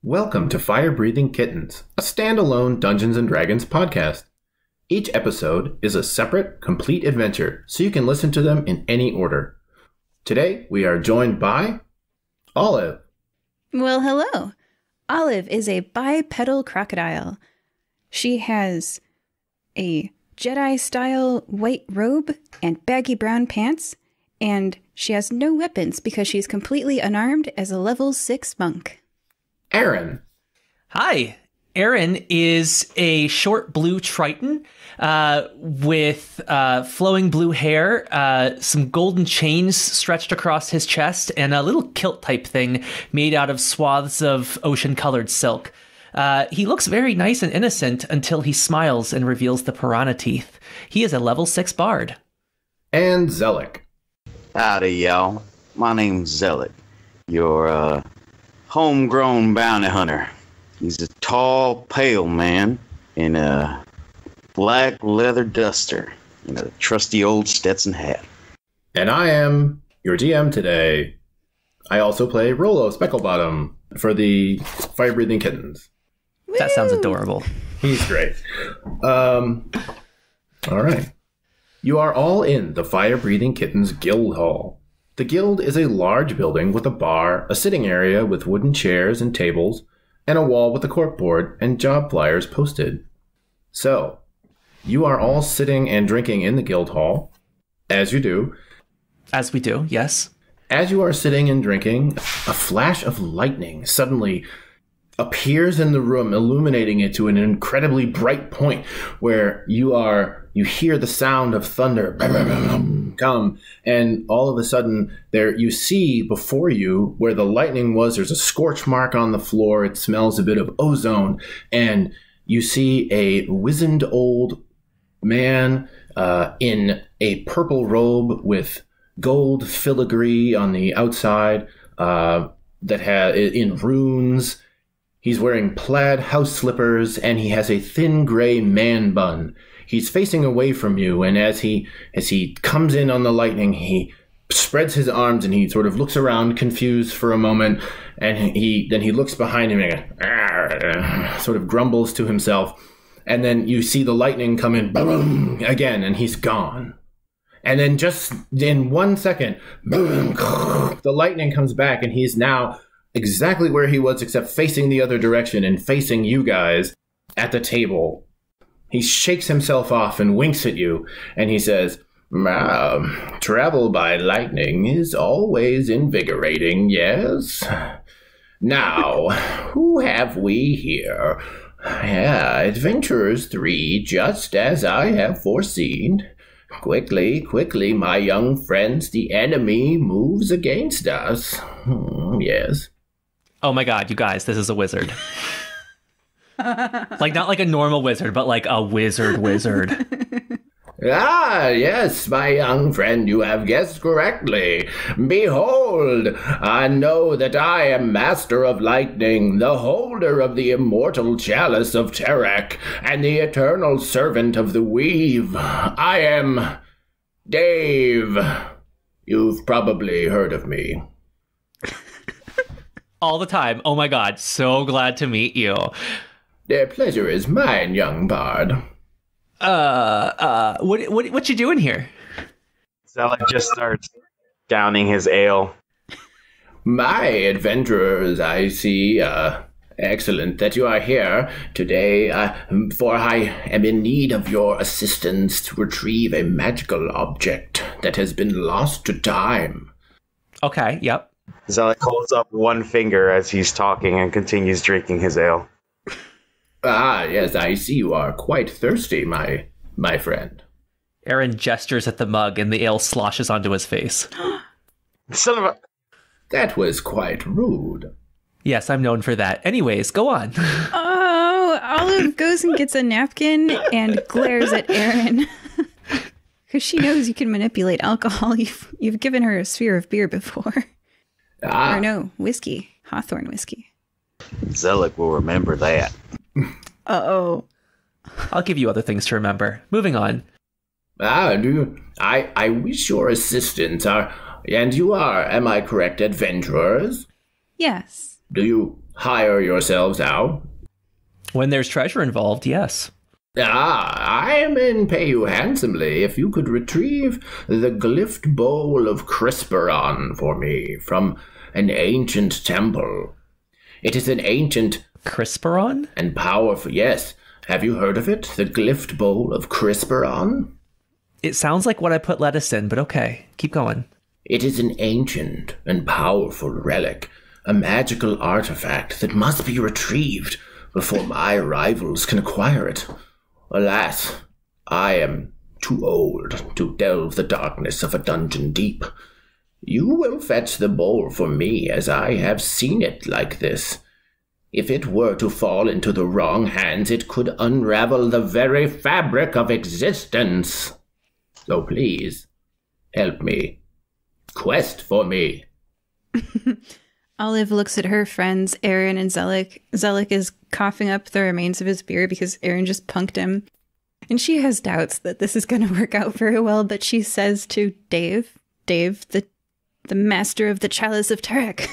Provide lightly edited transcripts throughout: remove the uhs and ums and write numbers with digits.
Welcome to Fire-Breathing Kittens, a standalone Dungeons & Dragons podcast. Each episode is a separate, complete adventure, so you can listen to them in any order. Today, we are joined by Olive. Well, hello. Olive is a bipedal crocodile. She has a Jedi-style white robe and baggy brown pants, and she has no weapons because she's completely unarmed as a level 6 monk. Aaron. Hi. Aaron is a short blue Triton with flowing blue hair, some golden chains stretched across his chest, and a little kilt type thing made out of swaths of ocean-colored silk. He looks very nice and innocent until he smiles and reveals the piranha teeth. He is a level 6 bard. And Zelek. Howdy, y'all. My name's Zelek. Your homegrown bounty hunter. He's a tall, pale man in a black leather duster and a trusty old Stetson hat. And I am your DM today. I also play Rollo Specklebottom for the Fire-Breathing Kittens. That sounds adorable. He's great. All right. You are all in the Fire-Breathing Kittens Guild Hall. The guild is a large building with a bar, a sitting area with wooden chairs and tables, and a wall with a corkboard and job flyers posted. So, you are all sitting and drinking in the guild hall, as you do. As we do, yes. As you are sitting and drinking, a flash of lightning suddenly appears in the room, illuminating it to an incredibly bright point where you hear the sound of thunder come, and all of a sudden there you see before you where the lightning was, there's a scorch mark on the floor. It smells a bit of ozone, and you see a wizened old man in a purple robe with gold filigree on the outside that has in runes. He's wearing plaid house slippers, and he has a thin gray man bun. He's facing away from you, and as he comes in on the lightning, he spreads his arms and he sort of looks around confused for a moment, and then he looks behind him and sort of grumbles to himself, and then you see the lightning come in boom, again, and he's gone. And then just in 1 second, boom, the lightning comes back, and he's now exactly where he was, except facing the other direction and facing you guys at the table. He shakes himself off and winks at you, and he says, travel by lightning is always invigorating, yes? Now, who have we here? Adventurers 3, just as I have foreseen. Quickly, my young friends, the enemy moves against us. Yes. Oh my god, you guys, this is a wizard. Like, not like a normal wizard, but like a wizard. Yes, my young friend, you have guessed correctly. Behold, I know that I am Master of Lightning, the holder of the immortal chalice of Terek, and the eternal servant of the Weave. I am Dave. You've probably heard of me. All the time. Oh my god, so glad to meet you. The pleasure is mine, young bard. What you doing here? Zelek just starts downing his ale. My adventurers, I see. Excellent that you are here today, for I am in need of your assistance to retrieve a magical object that has been lost to time. Okay, yep. Zelek holds up one finger as he's talking and continues drinking his ale. Yes, I see you are quite thirsty, my friend. Aaron gestures at the mug and the ale sloshes onto his face. Son of a... That was quite rude. Yes, I'm known for that. Anyways, go on. Oh, Olive goes and gets a napkin and glares at Aaron. Because she knows you can manipulate alcohol. You've given her a sphere of beer before. Or no, whiskey. Hawthorne whiskey. Zelek will remember that. Uh-oh. I'll give you other things to remember. Moving on. I wish your assistance. And you are, am I correct, adventurers? Yes. Do hire yourselves out? When there's treasure involved, yes. I may pay you handsomely if you could retrieve the Glyphed bowl of Crisperon for me from an ancient temple. It is an ancient... Crisperon? And powerful, yes. Have you heard of it? The Glyphed bowl of Crisperon? It sounds like what I put lettuce in, but okay. Keep going. It is an ancient and powerful relic, a magical artifact that must be retrieved before my rivals can acquire it. Alas, I am too old to delve the darkness of a dungeon deep. You will fetch the bowl for me, as I have seen it like this. If it were to fall into the wrong hands, it could unravel the very fabric of existence. So please, help me. Quest for me. Olive looks at her friends, Aaron and Zelek. Zelek is coughing up the remains of his beer because Aaron just punked him. And she has doubts that this is going to work out very well, but she says to Dave, the master of the Chalice of Tarak.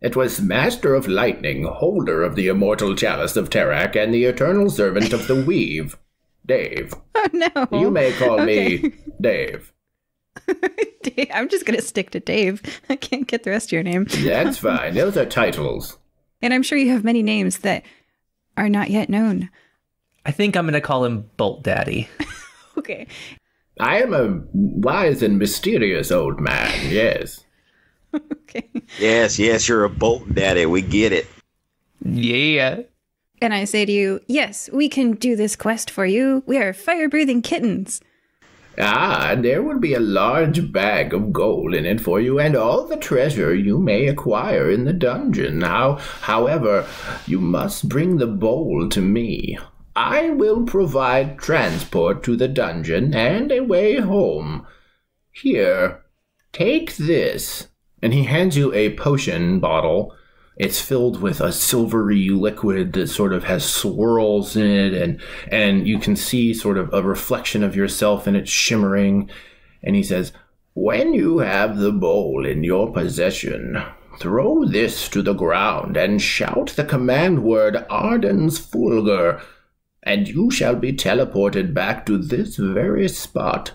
It was Master of Lightning, holder of the immortal Chalice of Tarak, and the eternal servant of the Weave. Dave. Oh, no. You may call me Dave. Dave. I'm just going to stick to Dave. I can't get the rest of your name. That's fine. Those are titles. And I'm sure you have many names that are not yet known. I think I'm going to call him Bolt Daddy. Okay. I am a wise and mysterious old man, yes. Okay. Yes, you're a bolt daddy. We get it. Yeah. And I say to you, yes, we can do this quest for you. We are fire-breathing kittens. And there will be a large bag of gold in it for you, and all the treasure you may acquire in the dungeon. However, you must bring the bowl to me. I will provide transport to the dungeon and a way home. Here, take this. And he hands you a potion bottle. It's filled with a silvery liquid that sort of has swirls in it, and you can see sort of a reflection of yourself, and it's shimmering. And he says, when you have the bowl in your possession, throw this to the ground and shout the command word Arden's Fulgur, and you shall be teleported back to this very spot.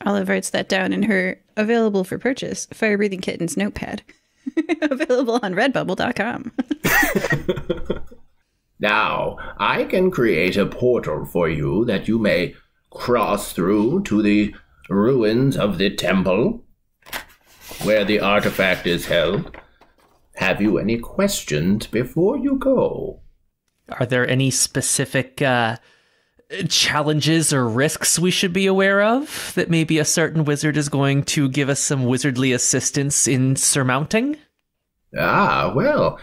Olive writes that down in her available for purchase Fire Breathing Kittens notepad. Available on redbubble.com. Now, I can create a portal for you that you may cross through to the ruins of the temple where the artifact is held. Have you any questions before you go? Are there any specific challenges or risks we should be aware of that maybe a certain wizard is going to give us some wizardly assistance in surmounting? Well,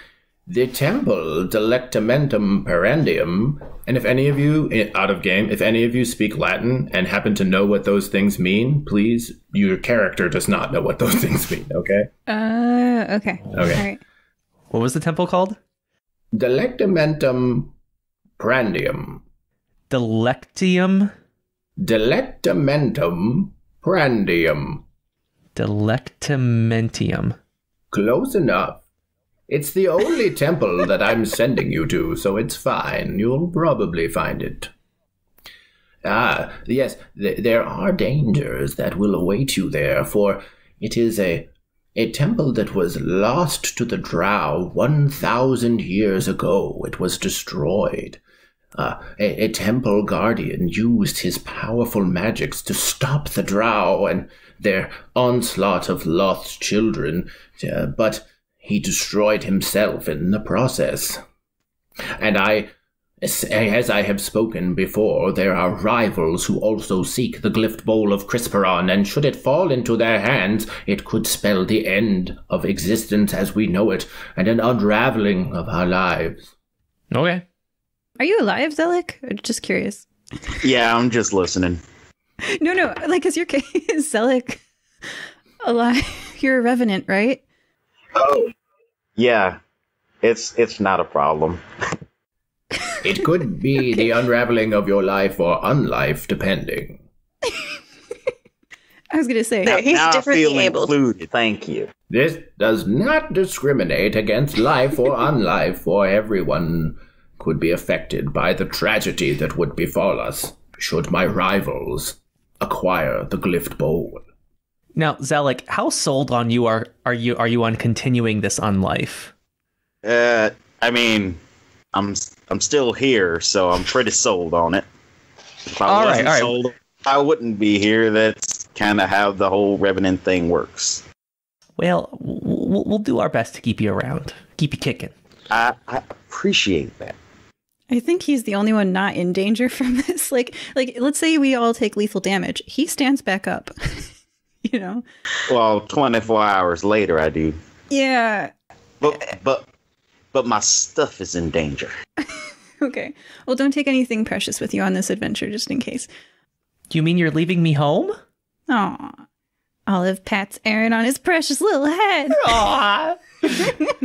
the temple Delectamentum Perendium, and if any of you, out of game, if any of you speak Latin and happen to know what those things mean, please, your character does not know what those things mean, okay? Okay. All right. What was the temple called? Delectamentum Perendium. Delectium? Delectamentum Perendium. Delectamentium. Close enough. It's the only temple that I'm sending you to, so it's fine. You'll probably find it. Yes, there are dangers that will await you there, for it is a temple that was lost to the Drow 1,000 years ago. It was destroyed. A temple guardian used his powerful magics to stop the Drow and their onslaught of lost children, but he destroyed himself in the process. And as I have spoken before, there are rivals who also seek the Glyphed bowl of Crisperon, and should it fall into their hands, it could spell the end of existence as we know it, and an unraveling of our lives. Okay. Are you alive, Zelek? I'm just curious. Yeah, I'm just listening. No, because your case is Zelek alive. You're a revenant, right? Oh, yeah. It's not a problem. It could be the unraveling of your life or unlife, depending. I was going to say. No, he's now I differently feel able. included. Thank you. This does not discriminate against life or unlife, for everyone could be affected by the tragedy that would befall us should my rivals acquire the Glyphed bowl. Now, Zelek, how sold on you are you on continuing this unlife? I mean, I'm still here, so I'm pretty sold on it. If I wasn't sold, I wouldn't be here. That's kind of how the whole Revenant thing works. Well, we'll do our best to keep you around, keep you kicking. I appreciate that. I think he's the only one not in danger from this. Like, let's say we all take lethal damage. He stands back up. You know? Well, 24 hours later, I do. Yeah. But my stuff is in danger. Okay. Well, don't take anything precious with you on this adventure, just in case. Do you mean you're leaving me home? Aw. Olive pats Aaron on his precious little head. Aw.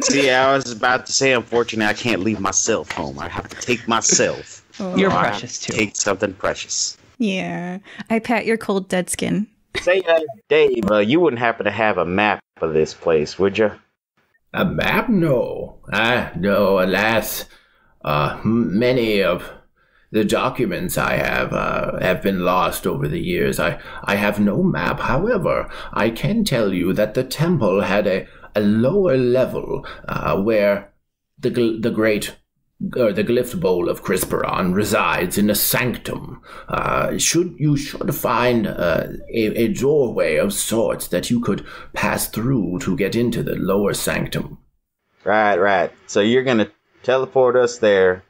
See, I was about to say, unfortunately, I can't leave myself home. I have to take myself. You're Or I precious, have to too. Take something precious. Yeah. I pat your cold, dead skin. Say, Dave, you wouldn't happen to have a map of this place, would you? A map? No. No, alas. Many of the documents I have been lost over the years. I have no map. However, I can tell you that the temple had a lower level where the Glyphed bowl of Crisperon resides in a sanctum. You should find a doorway of sorts that you could pass through to get into the lower sanctum. Right. So you're gonna teleport us there,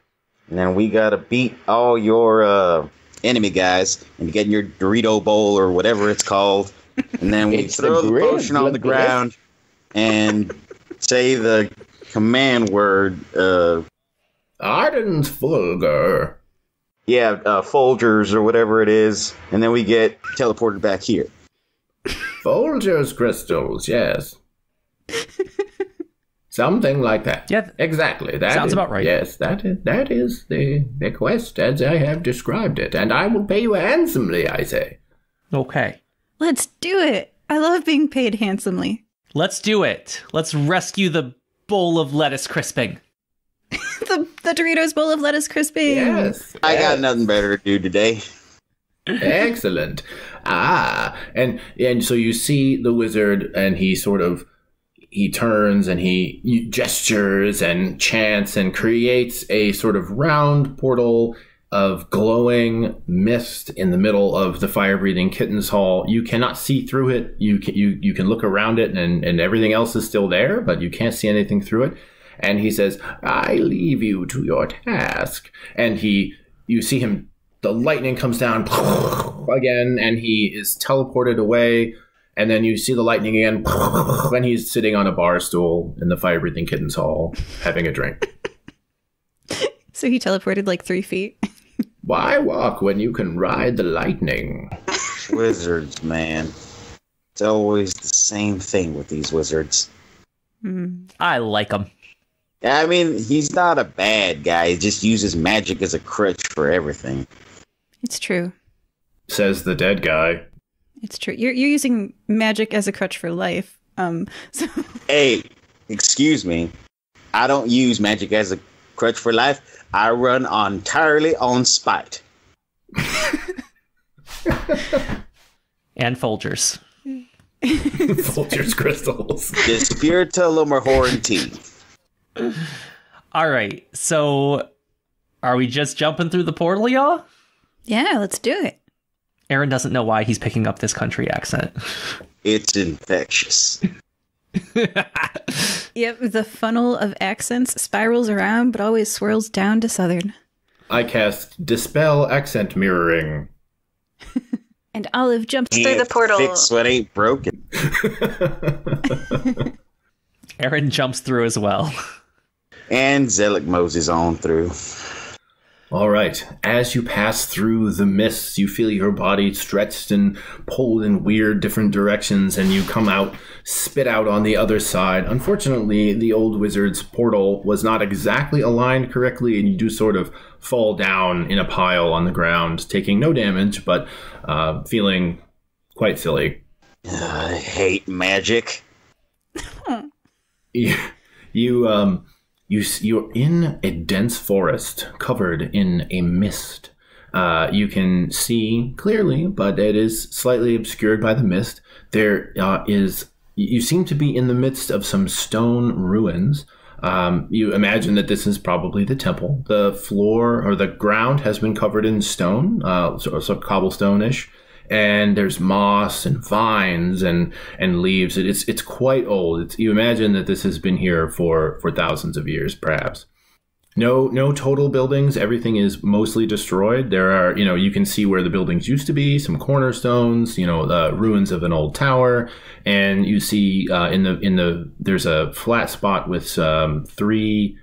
and then we gotta beat all your enemy guys and get in your Dorito bowl or whatever it's called, and then we It's throw the the potion on the ground and say the command word. Arden's Fulgur. Yeah, Folgers or whatever it is, and then we get teleported back here. Folgers crystals, yes. Something like that. Yeah. Exactly. That Sounds is- about right. Yes, that is the quest as I have described it, and I will pay you handsomely, I say. Okay. Let's do it. I love being paid handsomely. Let's do it. Let's rescue the bowl of lettuce crisping. The Doritos bowl of lettuce crisping. Yes. I yes. got nothing better to do today. Excellent. And so you see the wizard, and he turns and he gestures and chants and creates a sort of round portal of glowing mist in the middle of the fire-breathing kittens hall. You cannot see through it. You can look around it, and everything else is still there, but you can't see anything through it. And he says, "I leave you to your task." And you see him. The lightning comes down again, and he is teleported away. And then you see the lightning again, and he's sitting on a bar stool in the fire-breathing kittens hall, having a drink. So he teleported like 3 feet. Why walk when you can ride the lightning? Wizards, man. It's always the same thing with these wizards. I like them. I mean, he's not a bad guy. He just uses magic as a crutch for everything. It's true. Says the dead guy. It's true. You're using magic as a crutch for life. So Hey, excuse me. I don't use magic as a crutch for life. I run entirely on spite. And Folgers. Folgers crystals. The spiritual tea. All right. So are we just jumping through the portal, y'all? yeah, let's do it. Aaron doesn't know why he's picking up this country accent. It's infectious. Yep, the funnel of accents spirals around, but always swirls down to Southern. I cast Dispel Accent Mirroring. And Olive jumps through the Can't portal. Fix what ain't broken. Aaron jumps through as well. And Zelek moses on through. All right. As you pass through the mists, you feel your body stretched and pulled in weird different directions, and you come out, spit out on the other side. Unfortunately, the old wizard's portal was not exactly aligned correctly, and you do sort of fall down in a pile on the ground, taking no damage, but feeling quite silly. I hate magic. You're in a dense forest covered in a mist. You can see clearly, but it is slightly obscured by the mist. You seem to be in the midst of some stone ruins. You imagine that this is probably the temple. The floor or the ground has been covered in stone, so cobblestone-ish. And there's moss and vines and leaves. It's quite old. You imagine that this has been here for thousands of years, perhaps. No total buildings. Everything is mostly destroyed. There are, you can see where the buildings used to be, some cornerstones, the ruins of an old tower, and you see there's a flat spot with three,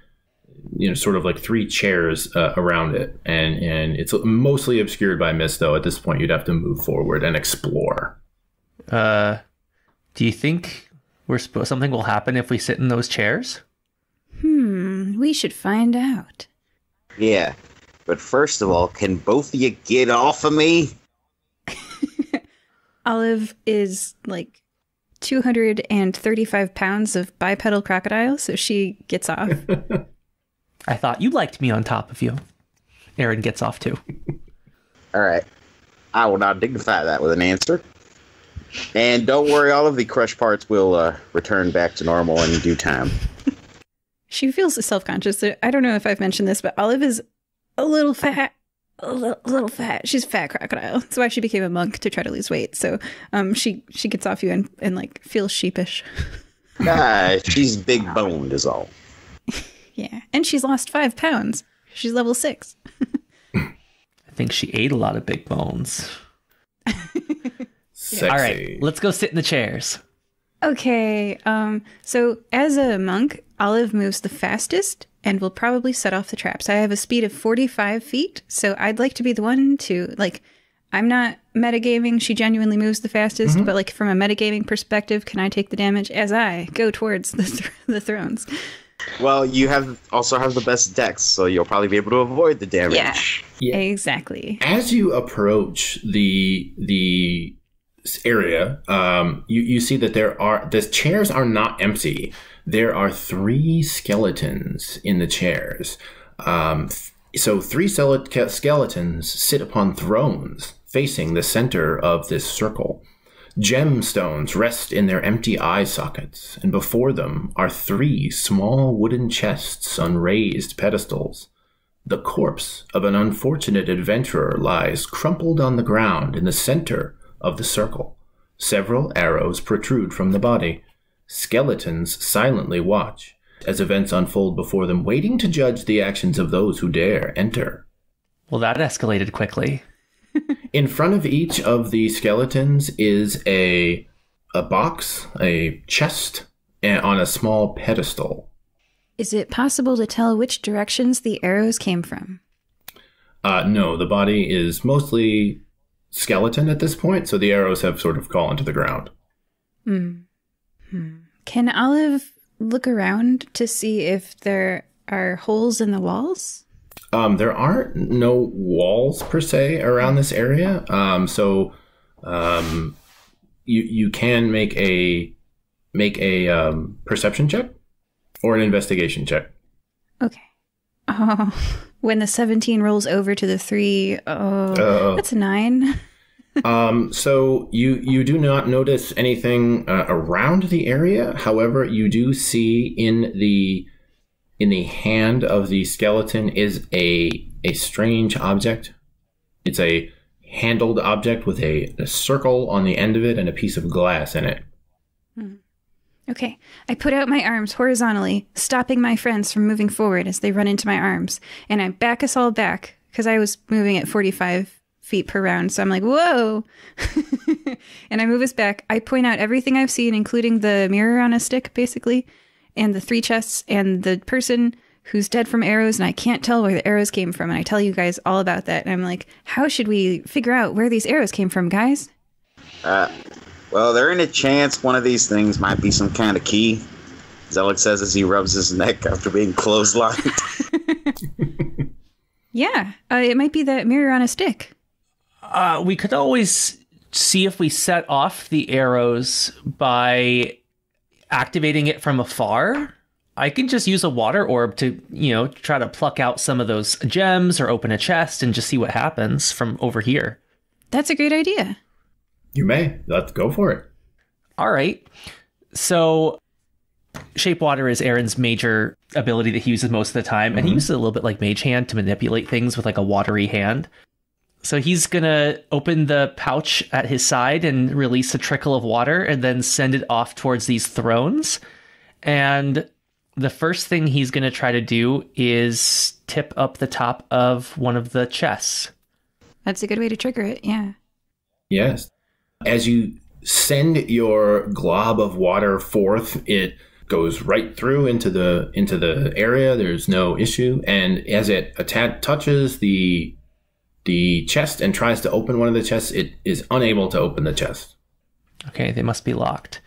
sort of like three chairs around it, and it's mostly obscured by mist. Though at this point, you'd have to move forward and explore. Do you think something will happen if we sit in those chairs? We should find out. Yeah, but first of all, can both of you get off of me? Olive is like 235 pounds of bipedal crocodile, so she gets off. I thought you liked me on top of you. Aaron gets off too. All right. I will not dignify that with an answer. And don't worry, all of the crushed parts will return back to normal in due time. She feels self-conscious. I don't know if I've mentioned this, but Olive is a little fat. A little fat. She's a fat crocodile. That's why she became a monk, to try to lose weight. So she gets off you and like feels sheepish. She's big boned is all. Yeah. And she's lost 5 pounds. She's level 6. I think she ate a lot of big bones. Sexy. All right, let's go sit in the chairs. Okay. So as a monk, Olive moves the fastest and will probably set off the traps. I have a speed of 45 feet, so I'd like to be the one to, like, I'm not metagaming. She genuinely moves the fastest, but, like, from a metagaming perspective, can I take the damage as I go towards the thrones? Well, you also have the best dex, so you'll probably be able to avoid the damage. Yeah. Exactly. As you approach the area, you see that the chairs are not empty. There are 3 skeletons in the chairs. So 3 skeletons sit upon thrones facing the center of this circle. Gemstones rest in their empty eye sockets, and before them are 3 small wooden chests on raised pedestals. The corpse of an unfortunate adventurer lies crumpled on the ground in the center of the circle. Several arrows protrude from the body. Skeletons silently watch as events unfold before them, waiting to judge the actions of those who dare enter. Well, that escalated quickly. In front of each of the skeletons is a box, a chest, on a small pedestal. Is it possible to tell which directions the arrows came from? No, the body is mostly skeleton at this point, so the arrows have sort of fallen to the ground. Can Olive look around to see if there are holes in the walls? There aren't no walls per se around this area, so you can make a perception check or an investigation check. Okay. Oh, when the 17 rolls over to the 3, that's a 9. So you do not notice anything around the area. However, you do see in the hand of the skeleton is a strange object. It's a handled object with a circle on the end of it and a piece of glass in it. Okay. I put out my arms horizontally, stopping my friends from moving forward as they run into my arms. And I back us all back, because I was moving at 45 feet per round. So I'm like, whoa. And I move us back. I point out everything I've seen, including the mirror on a stick, basically, and the 3 chests, and the person who's dead from arrows, and I can't tell where the arrows came from. And I tell you guys all about that. And I'm like, how should we figure out where these arrows came from, guys? Well, there ain't a chance one of these things might be some kind of key. Zelek says as he rubs his neck after being clotheslined. Yeah, it might be that mirror on a stick. We could always see if we set off the arrows by activating it from afar. I can just use a water orb to, try to pluck out some of those gems or open a chest and just see what happens from over here. That's a great idea. You may. Let's go for it. All right. So Shape Water is Aaron's major ability that he uses most of the time. And he uses it a little bit like Mage Hand to manipulate things with like a watery hand. So he's going to open the pouch at his side and release a trickle of water and then send it off towards these thrones. And the first thing he's going to try to do is tip up the top of one of the chests. That's a good way to trigger it, yeah. Yes. As you send your glob of water forth, it goes right through into the area. There's no issue. And as it touches the chest and tries to open one of the chests, it is unable to open the chest. Okay, they must be locked.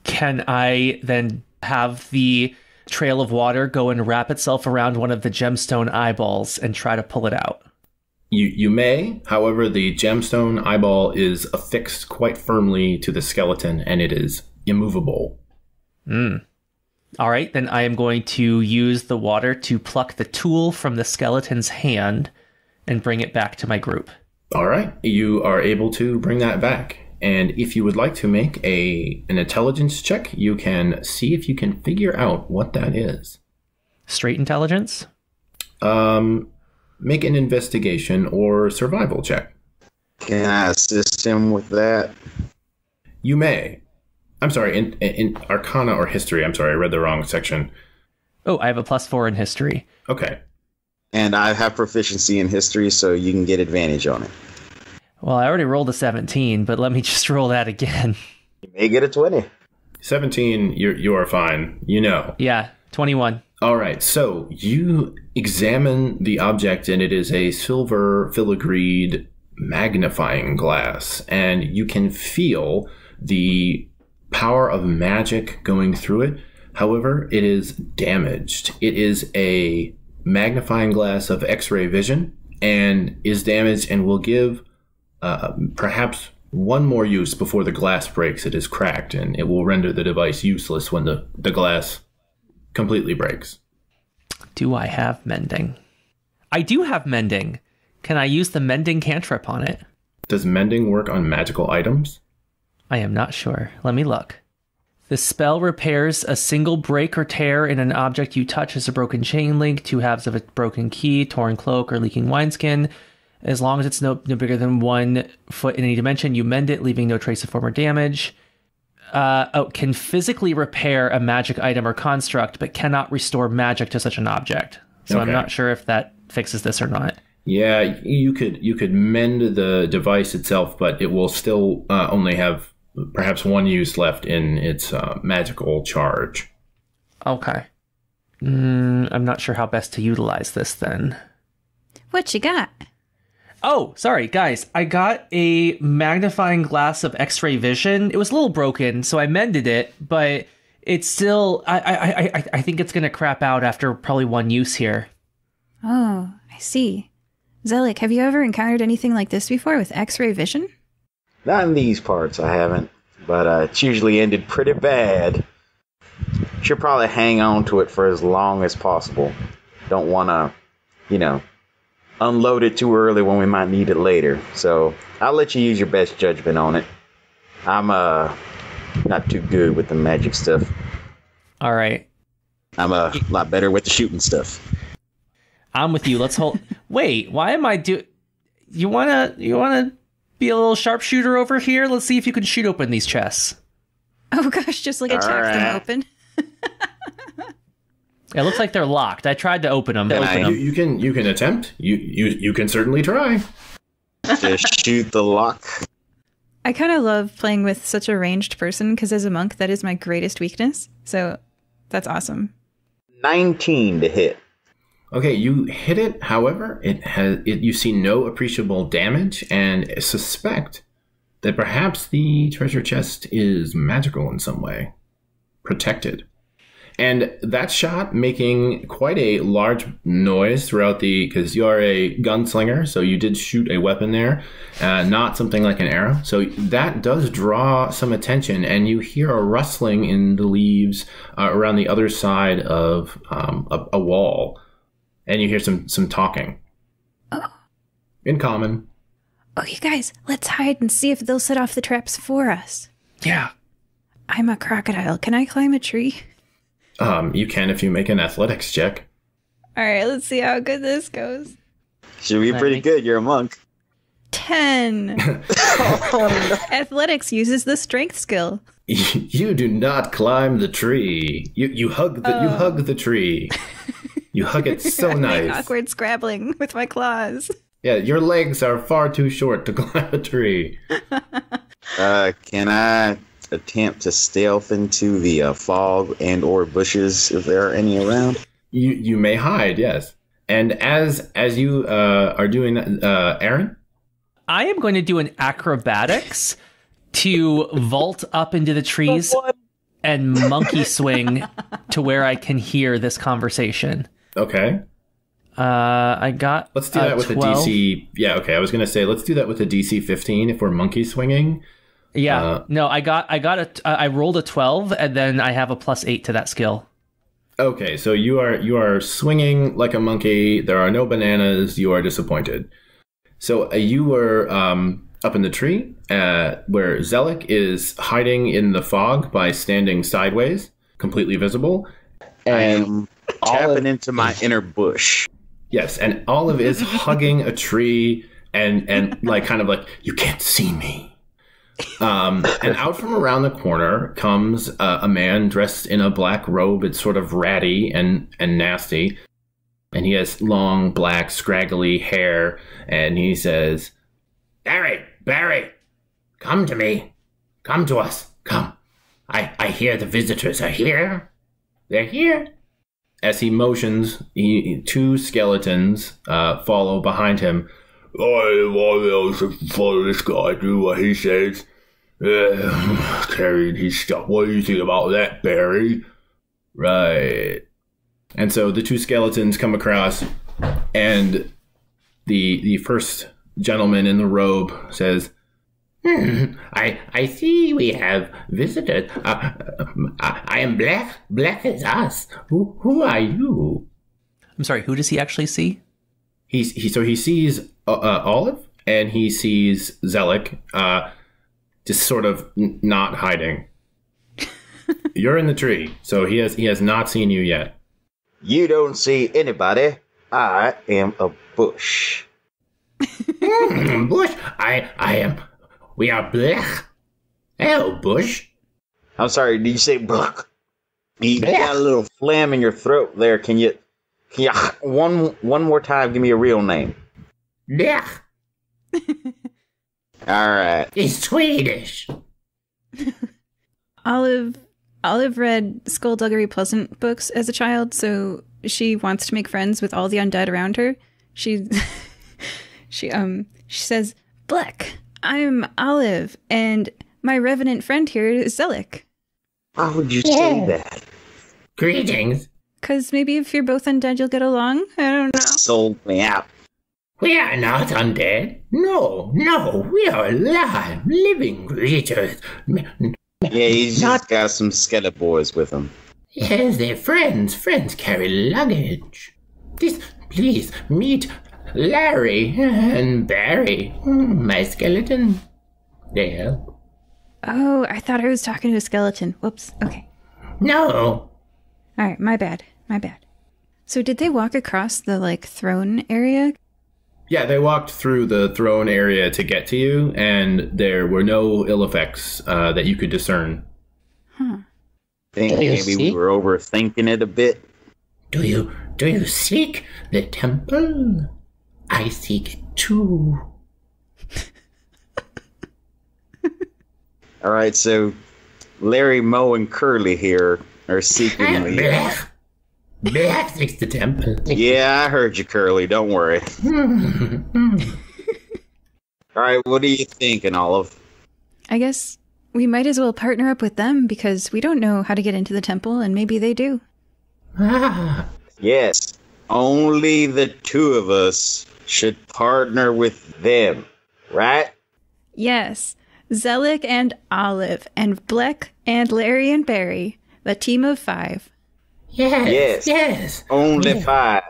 Can I then have the trail of water go and wrap itself around one of the gemstone eyeballs and try to pull it out? You may, however, the gemstone eyeball is affixed quite firmly to the skeleton and it is immovable. All right, then I am going to use the water to pluck the tool from the skeleton's hand and bring it back to my group. All right, you are able to bring that back. And if you would like to make an intelligence check, you can see if you can figure out what that is. Straight intelligence? Make an investigation or survival check. Can I assist him with that? You may. I'm sorry, in Arcana or History. I'm sorry, I read the wrong section. Oh, I have a +4 in History. Okay. And I have proficiency in history, so you can get advantage on it. Well, I already rolled a 17, but let me just roll that again. You may get a 20. 17, you are fine. Yeah, 21. All right, so you examine the object, and it is a silver filigreed magnifying glass, and you can feel the power of magic going through it. However, it is damaged. It is a magnifying glass of X-ray vision and is damaged and will give perhaps one more use before the glass breaks. It is cracked, and it will render the device useless when the glass completely breaks. Do I have mending? I do have mending. Can I use the mending cantrip on it? Does mending work on magical items? I am not sure. Let me look. The spell repairs a single break or tear in an object you touch as a broken chain link, 2 halves of a broken key, torn cloak, or leaking wineskin. As long as it's no bigger than 1 foot in any dimension, you mend it, leaving no trace of former damage. Can physically repair a magic item or construct, but cannot restore magic to such an object. So okay. I'm not sure if that fixes this or not. Yeah, you could mend the device itself, but it will still only have perhaps 1 use left in its magical charge. Okay. I'm not sure how best to utilize this then. What you got? Oh, sorry, guys. I got a magnifying glass of X-ray vision. It was a little broken, so I mended it, but it's still... I think it's going to crap out after probably 1 use here. Oh, I see. Zelek, have you ever encountered anything like this before with X-ray vision? Not in these parts, I haven't. But it's usually ended pretty bad. Should probably hang on to it for as long as possible. Don't want to, unload it too early when we might need it later. So I'll let you use your best judgment on it. I'm not too good with the magic stuff. All right. I'm a lot better with the shooting stuff. I'm with you. Let's hold. Wait, why am I You wanna be a little sharpshooter over here? Let's see if you can shoot open these chests. Oh gosh, just like attack them open. It looks like they're locked. I tried to open them. You can attempt. You can certainly try. Just shoot the lock. I kind of love playing with such a ranged person because as a monk, that is my greatest weakness. So that's awesome. 19 to hit. Okay, you hit it. However, you see no appreciable damage and suspect that perhaps the treasure chest is magical in some way, protected. And that shot making quite a large noise throughout because you are a gunslinger, so you did shoot a weapon there, not something like an arrow. So that does draw some attention, and you hear a rustling in the leaves around the other side of a wall, and you hear some talking. Oh. In common. Oh, you guys, let's hide and see if they'll set off the traps for us. Yeah. I'm a crocodile. Can I climb a tree? You can if you make an athletics check. All right, let's see how good this goes. Should be pretty good. You're a monk. 10. Athletics uses the strength skill. You do not climb the tree. You hug the tree. You hug it so nice. Like awkward scrabbling with my claws. Yeah, your legs are far too short to climb a tree. Can I attempt to stealth into the fog and or bushes if there are any around? You may hide, yes. And as you are doing that, Aaron? I am going to do an acrobatics to vault up into the trees and monkey swing to where I can hear this conversation. Okay. I got. Let's do that with 12. a DC. Yeah, okay. I was gonna say let's do that with a DC 15 if we're monkey swinging. Yeah. No, I rolled a 12, and then I have a +8 to that skill. Okay, so you are swinging like a monkey. There are no bananas. You are disappointed. So you were up in the tree where Zelek is hiding in the fog by standing sideways, completely visible. I am tapping into my inner bush. Yes, and Olive is hugging a tree and like kind of like, you can't see me. And out from around the corner comes a man dressed in a black robe. It's sort of ratty and nasty. And he has long, black, scraggly hair. And he says, Barry, come to me. Come to us. Come. I hear the visitors are here. They're here. As he motions, two skeletons follow behind him. What else follow this guy, do what he says. Carrying his stuff. What do you think about that, Barry? Right. And so the two skeletons come across, and the first gentleman in the robe says, I see we have visitors. I am black as us. Who are you? I'm sorry, who does he actually see? He sees Olive, and he sees Zelek, just sort of not hiding. You're in the tree, so he has not seen you yet. You don't see anybody. I am a bush. Bush, I am. We are black. Hello, Bush. I'm sorry, did you say buck? You got a little phlegm in your throat there. Can you one more time give me a real name? Black. All right. It's Swedish. Olive read Skullduggery Pleasant books as a child, so she wants to make friends with all the undead around her. She says, Black, I'm Olive, and my revenant friend here is Zelek. Why would you say that? Greetings. Because maybe if you're both undead, you'll get along. I don't know. Sold me out. We are not undead. No, we are alive, living creatures. Yeah, he's just got some skeleton boys with him. Yes, they're friends. Friends carry luggage. Please meet Larry and Barry, my skeleton. They help. Oh, I thought I was talking to a skeleton. Whoops. Okay. No. All right, my bad. So did they walk across the, throne area? Yeah, they walked through the throne area to get to you, and there were no ill effects that you could discern. Huh. Think maybe we were overthinking it a bit. Do you seek the temple? I seek it too. All right, so Larry, Moe, and Curly here are seeking the... Black seeks the temple. Yeah, I heard you, Curly. Don't worry. All right, what are you thinking, Olive? I guess we might as well partner up with them because we don't know how to get into the temple, and maybe they do. Ah, Yes, only the two of us should partner with them, right? Yes, Zelek and Olive, and Bleck and Larry and Barry, the team of 5. yes, Yes. yes. Only 5.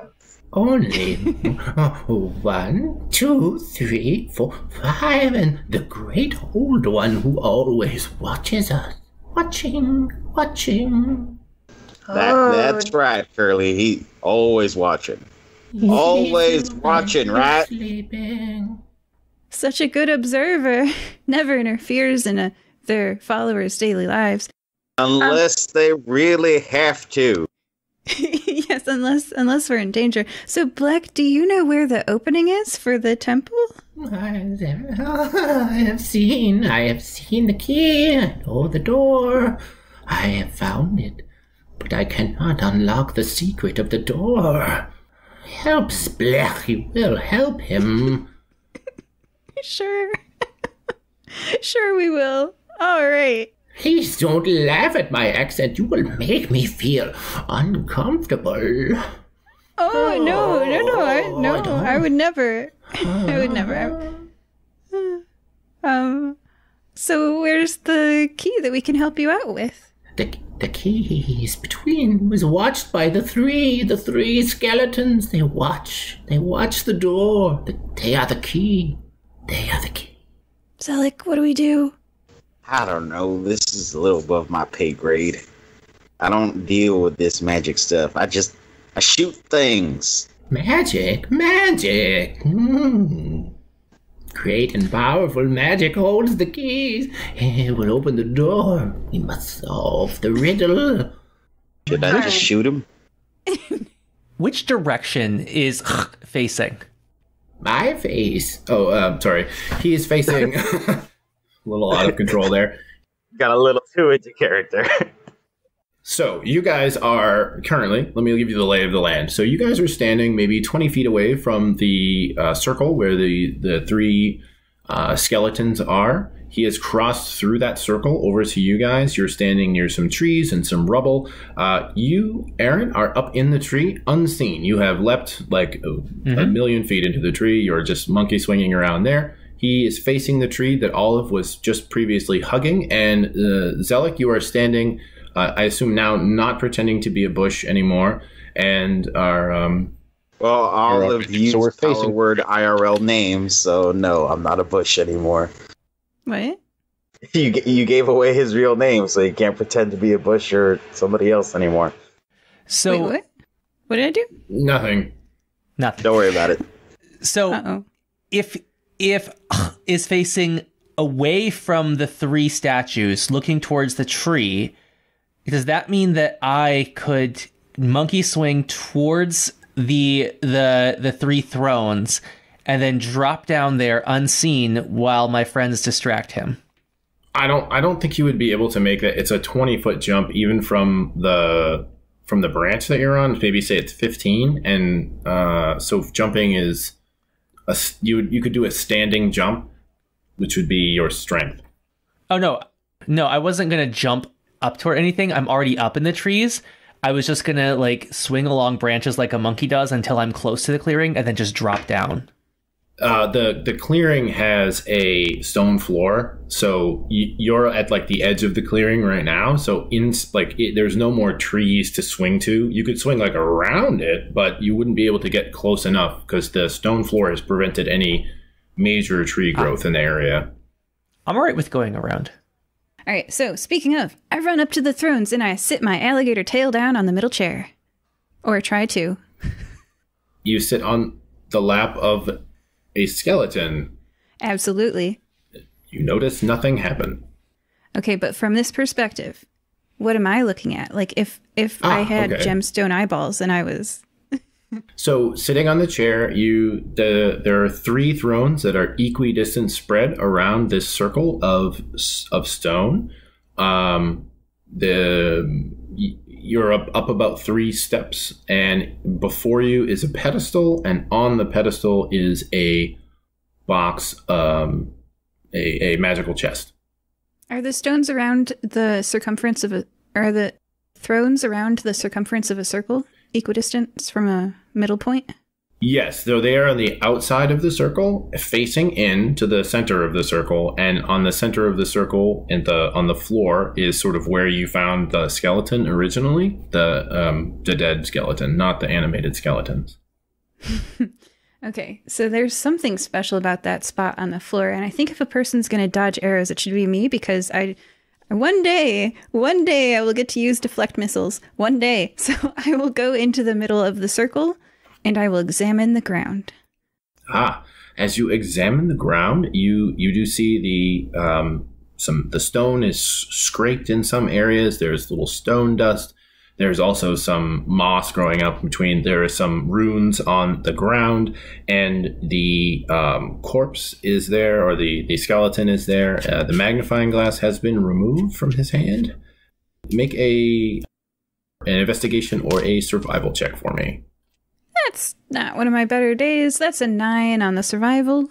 Only 1, 2, 3, 4, 5, and the great old one who always watches us. Watching. That's right, Curly. He always watching. Always watching, right? Sleeping. Such a good observer. Never interferes in their followers' daily lives. Unless they really have to. Yes, unless we're in danger. So, Bleck, do you know where the opening is for the temple? I have seen the key. I know the door. I have found it, but I cannot unlock the secret of the door. Help Splech, you will help him. Sure. Sure we will. All right. Please don't laugh at my accent. You will make me feel uncomfortable. Oh, no. I would never. I would never. So where's the key that we can help you out with? The key is between was watched by the three skeletons. They watch the door. They are the key. Zelek, what do we do? I don't know. This is a little above my pay grade. I don't deal with this magic stuff. I shoot things. Magic. Great and powerful magic holds the keys. It will open the door. We must solve the riddle. Should I just shoot him? Which direction is facing? My face. Oh, sorry. He is facing... A little out of control there. Got a little too into character. So you guys are currently, let me give you the lay of the land. So you guys are standing maybe 20 feet away from the circle where the 3 skeletons are. He has crossed through that circle over to you guys. You're standing near some trees and some rubble. You, Aaron, are up in the tree unseen. You have leapt like a million feet into the tree. You're just monkey swinging around there. He is facing the tree that Olive was just previously hugging. And Zelek, you are standing, I assume now, not pretending to be a bush anymore. And are... Well, Olive used our word IRL name, so no, I'm not a bush anymore. What? You gave away his real name, so you can't pretend to be a bush or somebody else anymore. So Wait, what? What did I do? Nothing. Don't worry about it. So if is facing away from the 3 statues, looking towards the tree, does that mean that I could monkey swing towards the 3 thrones and then drop down there unseen while my friends distract him? I don't think you would be able to make that. It's a 20-foot jump, even from the branch that you're on. Maybe say it's 15, and so jumping is you could do a standing jump, which would be your strength. Oh no, I wasn't gonna jump up toward anything. I'm already up in the trees. I was just gonna like swing along branches like a monkey does until I'm close to the clearing, and then just drop down. The clearing has a stone floor, so you're at like the edge of the clearing right now. So there's no more trees to swing to. You could swing like around it, but you wouldn't be able to get close enough because the stone floor has prevented any major tree growth in the area. I'm all right with going around. All right, so speaking of, I run up to the thrones and I sit my alligator tail down on the middle chair. Or try to. You sit on the lap of a skeleton. Absolutely. You notice nothing happen. Okay, but from this perspective, what am I looking at? Like if I had gemstone eyeballs and I was... So sitting on the chair, there are 3 thrones that are equidistant spread around this circle of stone. You're up about 3 steps, and before you is a pedestal, and on the pedestal is a box, a magical chest. Are the stones around the circumference of are the thrones around the circumference of a circle equidistant from a middle point? Yes, though they are on the outside of the circle, facing in to the center of the circle, and on the center of the circle and on the floor is sort of where you found the skeleton originally, the dead skeleton, not the animated skeletons. Okay, so there's something special about that spot on the floor, and I think if a person's going to dodge arrows, it should be me, because one day I will get to use deflect missiles. One day. So I will go into the middle of the circle, and I will examine the ground. As you examine the ground, you do see the stone is scraped in some areas. There's little stone dust. There's also some moss growing up between. There are some runes on the ground, and the corpse is there, or the skeleton is there. The magnifying glass has been removed from his hand. Make an investigation or a survival check for me. That's not one of my better days. That's a 9 on the survival.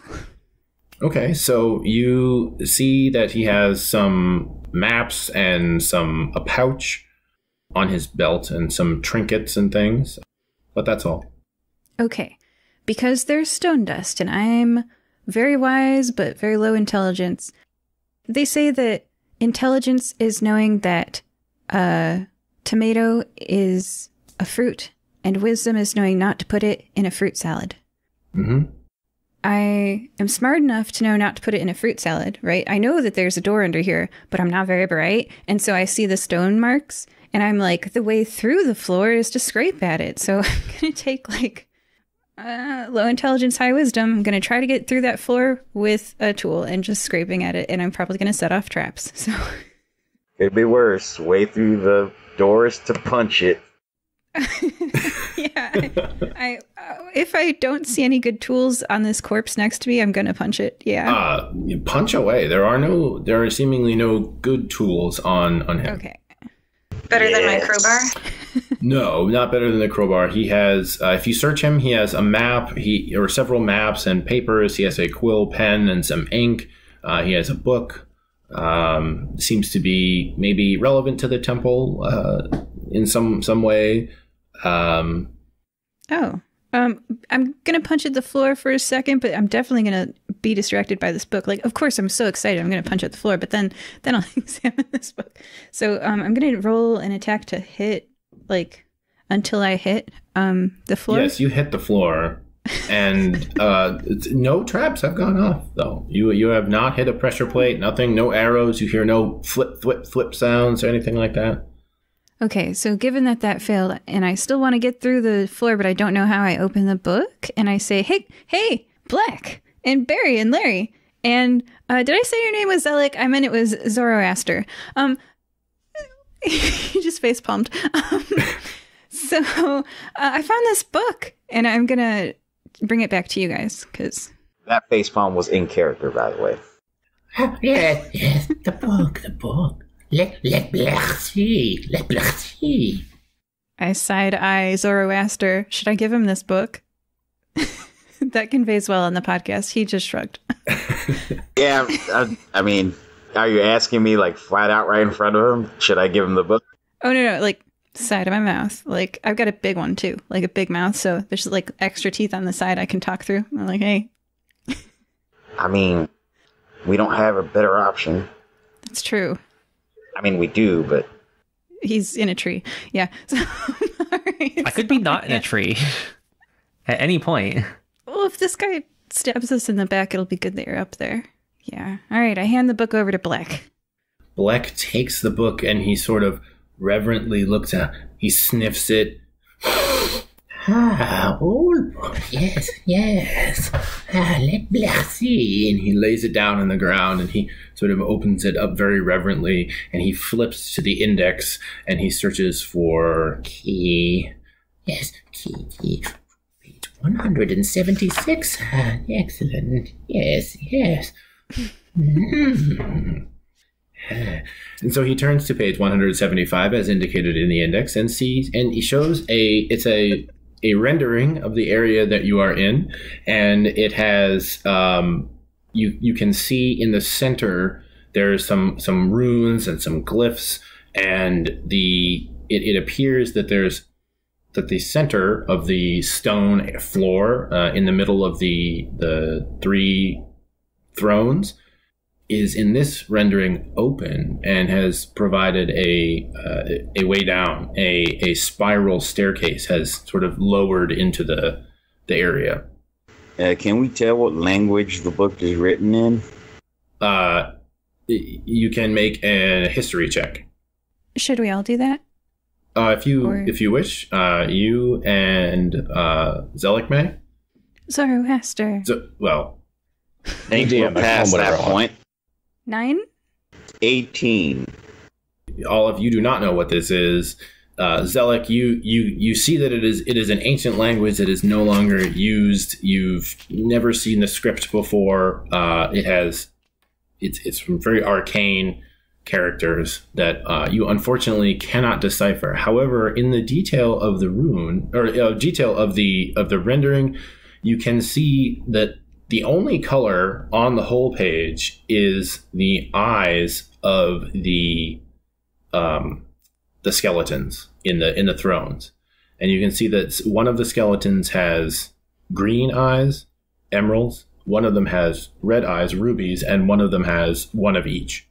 Okay, so you see that he has some maps and a pouch on his belt and some trinkets and things, but that's all. Okay, because there's stone dust and I'm very wise but very low intelligence. They say that intelligence is knowing that tomato is a fruit, and wisdom is knowing not to put it in a fruit salad. Mm-hmm. I am smart enough to know not to put it in a fruit salad, right? I know that there's a door under here, but I'm not very bright, and so I see the stone marks, and I'm like, the way through the floor is to scrape at it. So I'm going to take low intelligence, high wisdom. I'm going to try to get through that floor with a tool and just scraping at it. And I'm probably going to set off traps. So Could be worse. Way through the doors to punch it. Yeah. I if I don't see any good tools on this corpse next to me, I'm going to punch it. Yeah. Punch away. There are seemingly no good tools on him. Okay. Better than my crowbar? No, not better than the crowbar. He has, if you search him, he has a map, or several maps and papers. He has a quill pen and some ink. He has a book. Seems to be maybe relevant to the temple in some way. I'm going to punch at the floor for a second, but I'm definitely going to be distracted by this book. Of course, I'm so excited. I'm going to punch at the floor, but then I'll examine this book. So I'm going to roll an attack to hit, until I hit the floor. Yes, you hit the floor, and no traps have gone off, though. You have not hit a pressure plate, nothing, no arrows. You hear no flip sounds or anything like that. Okay, so given that failed, and I still want to get through the floor, but I don't know how, I open the book, and I say, hey, Black, and Barry, and Larry, and did I say your name was Zelek? I meant it was Zoroaster. He just face-palmed. So I found this book, and I'm going to bring it back to you guys, because... That facepalm was in character, by the way. Oh, yes, the book. Let Black see. I side-eye Zoroaster. Should I give him this book? That conveys well on the podcast. He just shrugged. Yeah, I mean, are you asking me flat out right in front of him? Should I give him the book? Oh, no, side of my mouth. I've got a big one too, a big mouth. So there's extra teeth on the side I can talk through. I'm like, hey. I mean, we don't have a better option. That's true. I mean, we do, but... He's in a tree. Yeah. So, right, I could be not in a tree at any point. Well, if this guy stabs us in the back, it'll be good that you're up there. Yeah. All right, I hand the book over to Black. Black takes the book and he sort of reverently looks at it. He sniffs it. Old book. Yes. Let Black see. And he lays it down on the ground and he sort of opens it up very reverently and he flips to the index and he searches for key. Yes, key. Page 176. Excellent. Yes. And so he turns to page 175 as indicated in the index and he shows a rendering of the area that you are in, and it has you can see in the center There's some runes and some glyphs, and it appears that the center of the stone floor, in the middle of the 3 thrones, is in this rendering open and has provided a way down. A spiral staircase has sort of lowered into the area. Can we tell what language the book is written in? You can make a history check. Should we all do that? If you wish, you and Zelek may. Zoroaster. Well, Think we're past that point. 9? 18. All of you do not know what this is. Zelek, you see that it is an ancient language that is no longer used. You've never seen the script before. It's from very arcane characters that you unfortunately cannot decipher. However, in the detail of the rune, or detail of the rendering, you can see that the only color on the whole page is the eyes of the skeletons in the thrones, and you can see that one of the skeletons has green eyes, emeralds. One of them has red eyes, rubies, and one of them has one of each.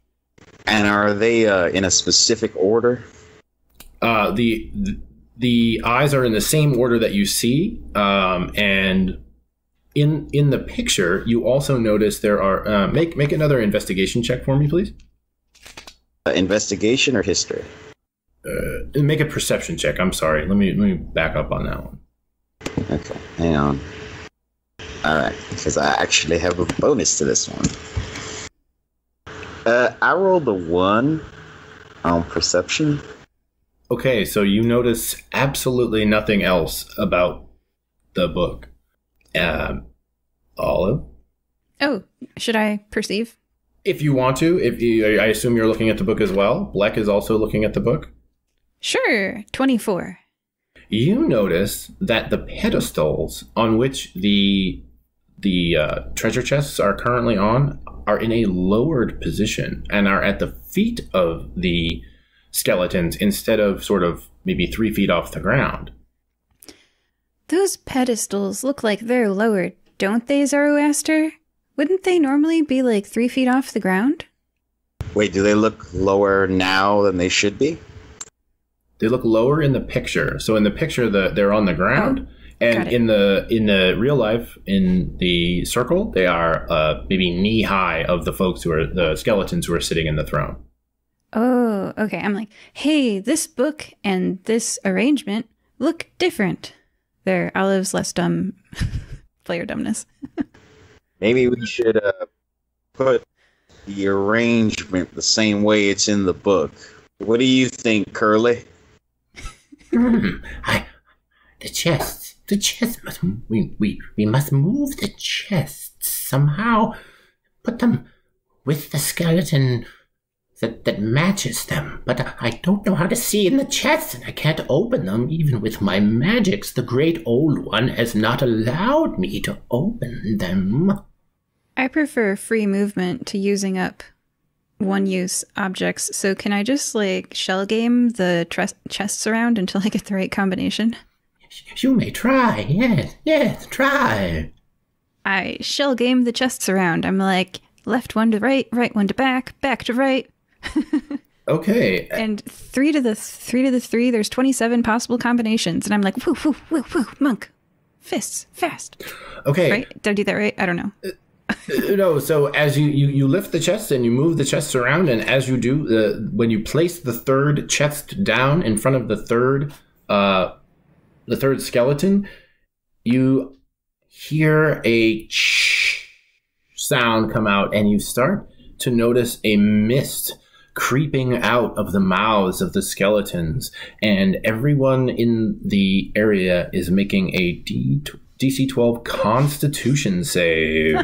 And are they in a specific order? The eyes are in the same order that you see, and in the picture, you also notice there are. Make another investigation check for me, please. Investigation or history? Make a perception check. I'm sorry. Let me back up on that one. Okay, hang on. All right, because I actually have a bonus to this one. I rolled a 1 on perception. Okay, so you notice absolutely nothing else about the book. Olive? Oh, should I perceive? If you want to. I assume you're looking at the book as well. Bleck is also looking at the book. Sure, 24. You notice that the pedestals on which the treasure chests are currently on are in a lowered position and are at the feet of the skeletons instead of sort of maybe 3 feet off the ground. Those pedestals look like they're lowered, don't they, Zoroaster? Wouldn't they normally be like 3 feet off the ground? Wait, do they look lower now than they should be? They look lower in the picture. So in the picture, they're on the ground. Oh, and in the real life, in the circle, they are maybe knee high of the skeletons who are sitting in the throne. Oh, okay. I'm like, hey, this book and this arrangement look different. They're Olive's less dumb player dumbness. Maybe we should put the arrangement the same way it's in the book. What do you think, Curly? The chests must, we must move the chests somehow. Put them with the skeleton that matches them. But I don't know how to see in the chests, and I can't open them even with my magics. The great old one has not allowed me to open them. I prefer free movement to using up one-use objects, so can I just, like, shell game the chests around until I get the right combination? You may try, yes, try. I shell game the chests around. I'm like, left one to right one to back to right. Okay. And 3 to the 3, there's 27 possible combinations, and I'm like, woo, monk, fists, fast. Okay. Right? Did I do that right? I don't know. No, so as you lift the chest and you move the chests around, and as you do, when you place the third chest down in front of the third skeleton, you hear a sound come out, and you start to notice a mist creeping out of the mouths of the skeletons, and everyone in the area is making a DC 12 Constitution save.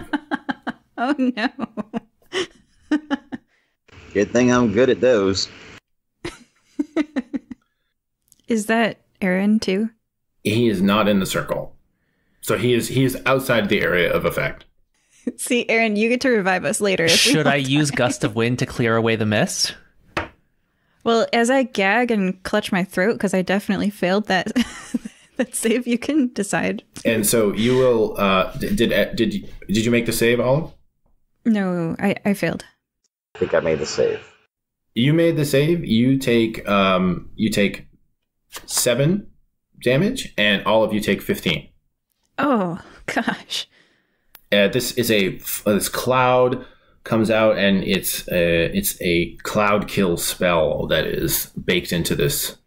Oh no. Good thing I'm good at those. Is that Aaron too? He is not in the circle. So he is outside the area of effect. See, Aaron, you get to revive us later. if we Should I want use time. Gust of Wind to clear away the mist? Well, as I gag and clutch my throat, because I definitely failed that that save, you can decide. And so you will. Did you make the save, Olive? No, I failed. I think I made the save. You made the save. You take 7 damage, and all of you take 15. Oh, gosh. This is this cloud comes out, and it's a cloud kill spell that is baked into this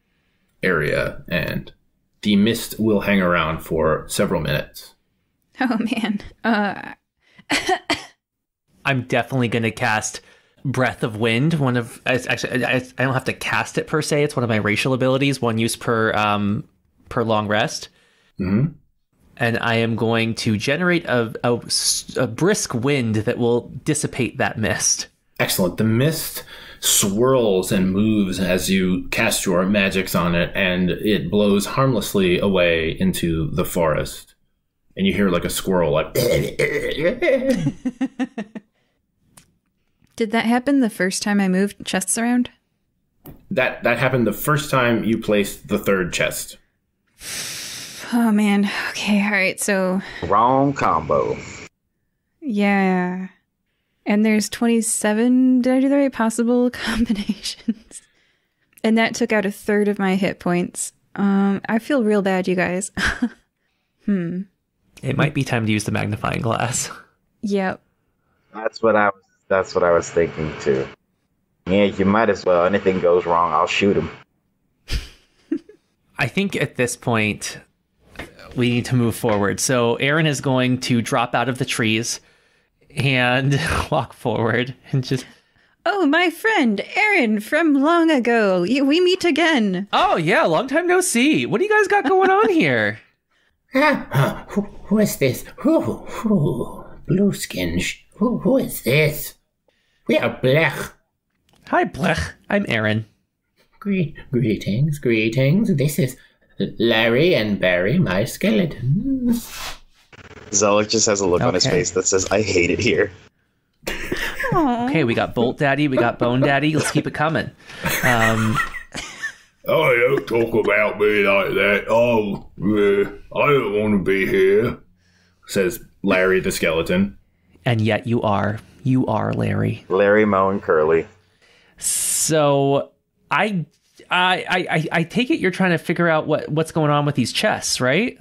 area, and the mist will hang around for several minutes. Oh, man. I'm definitely going to cast Breath of Wind. Actually, I don't have to cast it per se. It's one of my racial abilities, one use per long rest. Mm-hmm. And I am going to generate a brisk wind that will dissipate that mist. Excellent. The mist swirls and moves as you cast your magics on it, and it blows harmlessly away into the forest. And you hear like a squirrel, like... Did that happen the first time I moved chests around? That happened the first time you placed the third chest. Oh, man. Okay, all right, so... Wrong combo. Yeah. And there's 27, did I do the right possible combinations? And that took out a third of my hit points. I feel real bad, you guys. It might be time to use the magnifying glass. Yep. That's what I was thinking too. Yeah, you might as well. Anything goes wrong, I'll shoot him. I think at this point, we need to move forward. So Aaron is going to drop out of the trees and walk forward and just... Oh, my friend, Aaron from long ago. We meet again. Oh, yeah, long time no see. What do you guys got going on here? Who is this? Who? Blueskin. Who is this? We are Blech. Hi, Blech. I'm Aaron. Greetings. This is Larry and Barry, my skeletons. Zelek just has a look on his Okay. face that says, I hate it here. Okay, we got Bolt Daddy, we got Bone Daddy. Let's keep it coming. Oh, don't talk about me like that. Oh, yeah, I don't want to be here, says Larry the skeleton. And yet you are, Larry. Larry, Moe, and Curly. So I take it you're trying to figure out what's going on with these chests, right?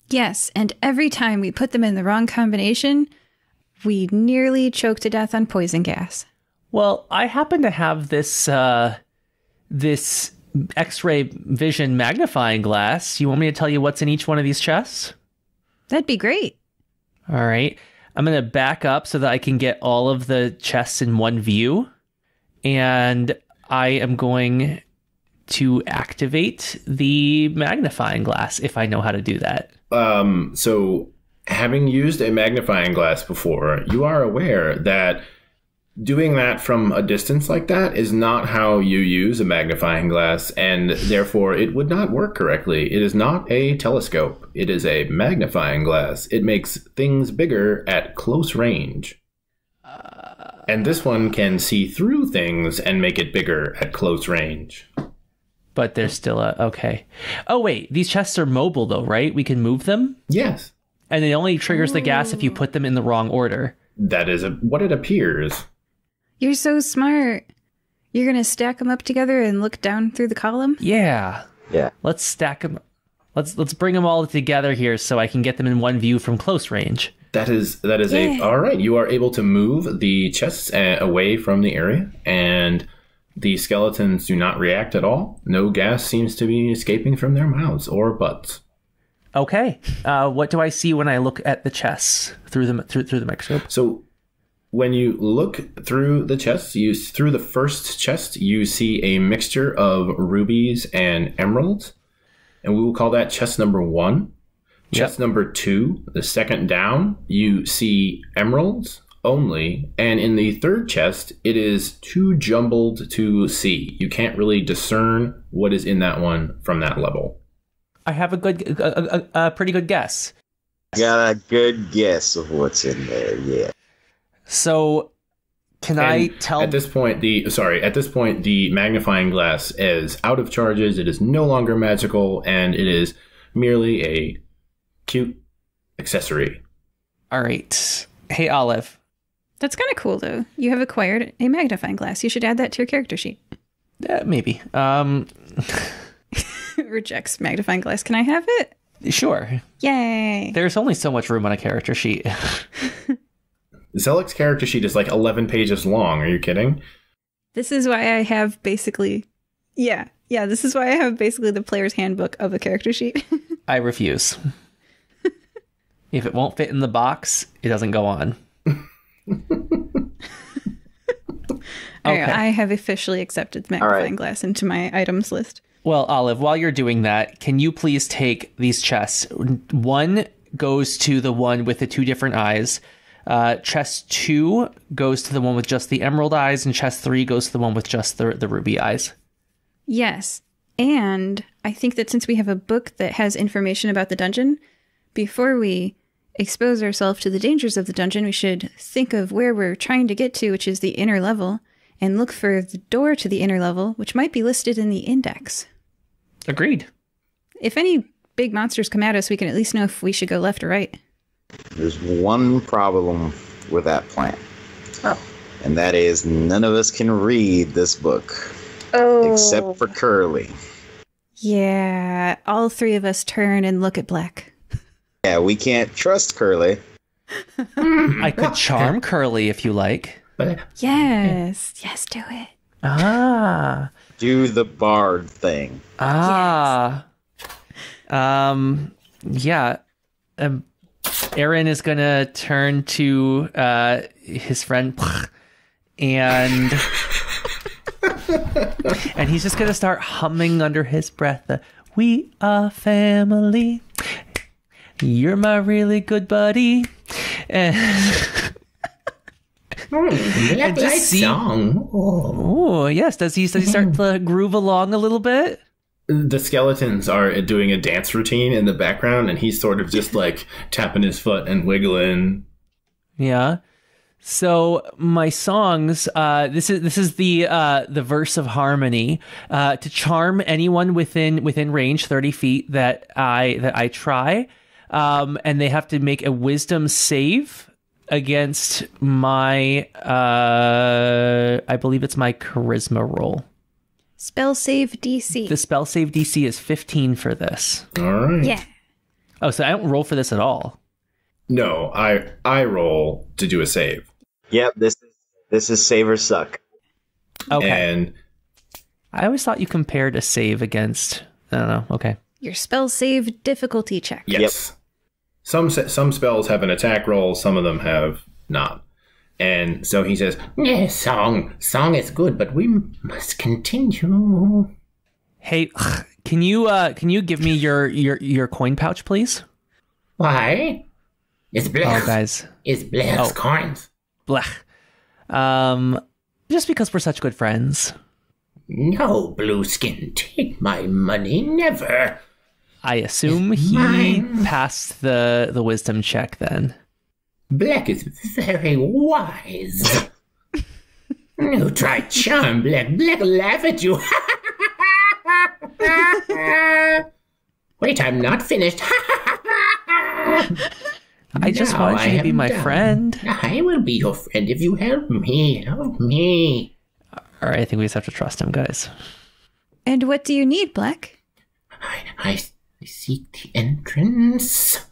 Yes, and every time we put them in the wrong combination, we nearly choke to death on poison gas. Well, I happen to have this this X-ray vision magnifying glass. You want me to tell you what's in each one of these chests? That'd be great. All right. I'm going to back up so that I can get all of the chests in one view. And I am going to activate the magnifying glass if I know how to do that. So having used a magnifying glass before, you are aware that doing that from a distance like that is not how you use a magnifying glass, and therefore it would not work correctly. It is not a telescope. It is a magnifying glass. It makes things bigger at close range. And this one can see through things and make it bigger at close range. But there's still okay. Oh, wait. These chests are mobile, though, right? We can move them? Yes. And it only triggers the gas if you put them in the wrong order. That is what it appears. You're so smart. You're going to stack them up together and look down through the column? Yeah. Yeah. Let's stack them. Let's bring them all together here so I can get them in one view from close range. That is Yeah. all right. You are able to move the chests away from the area, and the skeletons do not react at all. No gas seems to be escaping from their mouths or butts. Okay. What do I see when I look at the chests through the microscope? So when you look through the chests, through the first chest, you see a mixture of rubies and emeralds, and we will call that chest number 1. Chest number 2, the second down, you see emeralds only, and in the third chest, it is too jumbled to see. You can't really discern what is in that one from that level. I have a pretty good guess. Got a good guess of what's in there, yeah. So can I tell... At this point, the magnifying glass is out of charges. It is no longer magical, and it is merely a cute accessory. All right. Hey, Olive. That's kind of cool, though. You have acquired a magnifying glass. You should add that to your character sheet. Maybe. Rejects magnifying glass. Can I have it? Sure. Yay. There's only so much room on a character sheet. Zelek's character sheet is like 11 pages long. Are you kidding? This is why I have basically... Yeah, this is why I have basically the player's handbook of a character sheet. I refuse. If it won't fit in the box, it doesn't go on. Okay. I have officially accepted the magnifying glass into my items list. Well, Olive, while you're doing that, can you please take these chests? One goes to the one with the 2 different eyes. Chest 2 goes to the one with just the emerald eyes, and chest 3 goes to the one with just the ruby eyes. Yes. And I think that since we have a book that has information about the dungeon, before we expose ourselves to the dangers of the dungeon, we should think of where we're trying to get to, which is the inner level, and look for the door to the inner level, which might be listed in the index. Agreed. If any big monsters come at us, we can at least know if we should go left or right. There's one problem with that plan. Oh. And that is none of us can read this book. Oh. Except for Curly. Yeah, all 3 of us turn and look at Black. Yeah, we can't trust Curly. I could charm Curly if you like. Yes, do it. Ah. Do the bard thing. Ah. Yes. Yeah. Aaron is gonna turn to his friend and and he's just gonna start humming under his breath. We are family. You're my really good buddy. And Black Light song. Oh, yes. Does he start to groove along a little bit? The skeletons are doing a dance routine in the background, and he's sort of just like tapping his foot and wiggling. Yeah. So my songs, this is the verse of harmony. To charm anyone within range, 30 feet that I try, and they have to make a wisdom save against my I believe it's my charisma roll. Spell save DC. The spell save DC is 15 for this. All right. Yeah. Oh, so I don't roll for this at all. No, I roll to do a save. Yep, this is save or suck. Okay. And I always thought you compared a save against. I don't know. Okay. Your spell save difficulty check. yes, some spells have an attack roll, some of them have not. And so he says, Yes, song is good, but we must continue. Hey, can you give me your coin pouch, please? Why? It's Black. Oh, guys. It's Black's Oh. coins. Blech. Just because we're such good friends. No, Blueskin, take my money, never. I assume he mine. passed the wisdom check then. Black is very wise. You try charm, Black. Black laugh at you. Wait, I'm not finished. I just Now want you I to be am my done. friend. I will be your friend if you help me. Help me. All right, I think we just have to trust him, guys. And what do you need, Black? I seek the entrance.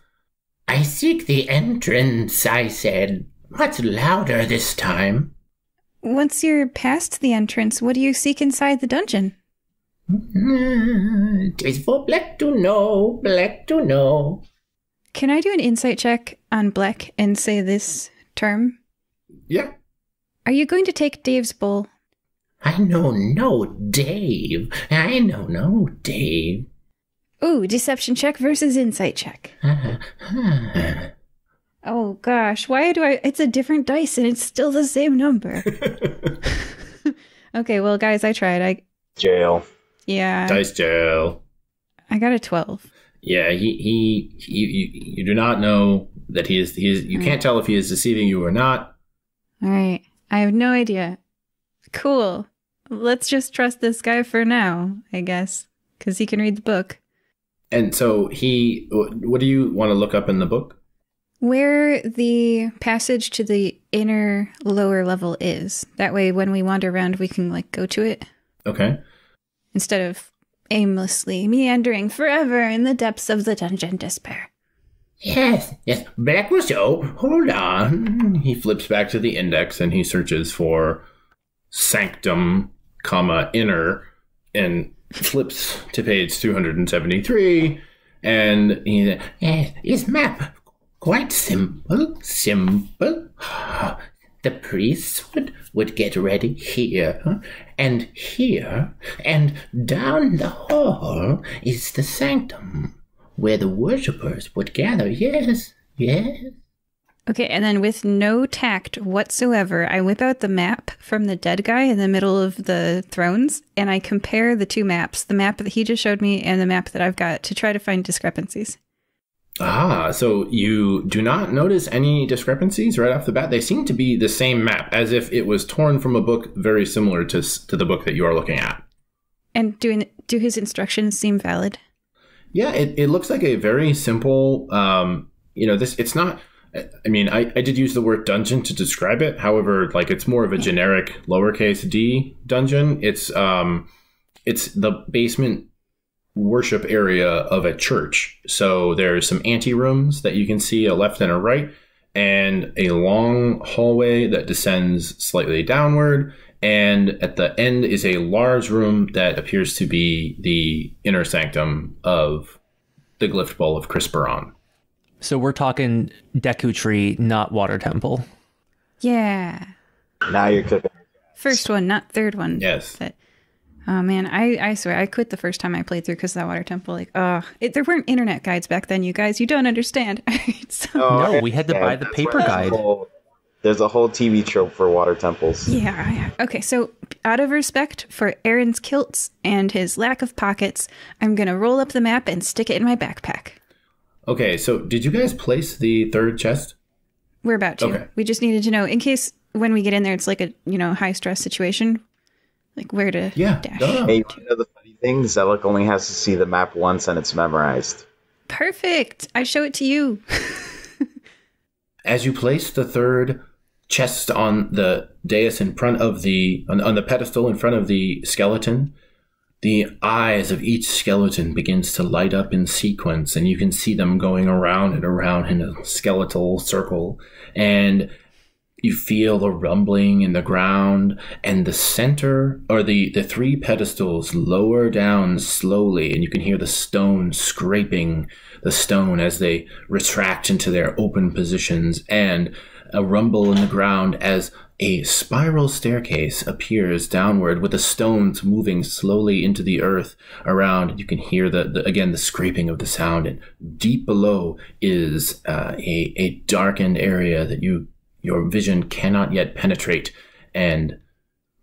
I seek the entrance, I said. What's louder this time? Once you're past the entrance, what do you seek inside the dungeon? Tis for Black to know, Black to know. Can I do an insight check on Black and say this term? yeah, Are you going to take Dave's bowl? I know no Dave. I know no Dave. Ooh, deception check versus insight check. Oh gosh, why do I... It's a different dice and it's still the same number. Okay, well guys, I tried. Jail. Yeah. dice jail. I got a 12. Yeah, you do not know that he is. You can't tell if he is deceiving you or not. All right. I have no idea. Cool. Let's just trust this guy for now, I guess, because he can read the book. And so what do you want to look up in the book? Where the passage to the inner lower level is. That way, when we wander around, we can, like, go to it. Okay. Instead of aimlessly meandering forever in the depths of the dungeon despair. Yes, back was so. Hold on. He flips back to the index and he searches for sanctum, inner, and flips to page 273. And he Yes, his map. Quite simple. The priests would get ready here, and here, and down the hall is the sanctum, where the worshippers would gather. Yes. Okay, and then with no tact whatsoever, I whip out the map from the dead guy in the middle of the thrones, and I compare the two maps, the map that he just showed me and the map that I've got, to try to find discrepancies. So you do not notice any discrepancies right off the bat. They seem to be the same map, as if it was torn from a book very similar to the book that you are looking at. And do his instructions seem valid? Yeah, it looks like a very simple, it's not, I mean, I did use the word dungeon to describe it. However, like, it's more of a generic lowercase d dungeon. It's the basement worship area of a church. So there's some anterooms that you can see, a left and a right, and a long hallway that descends slightly downward. And at the end is a large room that appears to be the inner sanctum of the Glyphed Bowl of Crisperon. So we're talking Deku Tree, not Water Temple. Yeah. Now you're cooking. First one, not third one. Yes. But, oh man, I swear, I quit the first time I played through because of that Water Temple. Like, there weren't internet guides back then, you guys. You don't understand. No, we had to buy the paper guide. There's a whole TV trope for water temples. Yeah. Okay, so out of respect for Aaron's kilts and his lack of pockets, I'm going to roll up the map and stick it in my backpack. Okay, so did you guys place the third chest? We're about to. Okay. We just needed to know, in case when we get in there, it's like a, high stress situation, like where to dash. Duh. Hey, you know the funny thing? Zelek only has to see the map once and it's memorized. Perfect. I show it to you. As you place the third chest on the dais in front of on the pedestal in front of the skeleton, the eyes of each skeleton begins to light up in sequence, and you can see them going around and around in a skeletal circle, and you feel the rumbling in the ground, and the center, or the three pedestals lower down slowly, and you can hear the stone scraping the stone as they retract into their open positions, and a rumble in the ground as a spiral staircase appears downward with the stones moving slowly into the earth around. You can hear the scraping of the sound, and deep below is a darkened area that your vision cannot yet penetrate. And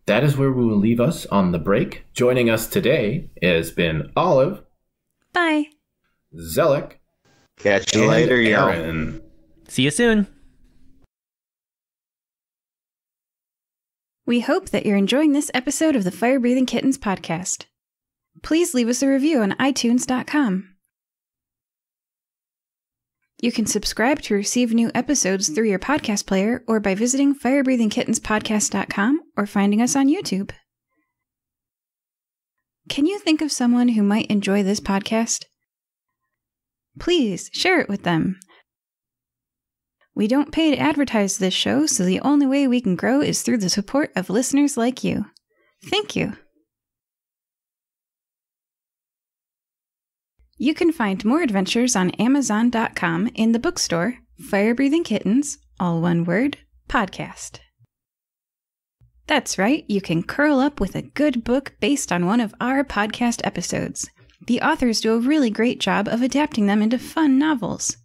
that is where we will leave us on the break. Joining us today has been Olive. Bye. Zelek. Catch you later, y'all. Aaron. See you soon. We hope that you're enjoying this episode of the Fire Breathing Kittens podcast. Please leave us a review on iTunes.com. You can subscribe to receive new episodes through your podcast player or by visiting firebreathingkittenspodcast.com or finding us on YouTube. Can you think of someone who might enjoy this podcast? Please share it with them. We don't pay to advertise this show, so the only way we can grow is through the support of listeners like you. Thank you. You can find more adventures on Amazon.com in the bookstore, Fire Breathing Kittens, all one word, podcast. That's right, you can curl up with a good book based on one of our podcast episodes. The authors do a really great job of adapting them into fun novels.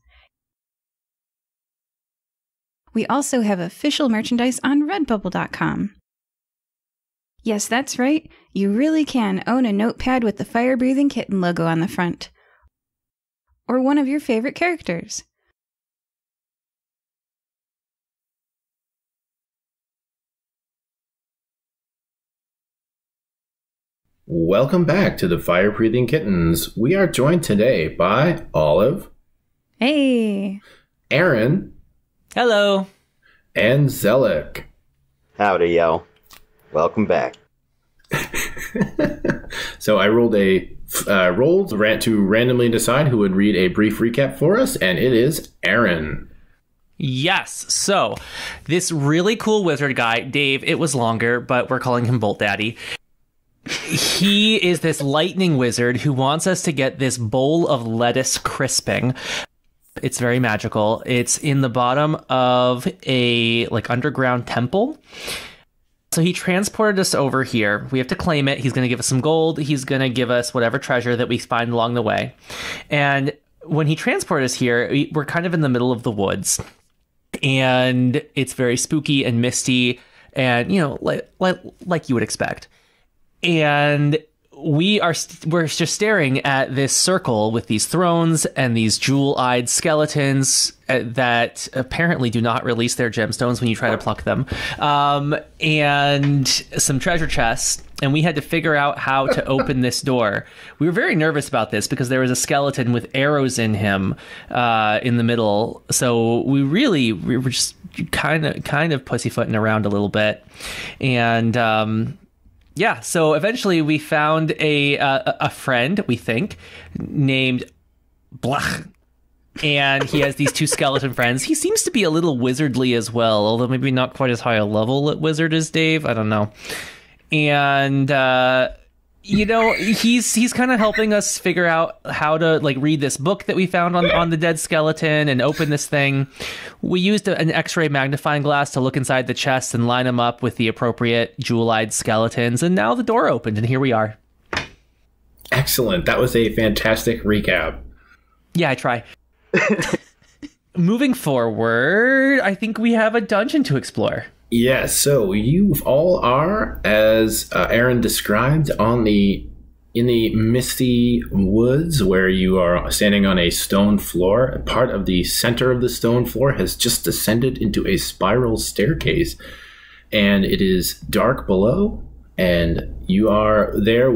We also have official merchandise on Redbubble.com. Yes, that's right, you really can own a notepad with the Fire Breathing Kitten logo on the front. Or one of your favorite characters. Welcome back to the Fire Breathing Kittens. We are joined today by Olive. Hey. Aaron. Hello. And Zelek. Howdy, yo. Welcome back. So I rolled to randomly decide who would read a brief recap for us, and it is Aaron. Yes. So this really cool wizard guy, Dave, it was longer, but we're calling him Bolt Daddy. He is this lightning wizard who wants us to get this bowl of lettuce crisping. It's very magical. It's in the bottom of a underground temple. So he transported us over here. We have to claim it. He's going to give us some gold. He's going to give us whatever treasure that we find along the way. And when he transported us here, we're kind of in the middle of the woods. And it's very spooky and misty and, like you would expect. And we're just staring at this circle with these thrones and these jewel-eyed skeletons that apparently do not release their gemstones when you try to pluck them, and some treasure chests. And we had to figure out how to open this door. We were very nervous about this because there was a skeleton with arrows in him in the middle. So we were just kind of pussyfooting around a little bit, and yeah, so eventually we found a friend, we think, named Blech. And he has these two skeleton friends. He seems to be a little wizardly as well, although maybe not quite as high a level at wizard as Dave. I don't know. And, he's kind of helping us figure out how to read this book that we found on the dead skeleton and open this thing. We used an X-ray magnifying glass to look inside the chest and line them up with the appropriate jewel-eyed skeletons. And now the door opened and here we are. Excellent. That was a fantastic recap. Yeah, I try. Moving forward, I think we have a dungeon to explore. Yeah, so you all are, as Aaron described, in the misty woods where you are standing on a stone floor. Part of the center of the stone floor has just descended into a spiral staircase, and it is dark below, and you are there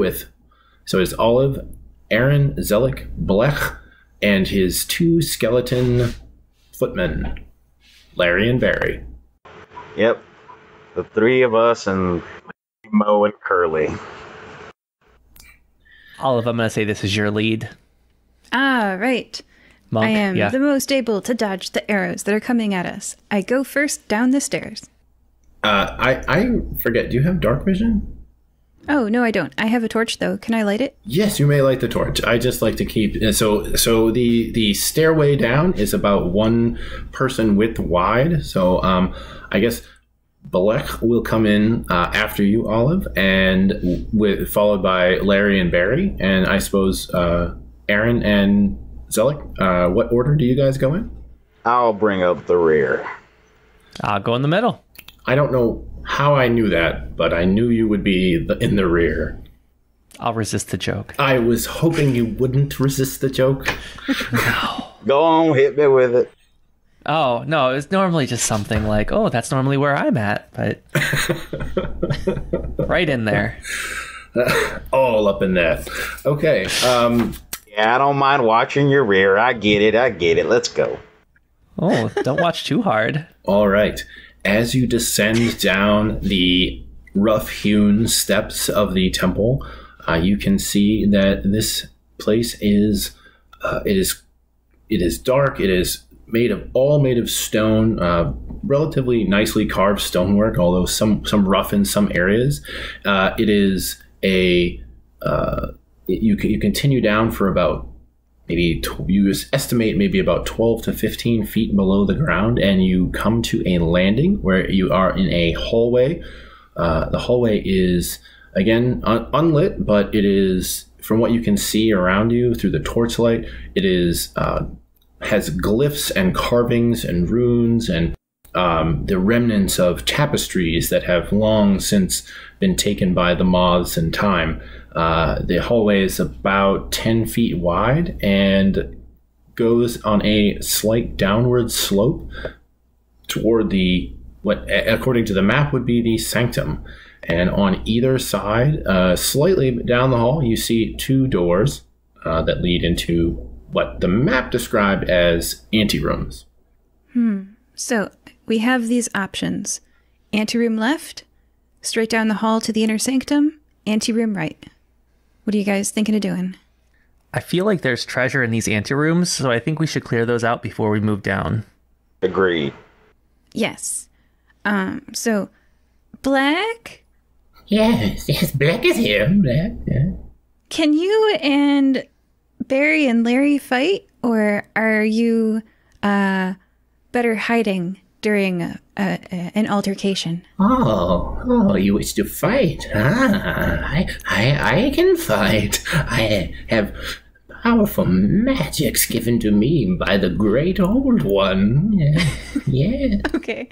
so it's Olive, Aaron, Zelek, Blech, and his two skeleton footmen, Larry and Barry. Yep. The three of us and Mo and Curly. Olive, I'm going to say this is your lead. Ah, right. Monk, I am yeah. the most able to dodge the arrows that are coming at us. I go first down the stairs. I forget, do you have dark vision? Oh, no, I don't. I have a torch, though. Can I light it? Yes, you may light the torch. I just like to keep... So the stairway down is about one person width wide. So I guess Balek will come in after you, Olive, and followed by Larry and Barry. And I suppose Aaron and Zelek, what order do you guys go in? I'll bring up the rear. I'll go in the middle. I don't know how I knew that, but I knew you would be in the rear. I'll resist the joke. I was hoping you wouldn't resist the joke. No. Go on, hit me with it. Oh, no, it's normally just something like, oh, that's normally where I'm at, but right in there. All up in that. Okay. Yeah, I don't mind watching your rear. I get it. Let's go. Oh, don't watch too hard. All right. As you descend down the rough-hewn steps of the temple, you can see that this place is dark. It is made of stone, relatively nicely carved stonework, although some rough in some areas. It is you continue down for about you estimate maybe about 12 to 15 feet below the ground, and you come to a landing where you are in a hallway. The hallway is, again, unlit, but it is, from what you can see around you through the torchlight, it is has glyphs and carvings and runes and the remnants of tapestries that have long since been taken by the moths and time. The hallway is about 10 feet wide and goes on a slight downward slope toward what according to the map would be the sanctum. And on either side, slightly down the hall, you see 2 doors that lead into what the map described as anterooms. So we have these options. Anteroom left, straight down the hall to the inner sanctum, anteroom right. What are you guys thinking of doing? I feel like there's treasure in these anterooms, so I think we should clear those out before we move down. Agreed. Yes. So, Black? Yes, Black is here. Black, yeah. Can you and Barry and Larry fight? Or are you, better hiding during an altercation? Oh, you wish to fight? I can fight. I have powerful magics given to me by the great old one. Yeah. Okay.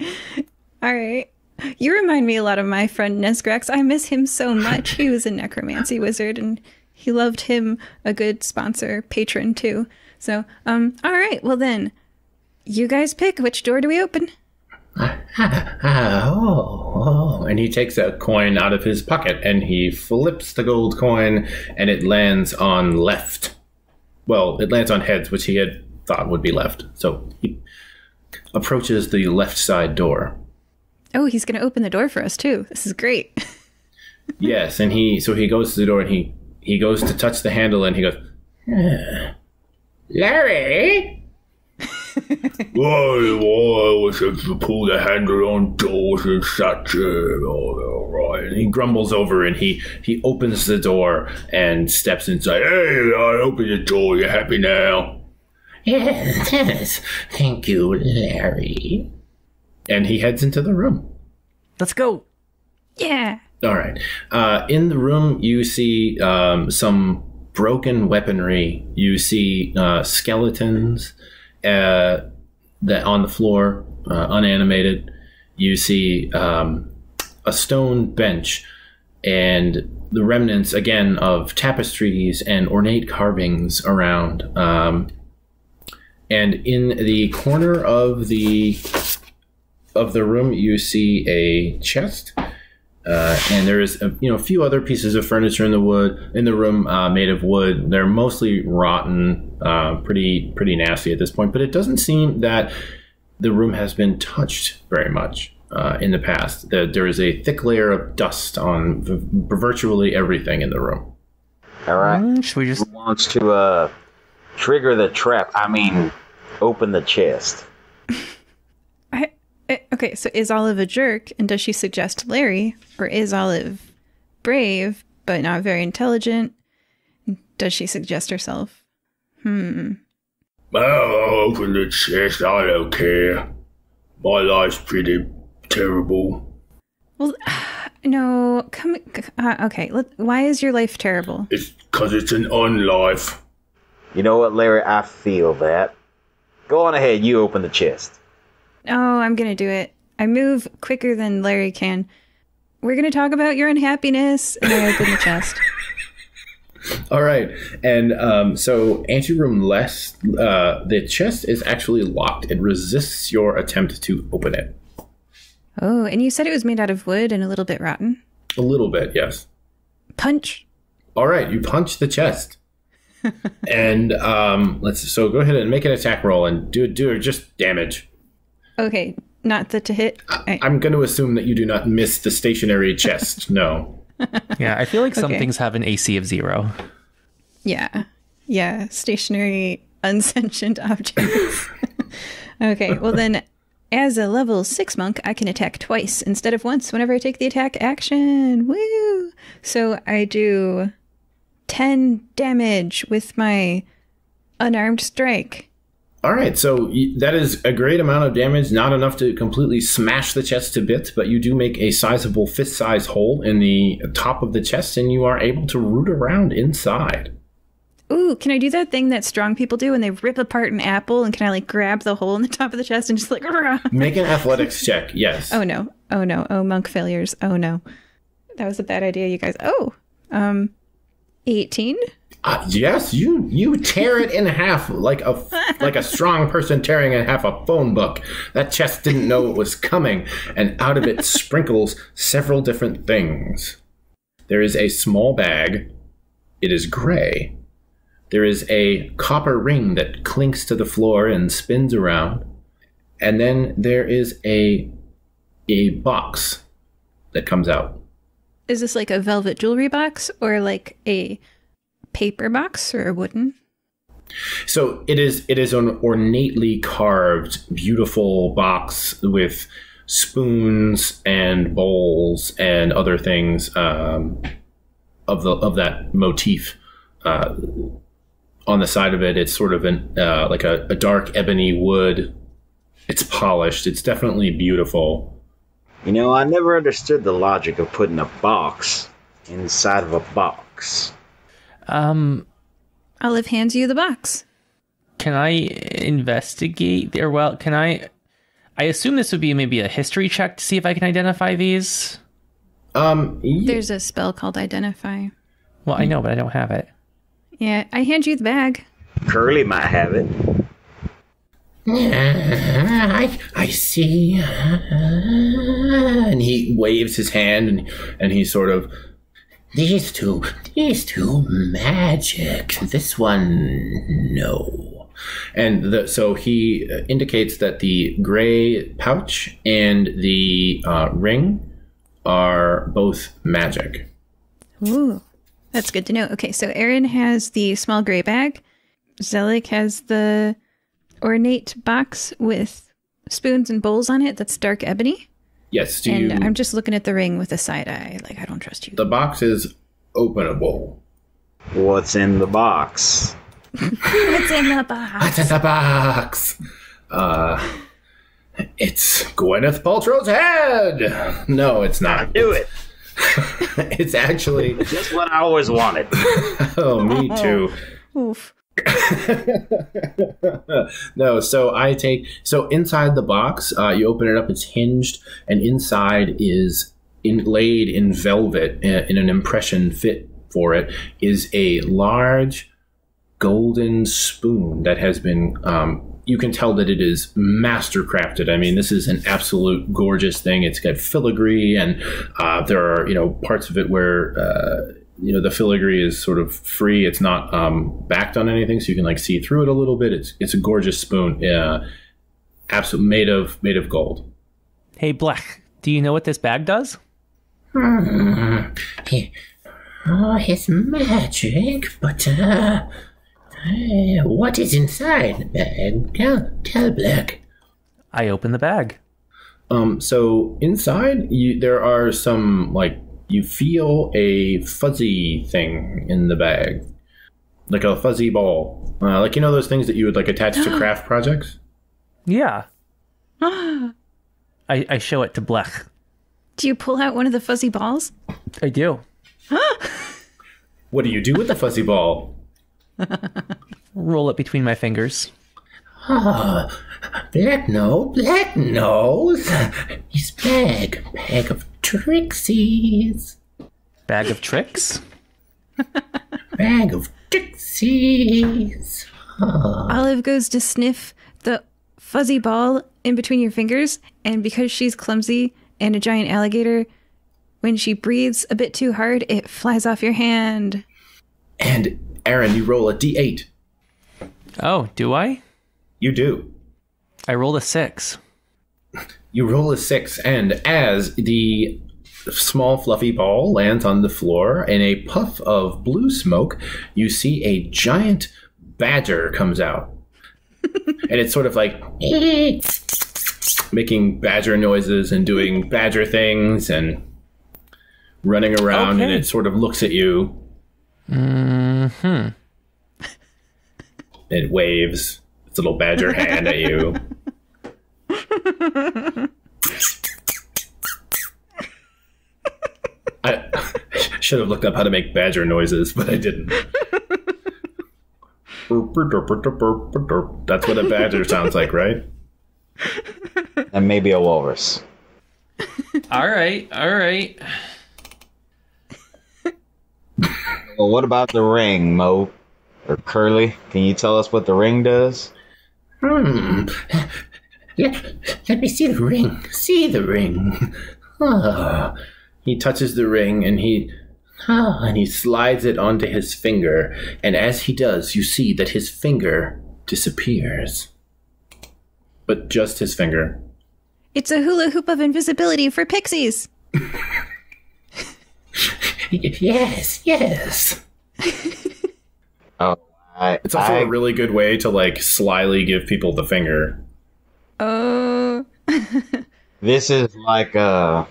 All right. You remind me a lot of my friend Nesgrax. I miss him so much. He was a necromancy wizard, and he loved him a good sponsor, patron, too. So, all right. Well, then, you guys pick. Which door do we open? And he takes a coin out of his pocket and he flips the gold coin and it lands on left. Well, it lands on heads, which he had thought would be left. So he approaches the left side door. Oh, he's going to open the door for us, too. This is great. Yes, and he goes to the door and he goes to touch the handle and he goes, Larry? Why was it to pull the handle on doors and such? All right. and he grumbles over and he opens the door and steps inside. Hey, I opened the door. You happy now? Yes, thank you, Larry. And he heads into the room. Let's go. Yeah. All right. In the room, you see some broken weaponry. You see skeletons that on the floor, unanimated. You see a stone bench and the remnants, again, of tapestries and ornate carvings around. And in the corner of the room, you see a chest. And there is a few other pieces of furniture in the room made of wood. They're mostly rotten, pretty nasty at this point. But it doesn't seem that the room has been touched very much in the past. There is a thick layer of dust on virtually everything in the room. All right. Should we just... Who wants to trigger the trap? I mean, open the chest. Okay, so is Olive a jerk, and does she suggest Larry? Or is Olive brave, but not very intelligent? Does she suggest herself? Well, I'll open the chest. I don't care. My life's pretty terrible. Well, no, okay, why is your life terrible? It's because it's an unlife. You know what, Larry? I feel that. Go on ahead. You open the chest. Oh, I'm going to do it. I move quicker than Larry can. We're going to talk about your unhappiness, and I open the chest. All right. And so anteroom left, the chest is actually locked. It resists your attempt to open it. Oh, and you said it was made out of wood and a little bit rotten? A little bit, yes. Punch. All right. You punch the chest. And so go ahead and make an attack roll and do just damage. Okay, not the to hit. I'm going to assume that you do not miss the stationary chest. No. Yeah, I feel like some Okay. things have an AC of 0. Yeah, stationary, unsentient objects. Okay, well then, as a level 6 monk, I can attack twice instead of once whenever I take the attack action. Woo! So I do 10 damage with my unarmed strike. All right, so that is a great amount of damage, not enough to completely smash the chest to bits, but you do make a sizable fist-sized hole in the top of the chest, and you are able to root around inside. Ooh, can I do that thing that strong people do when they rip apart an apple, and can I like grab the hole in the top of the chest and just like... Make an athletics check, yes. Oh no, monk failures, oh no. That was a bad idea, you guys. 18? Yes, you tear it in half like a strong person tearing in half a phone book. That chest didn't know it was coming, and out of it sprinkles several different things. There is a small bag. It is gray. There is a copper ring that clinks to the floor and spins around. And then there is a box that comes out. Is this like a velvet jewelry box or like a paper box or a wooden? So it is an ornately carved, beautiful box with spoons and bowls and other things of that motif. On the side of it, it's sort of like a dark ebony wood. It's polished. It's definitely beautiful. You know, I never understood the logic of putting a box inside of a box. Olive hands you the box. Can I investigate? Or, well, can I assume this would be maybe a history check to see if I can identify these? There's a spell called Identify. Well, I know, but I don't have it. Yeah, I hand you the bag. Curly might have it. I see. And he waves his hand and he sort of, These two magic. This one, no. and so he indicates that the gray pouch and the ring are both magic. Ooh, that's good to know. Okay, so Aaron has the small gray bag. Zelek has the ornate box with spoons and bowls on it that's dark ebony. Yes, I'm just looking at the ring with a side eye. Like, I don't trust you. The box is openable. What's in the box? What's in the box? What's in the box? It's Gwyneth Paltrow's head. No, it's not. Do it. It's actually Just what I always wanted. Oh, me too. Oof. No, so inside the box, you open it up, it's hinged, and inside is inlaid in velvet in an impression fit for it is a large golden spoon that has been you can tell that it is master crafted. I mean, this is an absolute gorgeous thing. It's got filigree, and there are parts of it where the filigree is sort of free. It's not backed on anything, so you can see through it a little bit. It's a gorgeous spoon, absolutely made of gold. Hey, Black, do you know what this bag does? It's magic, but what is inside the bag? Tell Black. I open the bag. So inside, there are some you feel a fuzzy thing in the bag, like a fuzzy ball, those things that you would attach to craft projects. Yeah. I show it to Blech. Do you pull out one of the fuzzy balls? I do. What do you do with the fuzzy ball? Roll it between my fingers. Oh, Black knows. His bag of trixies. Bag of tricks? Bag of trixies. Oh. Olive goes to sniff the fuzzy ball in between your fingers, and because she's clumsy and a giant alligator, when she breathes a bit too hard, it flies off your hand. And Aaron, you roll a d8. Oh, do I? You do. I rolled a 6. You roll a 6, and as the small fluffy ball lands on the floor in a puff of blue smoke, you see a giant badger comes out. And it's sort of making badger noises and doing badger things and running around, and it sort of looks at you. Mm-hmm. It waves its little badger hand at you. I should have looked up how to make badger noises, but I didn't. That's what a badger sounds like, right? And maybe a walrus. All right. Well, what about the ring, Mo? Or Curly? Can you tell us what the ring does? Let me see the ring. See the ring. Ah. He touches the ring and he slides it onto his finger. And as he does, you see that his finger disappears. But just his finger. It's a hula hoop of invisibility for pixies. Yes. Oh, It's also a really good way to, like, slyly give people the finger. Oh. This is like a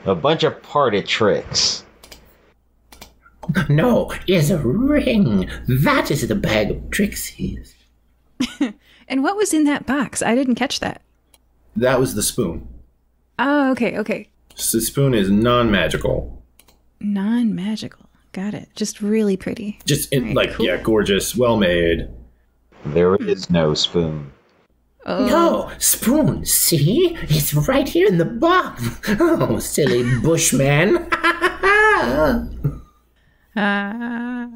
bunch of party tricks. No, it's a ring. That is the bag of Trixies. And what was in that box? I didn't catch that. That was the spoon. Oh, okay. So the spoon is non-magical. Non-magical. Got it. Just really pretty. Just, Cool. yeah, gorgeous, well-made. There is no spoon. Oh. No, spoon. See? It's right here in the box. Oh, silly bushman. There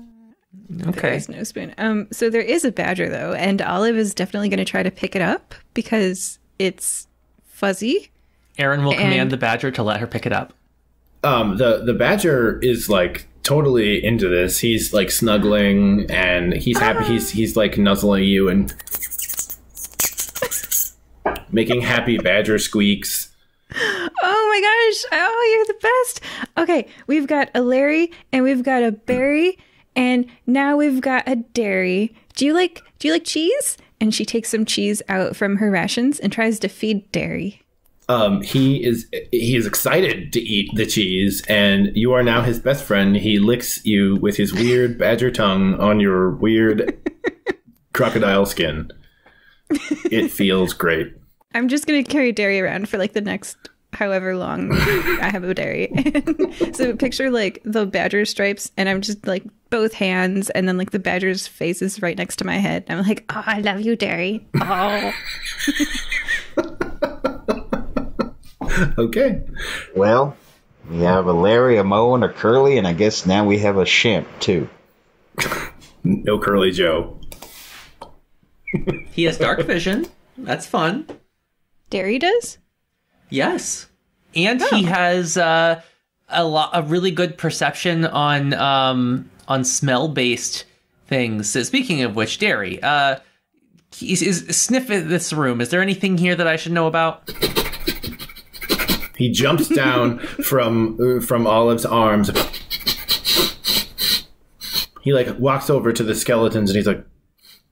Okay. is no spoon. So there is a badger though, and Olive is definitely going to try to pick it up because it's fuzzy. Aaron will And- command the badger to let her pick it up. The badger is, like, totally into this. He's, like, snuggling, and he's happy. He's like, nuzzling you and making happy badger squeaks. Oh my gosh! Oh, you're the best. Okay, we've got a Larry and we've got a Barry, and now we've got a Dairy. Do you like cheese? And she takes some cheese out from her rations and tries to feed Dairy. He is excited to eat the cheese, and you are now his best friend. He licks you with his weird badger tongue on your weird crocodile skin. It feels great. I'm just gonna carry Dairy around for like the next however long I have a Dairy. So picture like the badger stripes, and I'm just like both hands, and then like the badger's face is right next to my head. I'm like, oh, I love you, Dairy. Oh. Okay. Well, we have a Larry, a Mo, and a Curly, and I guess now we have a Shimp, too. No Curly Joe. He has dark vision. That's fun. Dairy does? Yes, and he has a really good perception on smell-based things. So speaking of which, Dairy, sniff at this room. Is there anything here that I should know about? He jumps down from Olive's arms. He like walks over to the skeletons, and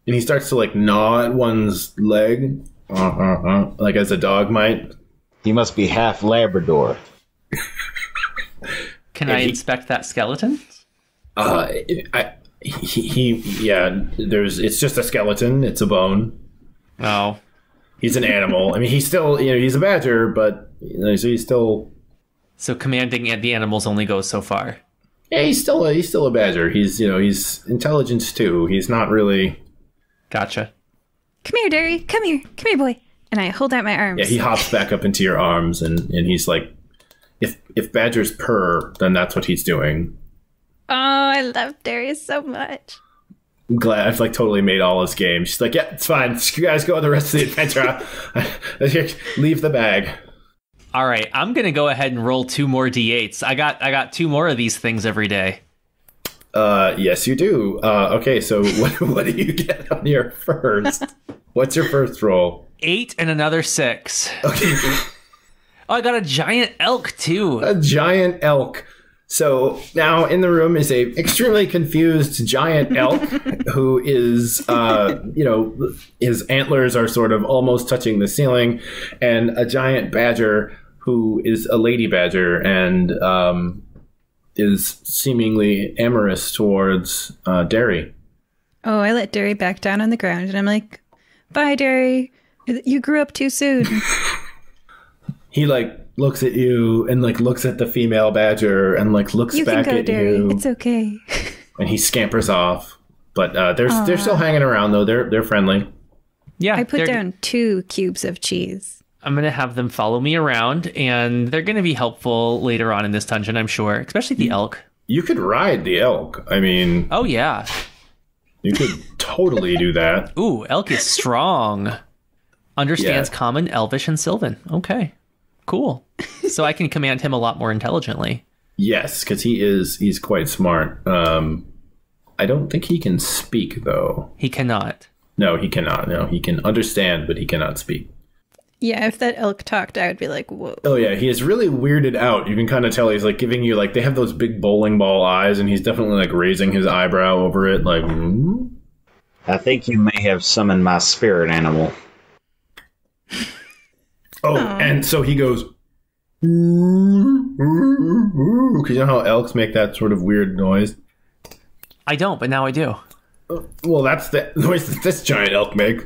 he starts to like gnaw at one's leg, like as a dog might. He must be half Labrador. Can I inspect that skeleton? It's just a skeleton. It's a bone. Oh. He's an animal. I mean, he's still, he's a badger, but so he's still. So commanding the animals only goes so far. Yeah, he's still a badger. He's he's intelligent too. He's not really. Gotcha. Come here, Dairy. Come here, boy. And I hold out my arms. Yeah, he hops back up into your arms, and he's like, if badgers purr, then that's what he's doing. Oh, I love Dairy so much. I'm glad I've like totally made all his game. She's like, yeah, it's fine. You guys go on the rest of the adventure. Leave the bag. All right, I'm gonna go ahead and roll 2 more d8s. I got 2 more of these things every day. Yes, you do. Okay, so what do you get on your first? What's your first roll? 8 and another 6. Okay. Oh, I got a giant elk too. A giant elk. So now in the room is a extremely confused giant elk who is, his antlers are sort of almost touching the ceiling, and a giant badger who is a lady badger and is seemingly amorous towards Derry. Oh, I let Dairy back down on the ground, and I'm like, bye, Dairy. You grew up too soon. He like looks at you and like looks at the female badger and like looks You back can go, at Dairy. you. It's okay. And he scampers off. But they're still hanging around though. They're friendly. Yeah, I put down 2 cubes of cheese. I'm gonna have them follow me around, and they're gonna be helpful later on in this dungeon, I'm sure. Especially the elk. You could ride the elk. I mean, Oh, yeah. you could totally do that. Ooh, Elk is strong. Understands Yeah. Common, Elvish, and Sylvan. Okay, cool. So I can command him a lot more intelligently. Yes, because he's quite smart. I don't think he can speak, though. He cannot. No, he cannot. No, he can understand, but he cannot speak. Yeah, if that elk talked, I would be like, whoa. Oh, yeah, he is really weirded out. You can kind of tell he's, like, giving you, like, they have those big bowling ball eyes, and he's definitely, like, raising his eyebrow over it, like, I think you may have summoned my spirit animal. Oh, and so he goes, because you know how elks make that sort of weird noise? I don't, but now I do. Well, that's the noise that this giant elk make.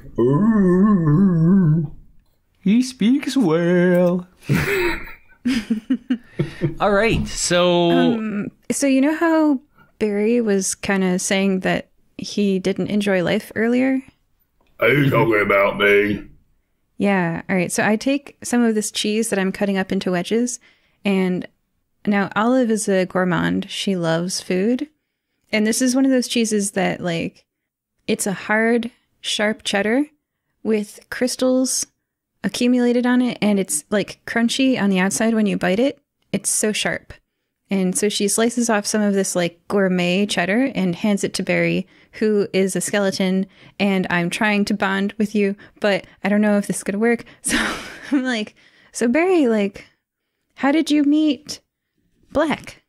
He speaks well. All right, so... So you know how Barry was kind of saying that he didn't enjoy life earlier? Are you talking about me? Yeah. All right. So I take some of this cheese that I'm cutting up into wedges, and now Olive is a gourmand. She loves food. And this is one of those cheeses that, like, it's a hard, sharp cheddar with crystals accumulated on it, and it's, like, crunchy on the outside when you bite it. It's so sharp. And so she slices off some of this, like, gourmet cheddar and hands it to Barry, who is a skeleton, and I'm trying to bond with you, but I don't know if this is going to work. So I'm like, so Barry, like, how did you meet Black?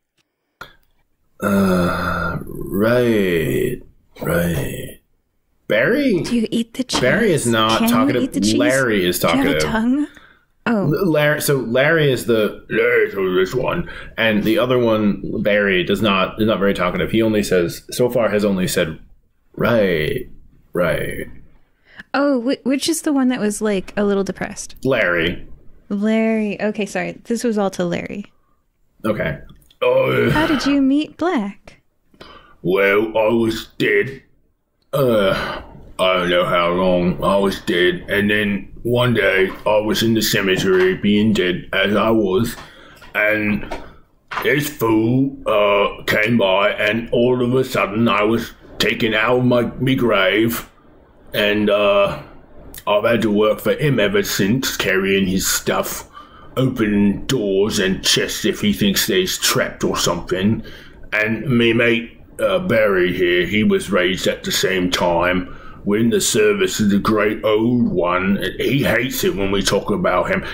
Right. Barry? Do you eat the cheese? Barry is not Can you talkative. eat the cheese? Larry is Do you have a talkative. tongue? Oh, Larry is the There's this one. and the other one, Barry, is not very talkative. He only says so far has only said right. oh, which is the one that was, like, a little depressed? Larry. Larry. Okay, sorry. This was all to Larry. Okay. Oh, How did you meet Black? well, I was dead. I don't know how long I was dead. And then one day I was in the cemetery being dead as I was. And this fool came by, and all of a sudden I was taken out of my grave. And I've had to work for him ever since, carrying his stuff, opening doors and chests if he thinks he's trapped or something. And me mate, Barry here, he was raised at the same time. We're in the service of the great old one. He hates it when we talk about him.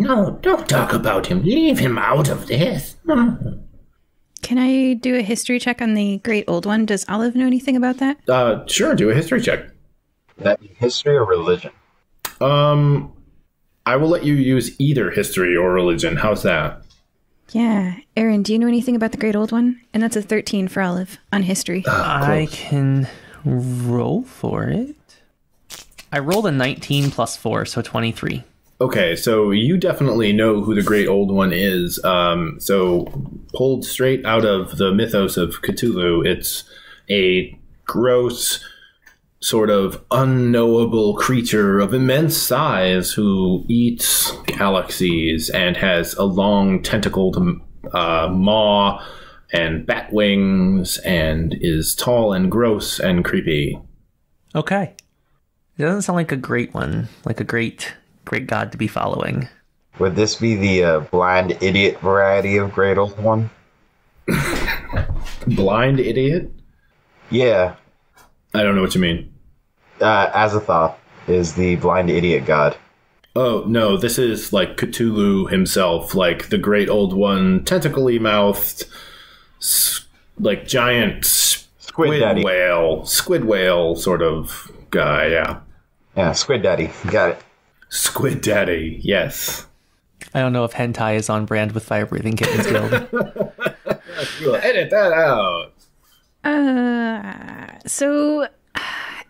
No, don't talk about him. Leave him out of this. Can I do a history check on the Great Old One? Does Olive know anything about that? Sure, do a history check. Would that be history or religion? I will let you use either history or religion. How's that? Yeah. Aaron, do you know anything about the Great Old One? And that's a 13 for Olive on history. I can roll for it. I rolled a 19 plus 4, so 23. Okay, so you definitely know who the Great Old One is. So pulled straight out of the mythos of Cthulhu, it's a gross, sort of unknowable creature of immense size who eats galaxies and has a long tentacled maw and bat wings and is tall and gross and creepy. Okay. It doesn't sound like a great one, like a great god to be following. Would this be the blind idiot variety of Great Old One? Blind idiot? Yeah. I don't know what you mean. Azathoth is the blind idiot god. Oh, no, this is like Cthulhu himself, like the Great Old One, tentacly mouthed, like giant Squid Daddy. squid whale sort of guy, yeah. Yeah, Squid Daddy. Got it. Squid Daddy, yes. I don't know if hentai is on brand with Fire Breathing Kittens Guild. You'll edit that out. So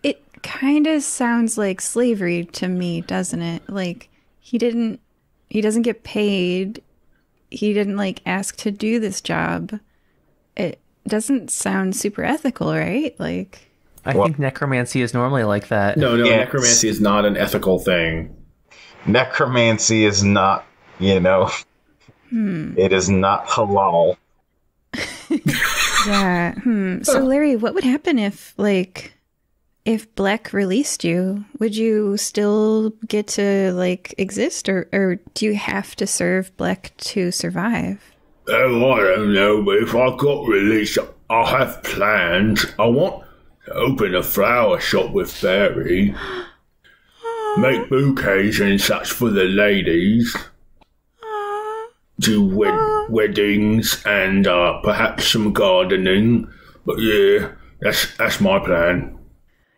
it kind of sounds like slavery to me, doesn't it? Like he doesn't get paid. He didn't like ask to do this job. It doesn't sound super ethical, right? Like I think necromancy is normally like that. No, Yeah. necromancy is not an ethical thing. Necromancy is not, it is not halal. Yeah. So, Larry, what would happen if Black released you? Would you still get to, exist? Or do you have to serve Black to survive? Oh, I don't know, but if I got released, I have plans. I want to open a flower shop with Barry. Make bouquets and such for the ladies. Do weddings and perhaps some gardening. But yeah, that's my plan.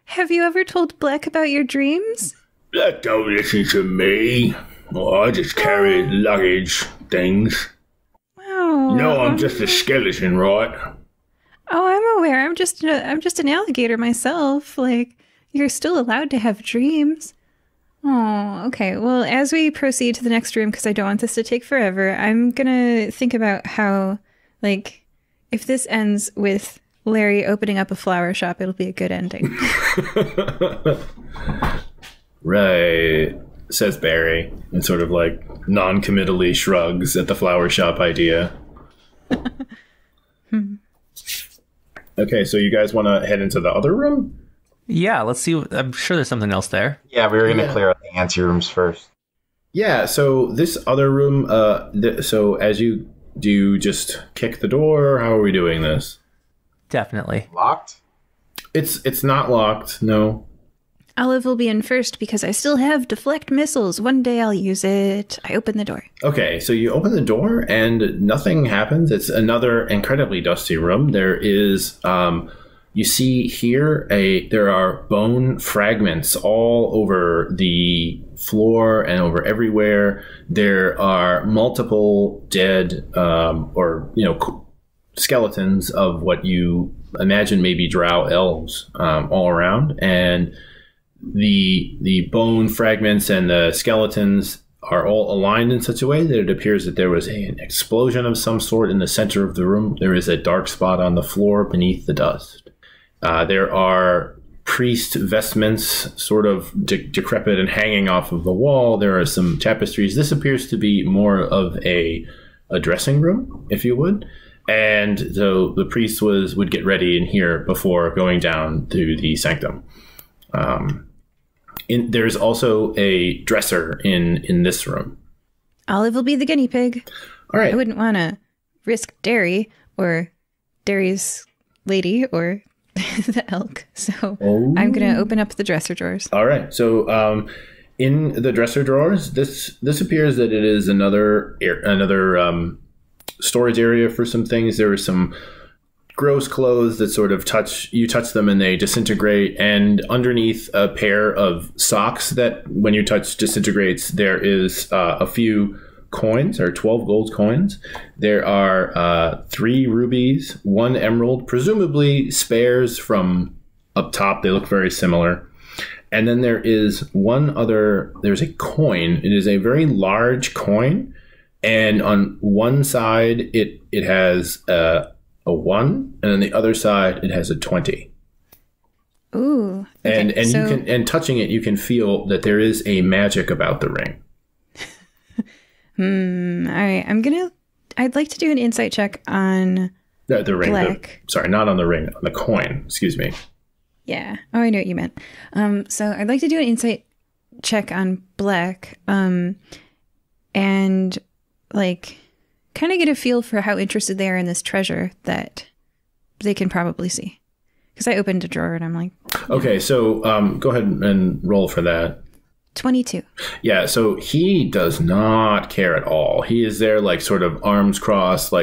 Have you ever told Black about your dreams? Black don't listen to me. I just carry luggage things. Wow. No, I'm just a skeleton, right? Oh, I'm aware. I'm just an alligator myself. You're still allowed to have dreams. Oh, okay. Well, as we proceed to the next room, because I don't want this to take forever, I'm gonna think about how, if this ends with Larry opening up a flower shop, it'll be a good ending. Right, says Barry, and sort of non-committally shrugs at the flower shop idea. Okay, so you guys want to head into the other room? Yeah, let's see. I'm sure there's something else there. Yeah, we were going to clear out the ante rooms first. Yeah, so this other room, so as you do, just kick the door, how are we doing this? Definitely. Locked? It's not locked, no. Olive will be in first because I still have deflect missiles. One day I'll use it. I open the door. Okay, so you open the door and nothing happens. It's another incredibly dusty room. There is, you see here, there are bone fragments all over the floor and over everywhere. There are multiple dead, skeletons of what you imagine may be drow elves all around. And the bone fragments and the skeletons are all aligned in such a way that it appears that there was an explosion of some sort in the center of the room. There is a dark spot on the floor beneath the dust. There are priest vestments sort of decrepit and hanging off of the wall. There are some tapestries. This appears to be more of a dressing room, if you would. And so the priest would get ready in here before going down to the sanctum. There's also a dresser in this room. Olive will be the guinea pig. All right. I wouldn't want to risk Derry or Derry's lady or the elk. So I'm going to open up the dresser drawers. All right. So in the dresser drawers, this appears that it is another storage area for some things. There are some gross clothes that sort of touch them and they disintegrate, and underneath a pair of socks that when you touch disintegrates, there is a few coins, or 12 gold coins. There are 3 rubies, 1 emerald, presumably spares from up top. They look very similar. And then there is there's a coin. It is a very large coin, and on one side it has a 1, and on the other side it has a 20. Ooh. Okay, and you can, and touching it, you can feel that there is a magic about the ring. All right. I'd like to do an insight check on the ring. Black. Sorry, not on the ring, on the coin. Excuse me. Yeah. Oh, I know what you meant. So I'd like to do an insight check on Black, and kind of get a feel for how interested they are in this treasure that they can probably see. Because I opened a drawer and I'm like... Okay, so go ahead and roll for that. 22. Yeah, so he does not care at all. He is there sort of arms crossed,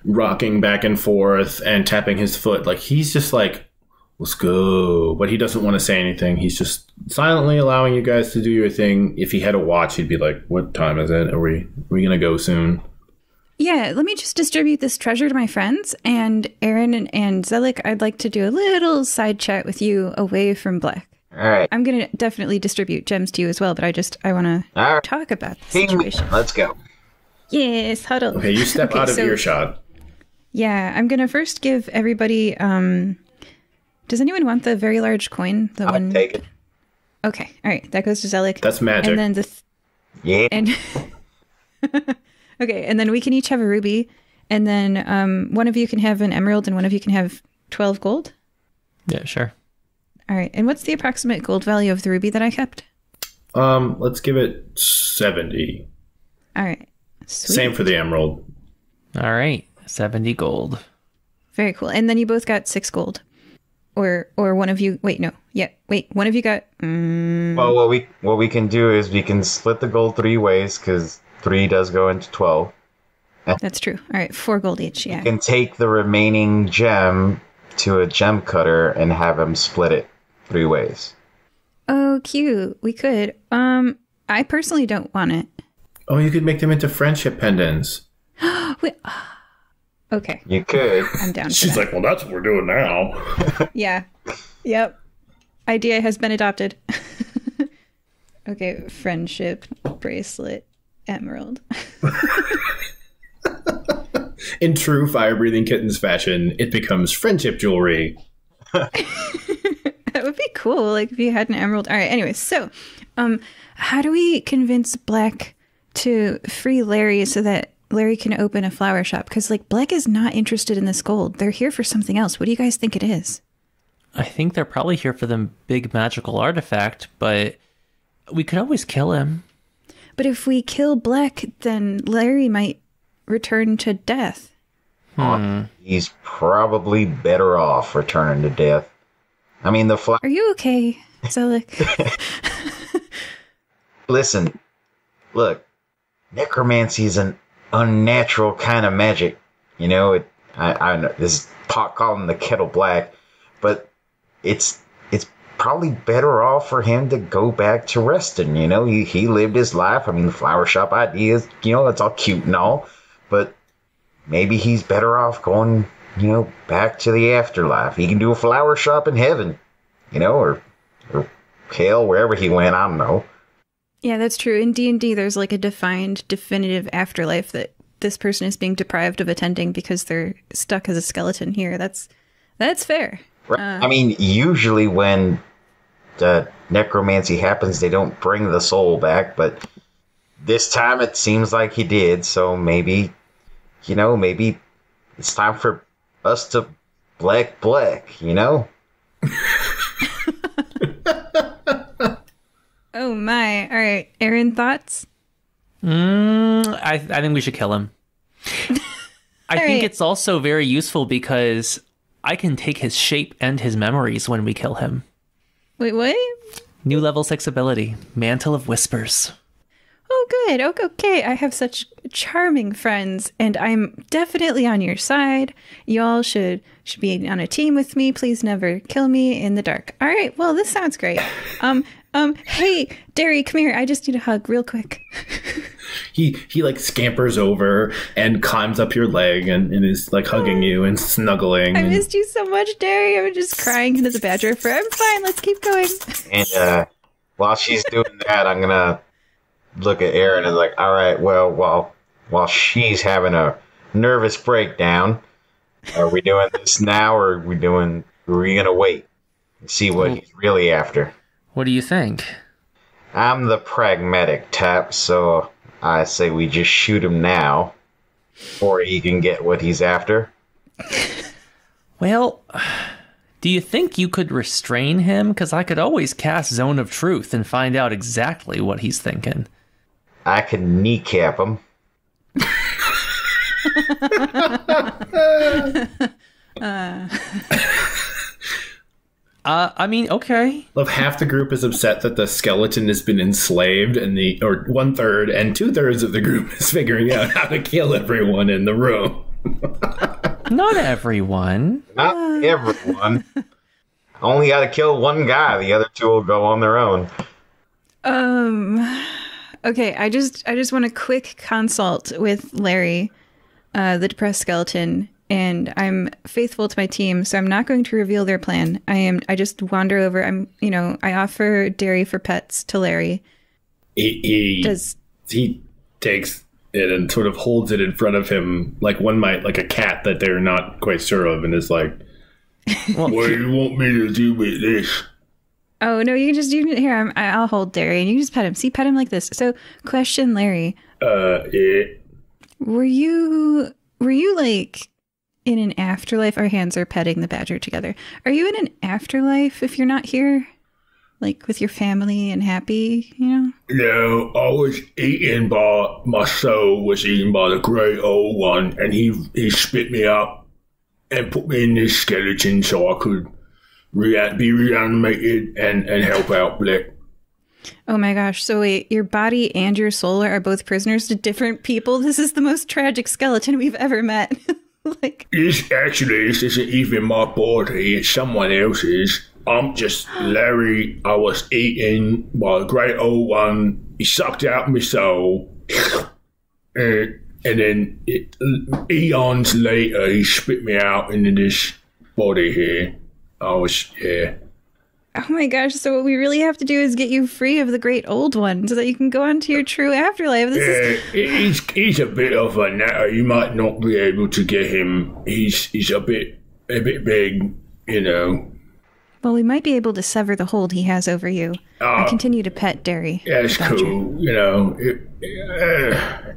rocking back and forth and tapping his foot. He's just let's go. But he doesn't want to say anything. He's just silently allowing you guys to do your thing. If he had a watch, he'd be like, what time is it? Are we going to go soon? Yeah, let me just distribute this treasure to my friends. And Aaron and Zelek, I'd like to do a little side chat with you away from Black. All right. I'm going to definitely distribute gems to you as well, but I want to talk about the situation. Let's go. Yes, huddle. Okay, you step out of earshot. Yeah, I'm going to first give everybody... does anyone want the very large coin? I'll take it. Okay, all right. That goes to Zelek. That's magic. And then Yeah. And... Okay, and then we can each have a ruby. And then one of you can have an emerald and one of you can have 12 gold. Yeah, sure. All right. And what's the approximate gold value of the ruby that I kept? Let's give it 70. All right. Sweet. Same for the emerald. All right. 70 gold. Very cool. And then you both got 6 gold. Or one of you... Wait, no. Yeah, wait. One of you got... Well, what we can do is we can split the gold 3 ways, because 3 does go into 12. That's true. All right, 4 gold each, yeah. We can take the remaining gem to a gem cutter and have him split it 3 ways. Oh, cute. We could. I personally don't want it. Oh, you could make them into friendship pendants. Wait. Okay. You could. I'm down for She's that. like, well, that's what we're doing now. Yeah. Yep. Idea has been adopted. Okay, friendship bracelet emerald. In true fire-breathing kittens fashion, it becomes friendship jewelry. That would be cool, like if you had an emerald. All right, anyway, so how do we convince Black to free Larry so that Larry can open a flower shop? Because, like, Black is not interested in this gold. They're here for something else. What do you guys think it is? I think they're probably here for the big magical artifact, but we could always kill him. But if we kill Black, then Larry might return to death. He's probably better off returning to death. I mean, the flower... Are you okay, Zelek? Listen, look, necromancy is an unnatural kind of magic. You know, I know this is pot calling the kettle black, but it's probably better off for him to go back to resting. You know, he lived his life. I mean, the flower shop ideas, you know, that's all cute and all, but maybe he's better off going, you know, back to the afterlife. He can do a flower shop in heaven, you know, or hell, wherever he went. I don't know. Yeah, that's true. In D&D, there's like a defined, definitive afterlife that this person is being deprived of attending because they're stuck as a skeleton here. That's fair. Right. I mean, usually when the necromancy happens, they don't bring the soul back, but this time it seems like he did, so maybe, you know, maybe it's time for us to black, you know? Oh my. All right. Aaron, thoughts? I think we should kill him. I think right. it's also very useful because I can take his shape and his memories when we kill him. Wait, what? New level 6 ability, Mantle of Whispers. Oh, good. Okay. I have such charming friends, and I'm definitely on your side. Y'all should be on a team with me. Please never kill me in the dark. All right. Well, this sounds great. Hey, Derry, come here. I just need a hug real quick. He like scampers over and climbs up your leg and is like hugging you and snuggling. I missed you so much, Derry. I'm just crying into the badger for I'm fine. Let's keep going. And while she's doing that, I'm gonna look at Aaron and like, all right, well, while she's having a nervous breakdown, are we doing this now, or are we gonna wait and see what he's really after? What do you think? I'm the pragmatic type, so I say we just shoot him now, before he can get what he's after. Well, do you think you could restrain him? Because I could always cast Zone of Truth and find out exactly what he's thinking. I can kneecap him. I mean, okay. Love, half the group is upset that the skeleton has been enslaved, and 1/3 and 2/3 of the group is figuring out how to kill everyone in the room. Not everyone. Not everyone. Only got to kill one guy. The other 2 will go on their own. Okay, I just want a quick consult with Larry, the depressed skeleton, and I'm faithful to my team, so I'm not going to reveal their plan. I just wander over. I offer dairy for pets to Larry. He takes it and sort of holds it in front of him, like one might, like a cat that they're not quite sure of, and is like, "What do you want me to do with this?" Oh no, you can here. I'll hold Dairy, and you can just pet him. See, pet him like this. So, question, Larry. Yeah. Were you were you like in an afterlife? Our hands are petting the badger together. Are you in an afterlife if you're not here? Like with your family and happy, you know? No, I was eaten by, my soul was eaten by the great old one, and he spit me up and put me in this skeleton so I could be reanimated and help out Black. Oh my gosh. So wait, your body and your soul are both prisoners to different people? This is the most tragic skeleton we've ever met. Like, This isn't even my body, it's someone else's. I'm just Larry. I was eaten by the great old one. He sucked out my soul. And then eons later, he spit me out into this body here. Oh my gosh. So what we really have to do is get you free of the great old one so that you can go on to your true afterlife. He's a bit of a natter. You might not be able to get him. He's a bit big, you know. Well, we might be able to sever the hold he has over you. I continue to pet Derry. That's cool. You know,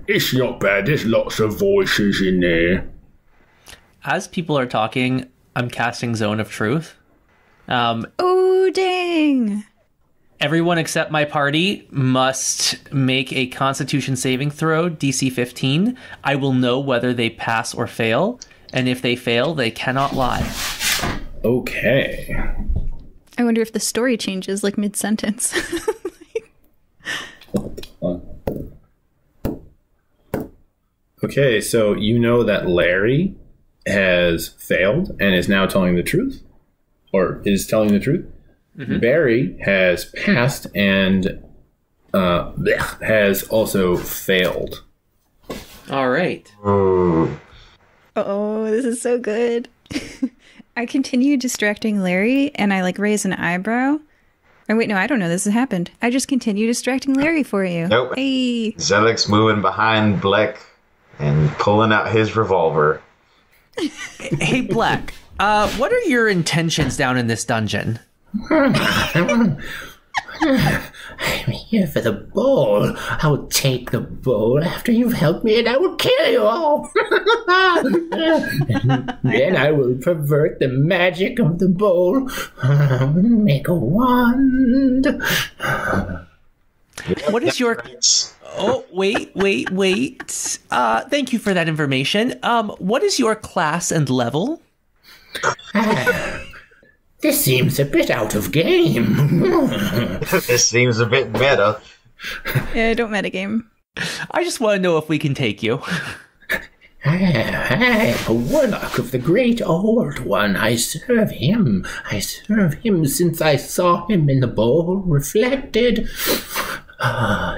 it's not bad. There's lots of voices in there. As people are talking, I'm casting Zone of Truth. Oh, dang. Everyone except my party must make a Constitution saving throw, DC 15. I will know whether they pass or fail, and if they fail, they cannot lie. Okay. I wonder if the story changes like mid-sentence. Okay, so you know that Larry has failed and is now telling the truth? Or is telling the truth? Mm-hmm. Barry has passed and has also failed. All right. Oh, this is so good. I continue distracting Larry, and I, like, raise an eyebrow. Oh, wait, no, I don't know this has happened. I just continue distracting Larry for you. Nope. Hey. Zelek's moving behind Black and pulling out his revolver. Hey, Black, what are your intentions down in this dungeon? I'm here for the bowl. I will take the bowl after you've helped me, and I will kill you all. And then I will pervert the magic of the bowl. Make a wand. What is your... Oh, wait. Thank you for that information. What is your class and level? This seems a bit out of game. This seems a bit meta. Yeah, don't metagame. I just want to know if we can take you. I am a warlock of the great old one. I serve him. Since I saw him in the bowl reflected.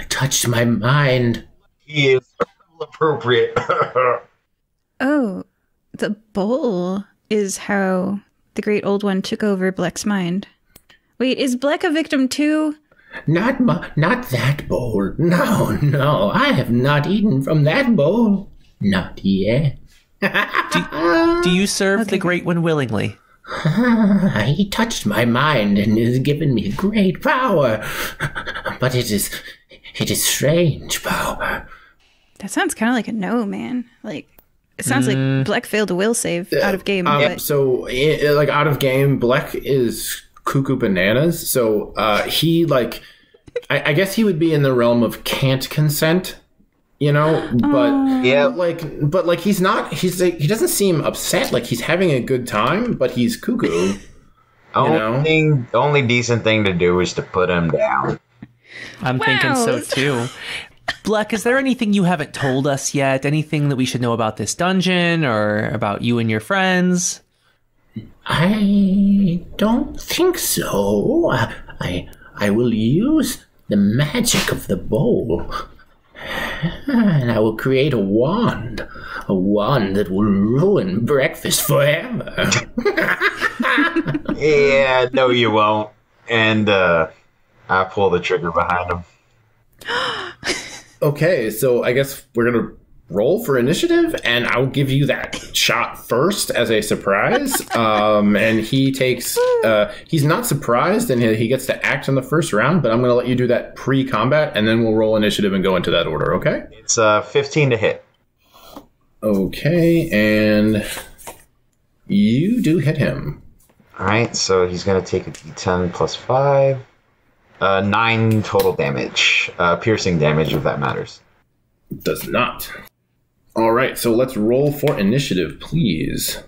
Touched my mind. He is appropriate. Oh, the bowl is how the great old one took over Bleck's mind. Wait, is Bleck a victim too? Not that bowl. No, I have not eaten from that bowl. Not yet. Do you serve the great one willingly? He touched my mind and has given me great power. But it is strange power. That sounds kind of like a no, man. Like, it sounds like Bleck failed a will save out of game. So, like, out of game, Bleck is cuckoo bananas. So, he, like, I guess he would be in the realm of can't consent, you know? But, yeah, but he's not, he doesn't seem upset. Like, he's having a good time, but he's cuckoo. The only decent thing to do is to put him down. I'm thinking so, too. Bleck, is there anything you haven't told us yet? Anything that we should know about this dungeon or about you and your friends? I don't think so. I will use the magic of the bowl. And I will create a wand that will ruin breakfast forever. Yeah, no you won't. And I pull the trigger behind him. Okay, so I guess we're going to roll for initiative, and I'll give you that shot first as a surprise. And he takes... he's not surprised, and he gets to act in the first round, but I'm going to let you do that pre-combat, and then we'll roll initiative and go into that order, okay? It's 15 to hit. Okay, and you do hit him. Alright, so he's going to take a d10 plus 5. 9 total damage. Piercing damage, if that matters. Does not. All right, so let's roll for initiative, please.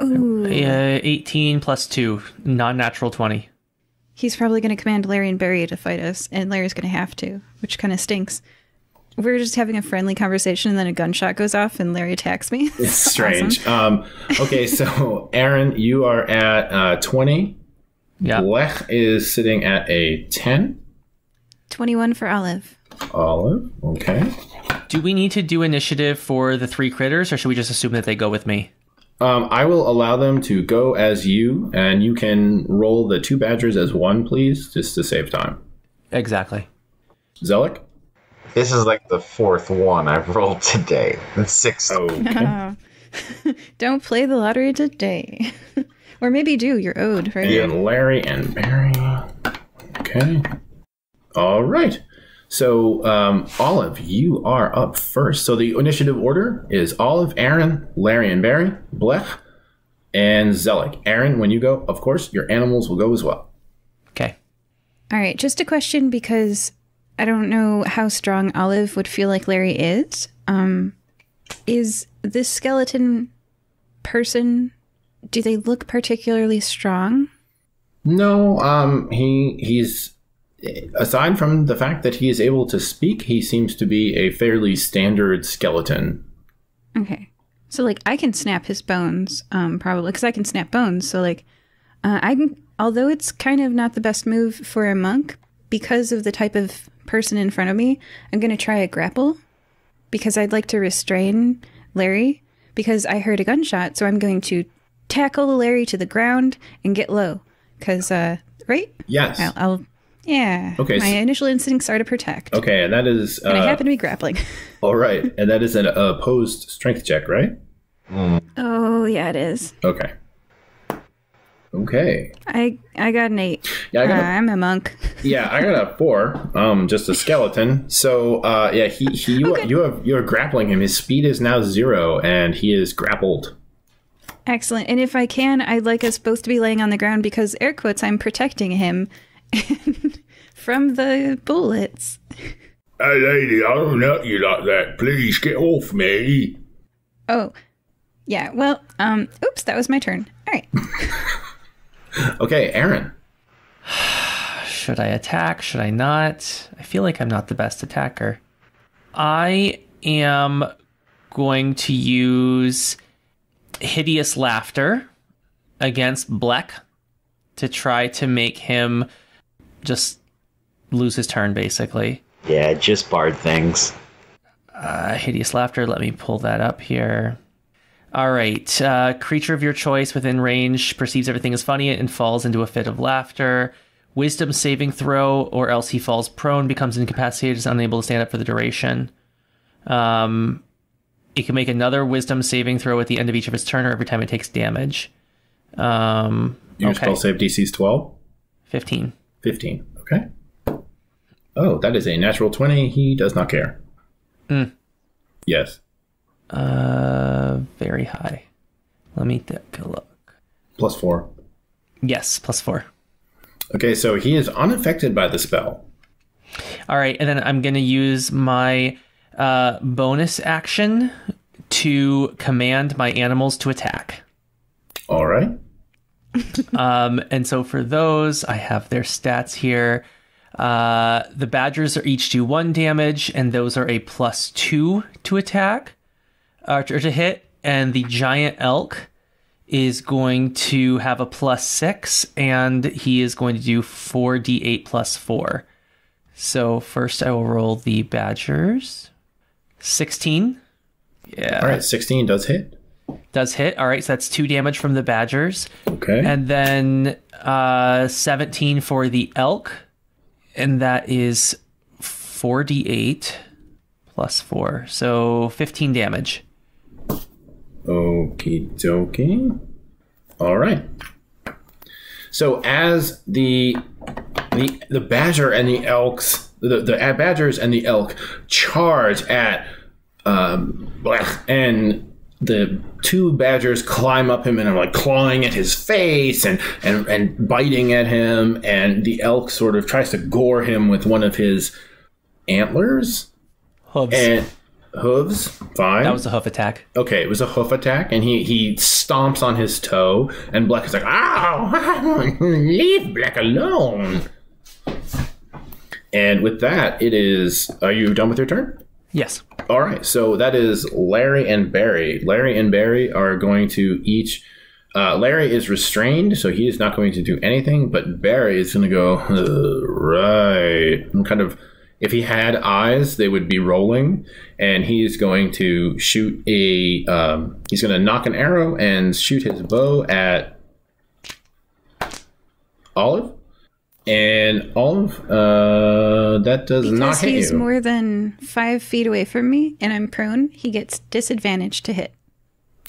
Ooh. 18 plus 2, non-natural 20. He's probably going to command Larry and Barry to fight us, and Larry's going to have to, which kind of stinks. We're just having a friendly conversation, and then a gunshot goes off, and Larry attacks me. It's strange. Awesome. Okay, so Aaron, you are at 20. Yeah. Blech is sitting at a 10. 21 for Olive. Olive, okay. Do we need to do initiative for the 3 critters, or should we just assume that they go with me? I will allow them to go as you, and you can roll the 2 badgers as 1, please, just to save time. Exactly. Zelek? This is like the 4th one I've rolled today. That's 6. Okay. Don't play the lottery today. Or maybe do. You're owed, right? And Larry and Barry. Okay. All right. So, Olive, you are up first. So the initiative order is Olive, Aaron, Larry and Barry, Blech, and Zelek. Aaron, when you go, of course, your animals will go as well. Okay. All right. Just a question, because I don't know how strong Olive would feel like Larry is. Is this skeleton person, do they look particularly strong? No, he's... Aside from the fact that he is able to speak, he seems to be a fairly standard skeleton. Okay. So, like, I can snap his bones, probably, because I can snap bones. So, like, I can, although it's kind of not the best move for a monk, because of the type of person in front of me, I'm going to try a grapple, because I'd like to restrain Larry, because I heard a gunshot, so I'm going to tackle Larry to the ground and get low, because, right? Yes. Yeah. Okay. My initial instincts are to protect. Okay, and that is... and I happen to be grappling. All right, and that is an opposed strength check, right? Oh, yeah, it is. Okay. Okay. I got an 8. Yeah, I'm a monk. Yeah, I got a 4. Just a skeleton. So, yeah, you're grappling him. His speed is now 0, and he is grappled. Excellent. And if I can, I'd like us both to be laying on the ground because, air quotes, I'm protecting him from the bullets. Hey, lady, I don't know you like that. Please get off me. Oh, yeah. Well, oops, that was my turn. All right. Okay, Aaron. Should I attack? Should I not? I feel like I'm not the best attacker. I am going to use Hideous Laughter against Blech to try to make him just lose his turn, basically. Yeah, just barred things. Hideous Laughter, let me pull that up here. All right. Creature of your choice within range perceives everything as funny and falls into a fit of laughter. Wisdom saving throw, or else he falls prone, becomes incapacitated, is unable to stand up for the duration. It can make another wisdom saving throw at the end of each of its turn or every time it takes damage. Your spell save DC is 12? 15. 15, okay. Oh, that is a natural 20. He does not care. Yes. Very high. Let me take a look. +4. Yes, +4. Okay, so he is unaffected by the spell. All right, and then I'm going to use my bonus action to command my animals to attack. All right. And so for those, I have their stats here. The badgers are each do 1 damage, and those are a +2 to attack, or to hit. And the giant elk is going to have a +6, and he is going to do 4d8 +4. So first I will roll the badgers. 16. Yeah. All right, 16 does hit. Does hit. All right, so that's 2 damage from the badgers. Okay. And then 17 for the elk. And that is 4d8 +4. So 15 damage. Okie dokie. All right. So as the badger and the elks, the badgers and the elk charge at And the two badgers climb up him and are like clawing at his face and biting at him. And the elk sort of tries to gore him with one of his antlers. Hooves. And hooves, fine. That was a hoof attack. Okay, it was a hoof attack, and he stomps on his toe, and Black is like, "Ow! Leave Black alone!" And with that, it is... Are you done with your turn? Yes. All right, so that is Larry and Barry. Larry and Barry are going to each... Larry is restrained, so he is not going to do anything, but Barry is going to go, right. And kind of... If he had eyes, they would be rolling, and he's going to shoot a... he's going to knock an arrow and shoot his bow at Olive. And Olive, that does not hit you. Because he's more than 5 feet away from me, and I'm prone, he gets disadvantage to hit.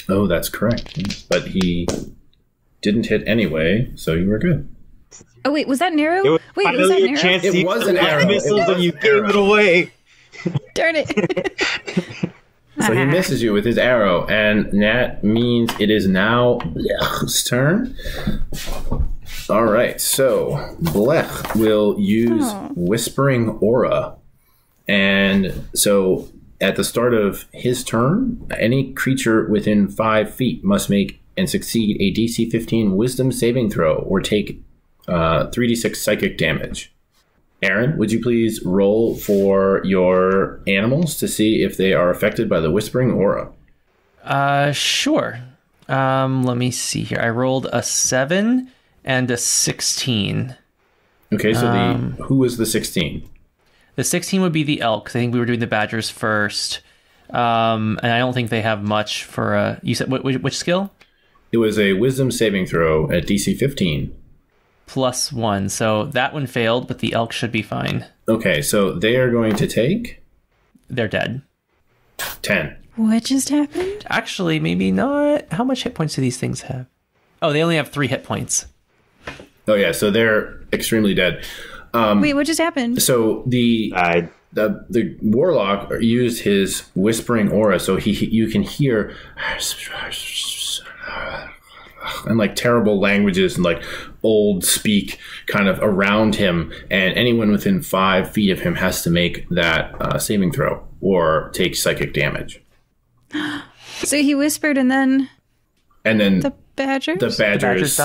Oh, that's correct. But he didn't hit anyway, so you were good. Oh, wait, was that an arrow? Was Wait, was that an arrow? It was an arrow. Missiles and you gave it away. Darn it. So he misses you with his arrow, and that means it is now Blech's turn. All right, so Blech will use Whispering Aura. And so at the start of his turn, any creature within 5 feet must make and succeed a DC 15 Wisdom saving throw or take 3d6 psychic damage. Aaron, would you please roll for your animals to see if they are affected by the Whispering Aura? Sure. Let me see here. I rolled a 7 and a 16. Okay, so who was the 16? The 16 would be the elk. I think we were doing the badgers first. And I don't think they have much for you said which skill? It was a Wisdom saving throw at DC 15. +1. So that one failed, but the elk should be fine. Okay, so they are going to take... They're dead. 10. What just happened? Actually, maybe not. How much hit points do these things have? Oh, they only have 3 hit points. Oh, yeah, so they're extremely dead. Wait, what just happened? So the warlock used his Whispering Aura, so you can hear... and like terrible languages and like old speak kind of around him, and anyone within 5 feet of him has to make that saving throw or take psychic damage. So he whispered, and then the badgers? The badgers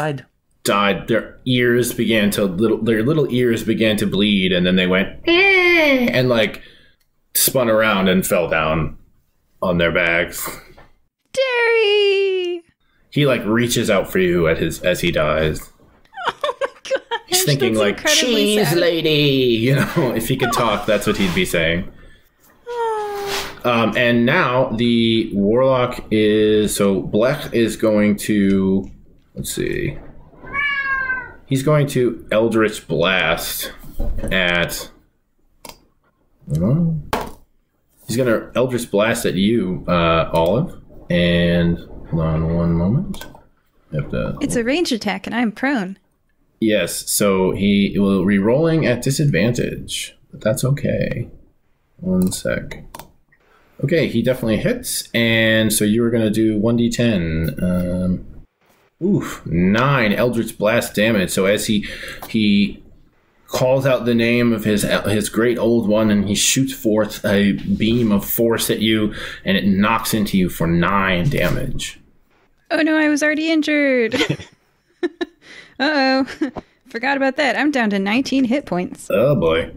died. Their ears began to their little ears began to bleed, and then they went and like spun around and fell down on their backs. Derry! He like reaches out for you as he dies. Oh my gosh, he's thinking that's like, cheese sad. lady, you know, if he could talk, that's what he'd be saying. And now the warlock is, so Blech is going to, let's see. He's going to Eldritch Blast at, he's going to Eldritch Blast at you, Olive, and hold on one moment. It's a range attack, and I'm prone. Yes, so he will be rolling at disadvantage, but that's okay. One sec. Okay, he definitely hits, and so you were going to do 1d10. 9 Eldritch Blast damage. So as he calls out the name of his great old one, and he shoots forth a beam of force at you, and it knocks into you for 9 damage. Oh no, I was already injured. Uh-oh. Forgot about that. I'm down to 19 hit points. Oh boy.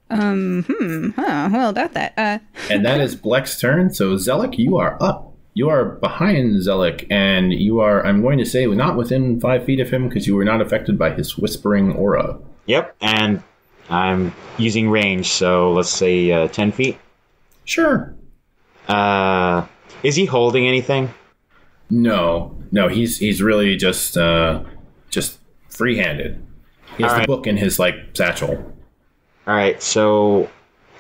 Well, about that. And that is Blech's turn. So Zelek, you are up. You are behind Zelek, and you are, I'm going to say, not within 5 feet of him because you were not affected by his Whispering Aura. Yep, and I'm using range, so let's say 10 feet. Sure. Is he holding anything? No, he's really just free-handed. He has the book in his satchel. All right, so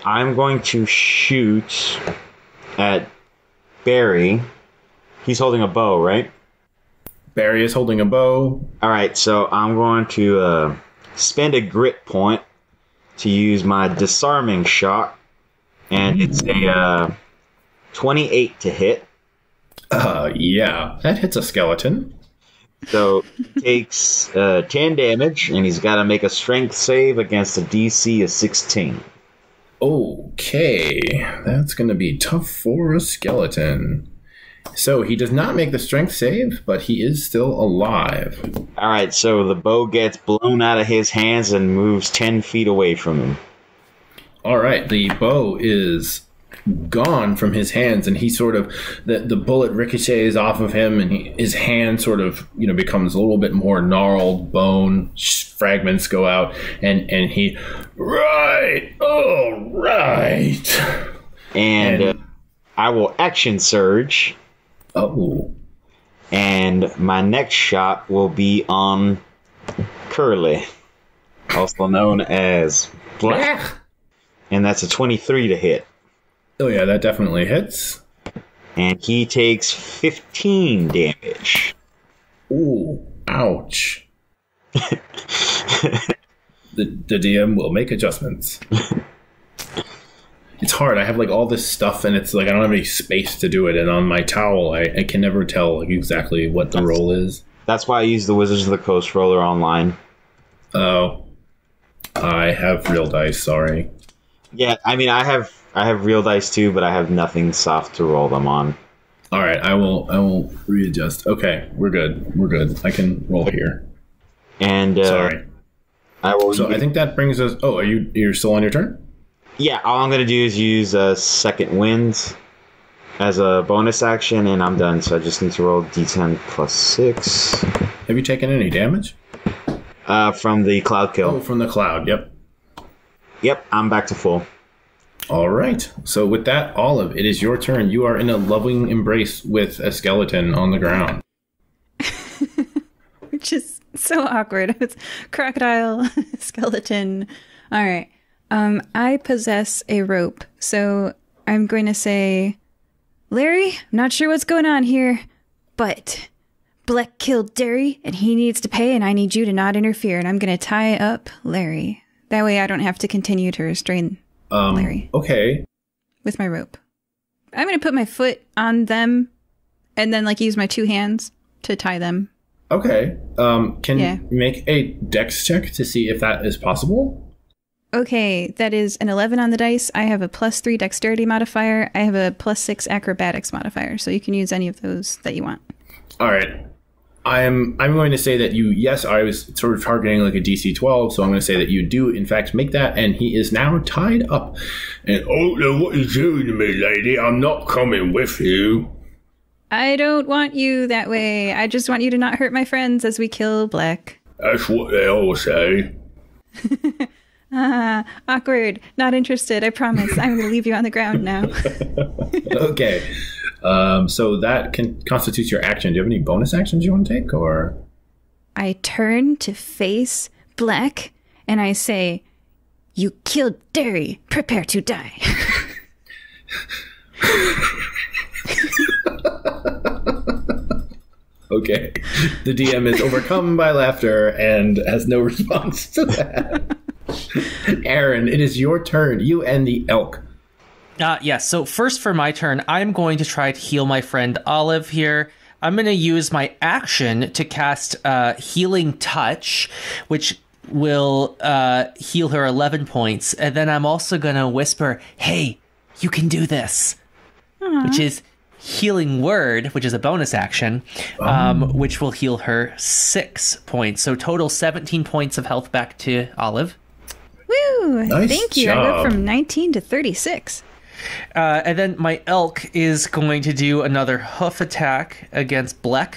I'm going to shoot at Barry. He's holding a bow, right? Barry is holding a bow. All right, so I'm going to spend a grit point to use my disarming shot, and it's a 28 to hit. Yeah, that hits a skeleton. So he takes 10 damage, and he's got to make a strength save against a DC of 16. Okay, that's going to be tough for a skeleton. So he does not make the strength save, but he is still alive. All right, so the bow gets blown out of his hands and moves 10 feet away from him. All right, the bow is gone from his hands, and he sort of the bullet ricochets off of him, and his hand sort of becomes a little bit more gnarled. Bone fragments go out, and he all right, and I will action surge. Oh, and my next shot will be on Curly, also known as Black, and that's a 23 to hit. Oh yeah, that definitely hits. And he takes 15 damage. Ooh, ouch. The DM will make adjustments. It's hard. I have all this stuff, and it's I don't have any space to do it. And on my towel, I can never tell exactly what the roll is. That's why I use the Wizards of the Coast roller online. Oh, I have real dice. Sorry. Yeah, I mean, I have real dice too, but I have nothing soft to roll them on. All right, I will readjust. Okay, we're good. I can roll here. And sorry. I think that brings us. Oh, you're still on your turn? Yeah, all I'm gonna do is use second wind as a bonus action, and I'm done. So I just need to roll D10 plus 6. Have you taken any damage? From the cloud kill. Oh, from the cloud. Yep, I'm back to full. All right. So with that, Olive, it is your turn. You are in a loving embrace with a skeleton on the ground. Which is so awkward. It's crocodile, skeleton. All right. I possess a rope, so I'm going to say, Larry, I'm not sure what's going on here, but Black killed Derry, and he needs to pay, and I need you to not interfere, and I'm going to tie up Larry. That way I don't have to continue to restrain Larry. Okay. With my rope. I'm going to put my foot on them, and then use my 2 hands to tie them. Okay. Can you make a dex check to see if that is possible? Okay, that is an 11 on the dice. I have a +3 dexterity modifier. I have a +6 acrobatics modifier, so you can use any of those that you want. All right. I'm going to say that I was sort of targeting a DC 12, so I'm going to say that you do, in fact, make that, and he is now tied up. And, oh, no, what are you doing to me, lady? I'm not coming with you. I don't want you that way. I just want you to not hurt my friends as we kill Black. That's what they all say. Awkward. Not interested, I promise. I'm going to leave you on the ground now. Okay. So that constitutes your action. Do you have any bonus actions you want to take, or? I turn to face Black, and I say, "You killed Derry. Prepare to die." Okay. The DM is overcome by laughter and has no response to that. Aaron, it is your turn. You and the elk. Yes. So first for my turn, I'm going to try to heal my friend Olive here. I'm going to use my action to cast Healing Touch, which will heal her 11 points. And then I'm also going to whisper, "Hey, you can do this," which is Healing Word, which is a bonus action, which will heal her 6 points. So total 17 points of health back to Olive. Woo! Nice Thank you. job. I went from 19 to 36. And then my elk is going to do another hoof attack against Bleck.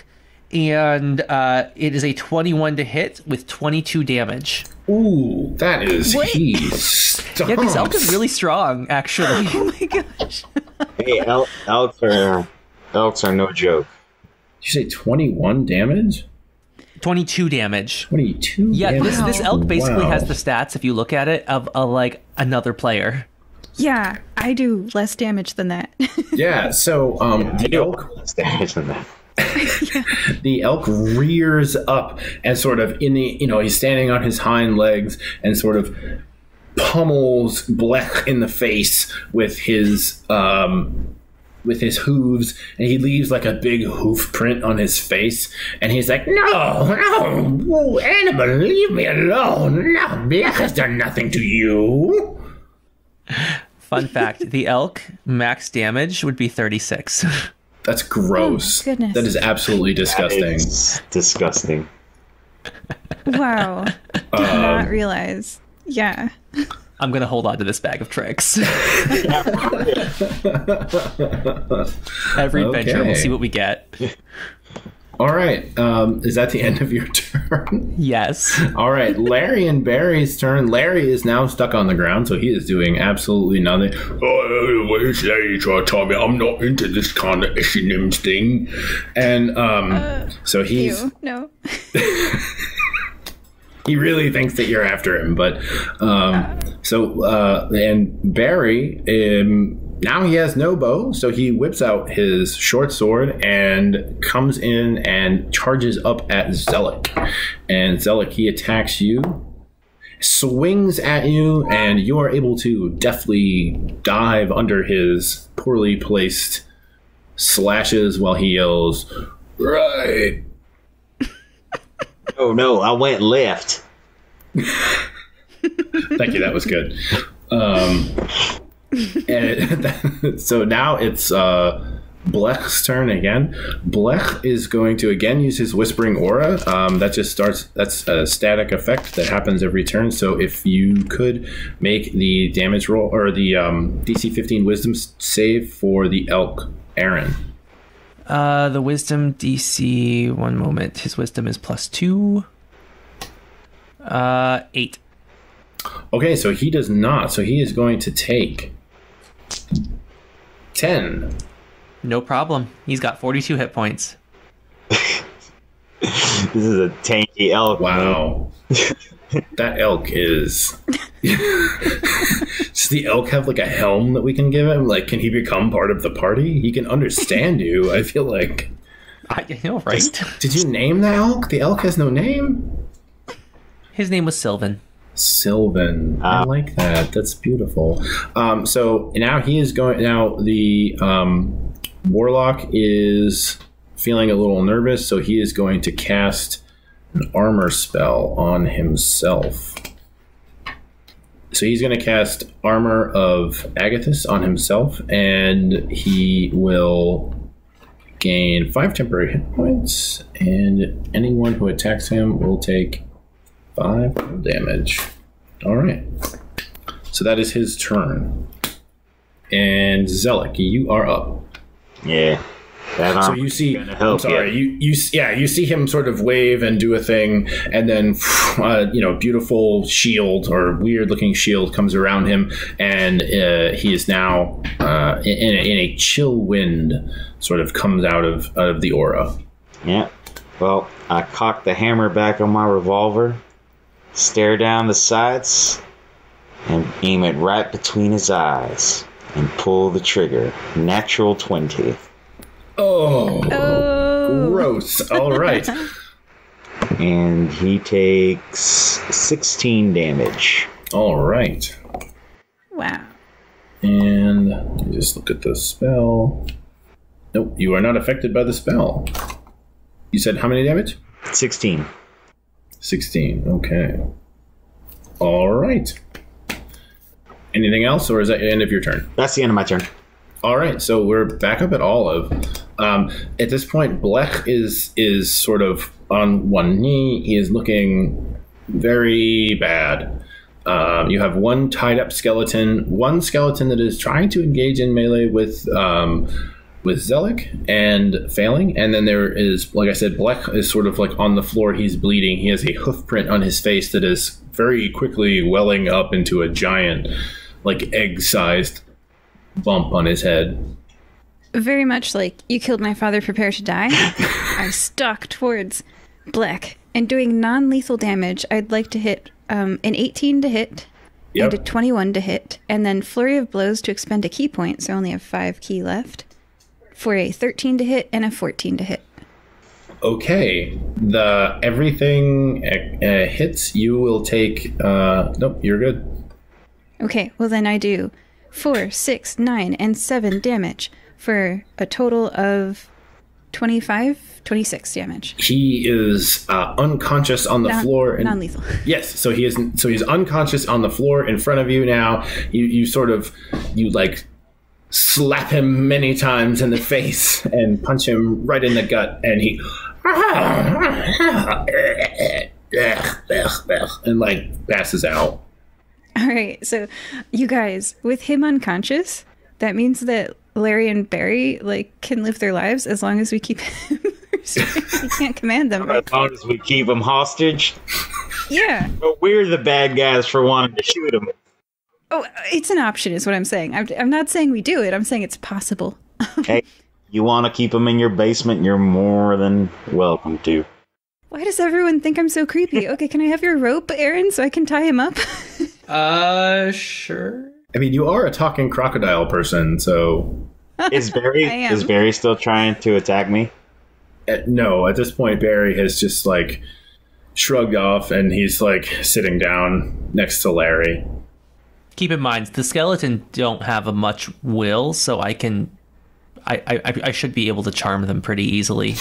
And it is a 21 to hit with 22 damage. Ooh, that is What? he Yeah, this elk is really strong, actually. Oh my gosh. Hey, elks are no joke. Did you say 21 damage? 22 damage. 22 Yeah, damage. this elk basically Wow. has the stats, if you look at it, of another player. Yeah, I do less damage than that. Yeah, so the elk Less damage than that. the elk rears up and sort of he's standing on his hind legs and sort of pummels Blech in the face with his with his hooves, and he leaves like a big hoof print on his face, and he's like, no, animal, leave me alone. No, Blech has done nothing to you. Fun fact, the elk max damage would be 36. That's gross. Oh, goodness. That is absolutely disgusting. That is disgusting. Wow. Did not realize. Yeah. I'm going to hold on to this bag of tricks. Every adventure, we'll see what we get. All right. Is that the end of your turn? Yes. All right. Larry and Barry's turn. Larry is now stuck on the ground, so he is doing absolutely nothing. What is that you trying to tell me? I'm not into this kind of S&M thing. And so he's... Ew, no. He really thinks that you're after him, but and Barry now he has no bow, so he whips out his short sword and comes in and charges up at Zelek. And Zelek, he attacks you, swings at you, and you are able to deftly dive under his poorly placed slashes while he yells, "Right!" Oh no, I went left. Thank you, that was good. And so now it's Blech's turn again. Blech is going to again use his Whispering Aura. That's a static effect that happens every turn. So if you could make the damage roll or the DC 15 Wisdom save for the elk, Aaron. The wisdom DC, one moment. His wisdom is +2. 8. Okay, so he does not. So he is going to take 10. No problem. He's got 42 hit points. This is a tanky elk. Wow. That elk is... Does the elk have like a helm that we can give him? Like, can he become part of the party? He can understand you, I feel like. I know, right? Did you name the elk? The elk has no name? His name was Sylvan. Sylvan. I like that. That's beautiful. So now he is going... Now the warlock is feeling a little nervous, so he is going to cast an armor spell on himself. So he's going to cast Armor of Agathis on himself, and he will gain 5 temporary hit points, and anyone who attacks him will take 5 damage. All right. So that is his turn. And Zelek, you are up. Yeah. That So you see, help, I'm sorry, you see him sort of wave and do a thing, and then beautiful shield or weird looking shield comes around him, and he is now in a chill wind sort of comes out of the aura. Yeah. Well, I cock the hammer back on my revolver, stare down the sights, and aim it right between his eyes, and pull the trigger. Natural 20. Oh, gross. All right. And he takes 16 damage. All right. Wow. And let me just look at the spell. Nope, you are not affected by the spell. You said how many damage? 16. 16. Okay. All right. Anything else, or is that the end of your turn? That's the end of my turn. All right, so we're back up at Olive. At this point, Blech is sort of on one knee. He is looking very bad. You have one tied up skeleton, one skeleton that is trying to engage in melee with Zelek and failing. And then there is, like I said, Blech is sort of like on the floor. He's bleeding. He has a hoof print on his face that is very quickly welling up into a giant, like egg-sized bump on his head. Very much like you killed my father, prepare to die. I stalk towards Blech, and doing non-lethal damage, I'd like to hit an 18 to hit, Yep. and a 21 to hit, and then Flurry of Blows to expend a key point, so I only have 5 key left, for a 13 to hit and a 14 to hit. Okay, everything hits. You will take. Nope, you're good. Okay, well then I do 4, 6, 9, and 7 damage for a total of 26 damage. He is unconscious on the floor. And, non-lethal. Yes, so he is. So he's unconscious on the floor in front of you now. You like slap him many times in the face and punch him right in the gut, and he and like passes out. All right, so you guys, with him unconscious, that means that Larry and Barry can live their lives as long as we keep him. We can't command them. Right? As long as we keep him hostage. Yeah. But we're the bad guys for wanting to shoot him. Oh, it's an option, is what I'm saying. I'm not saying we do it. I'm saying it's possible. Hey, you want to keep him in your basement? You're more than welcome to. Why does everyone think I'm so creepy? Okay, can I have your rope, Aaron, so I can tie him up? Sure. I mean, you are a talking crocodile person, so... Is Barry still trying to attack me? No, at this point, Barry has just, shrugged off, and he's, sitting down next to Larry. Keep in mind, the skeleton don't have a much will, so I should be able to charm them pretty easily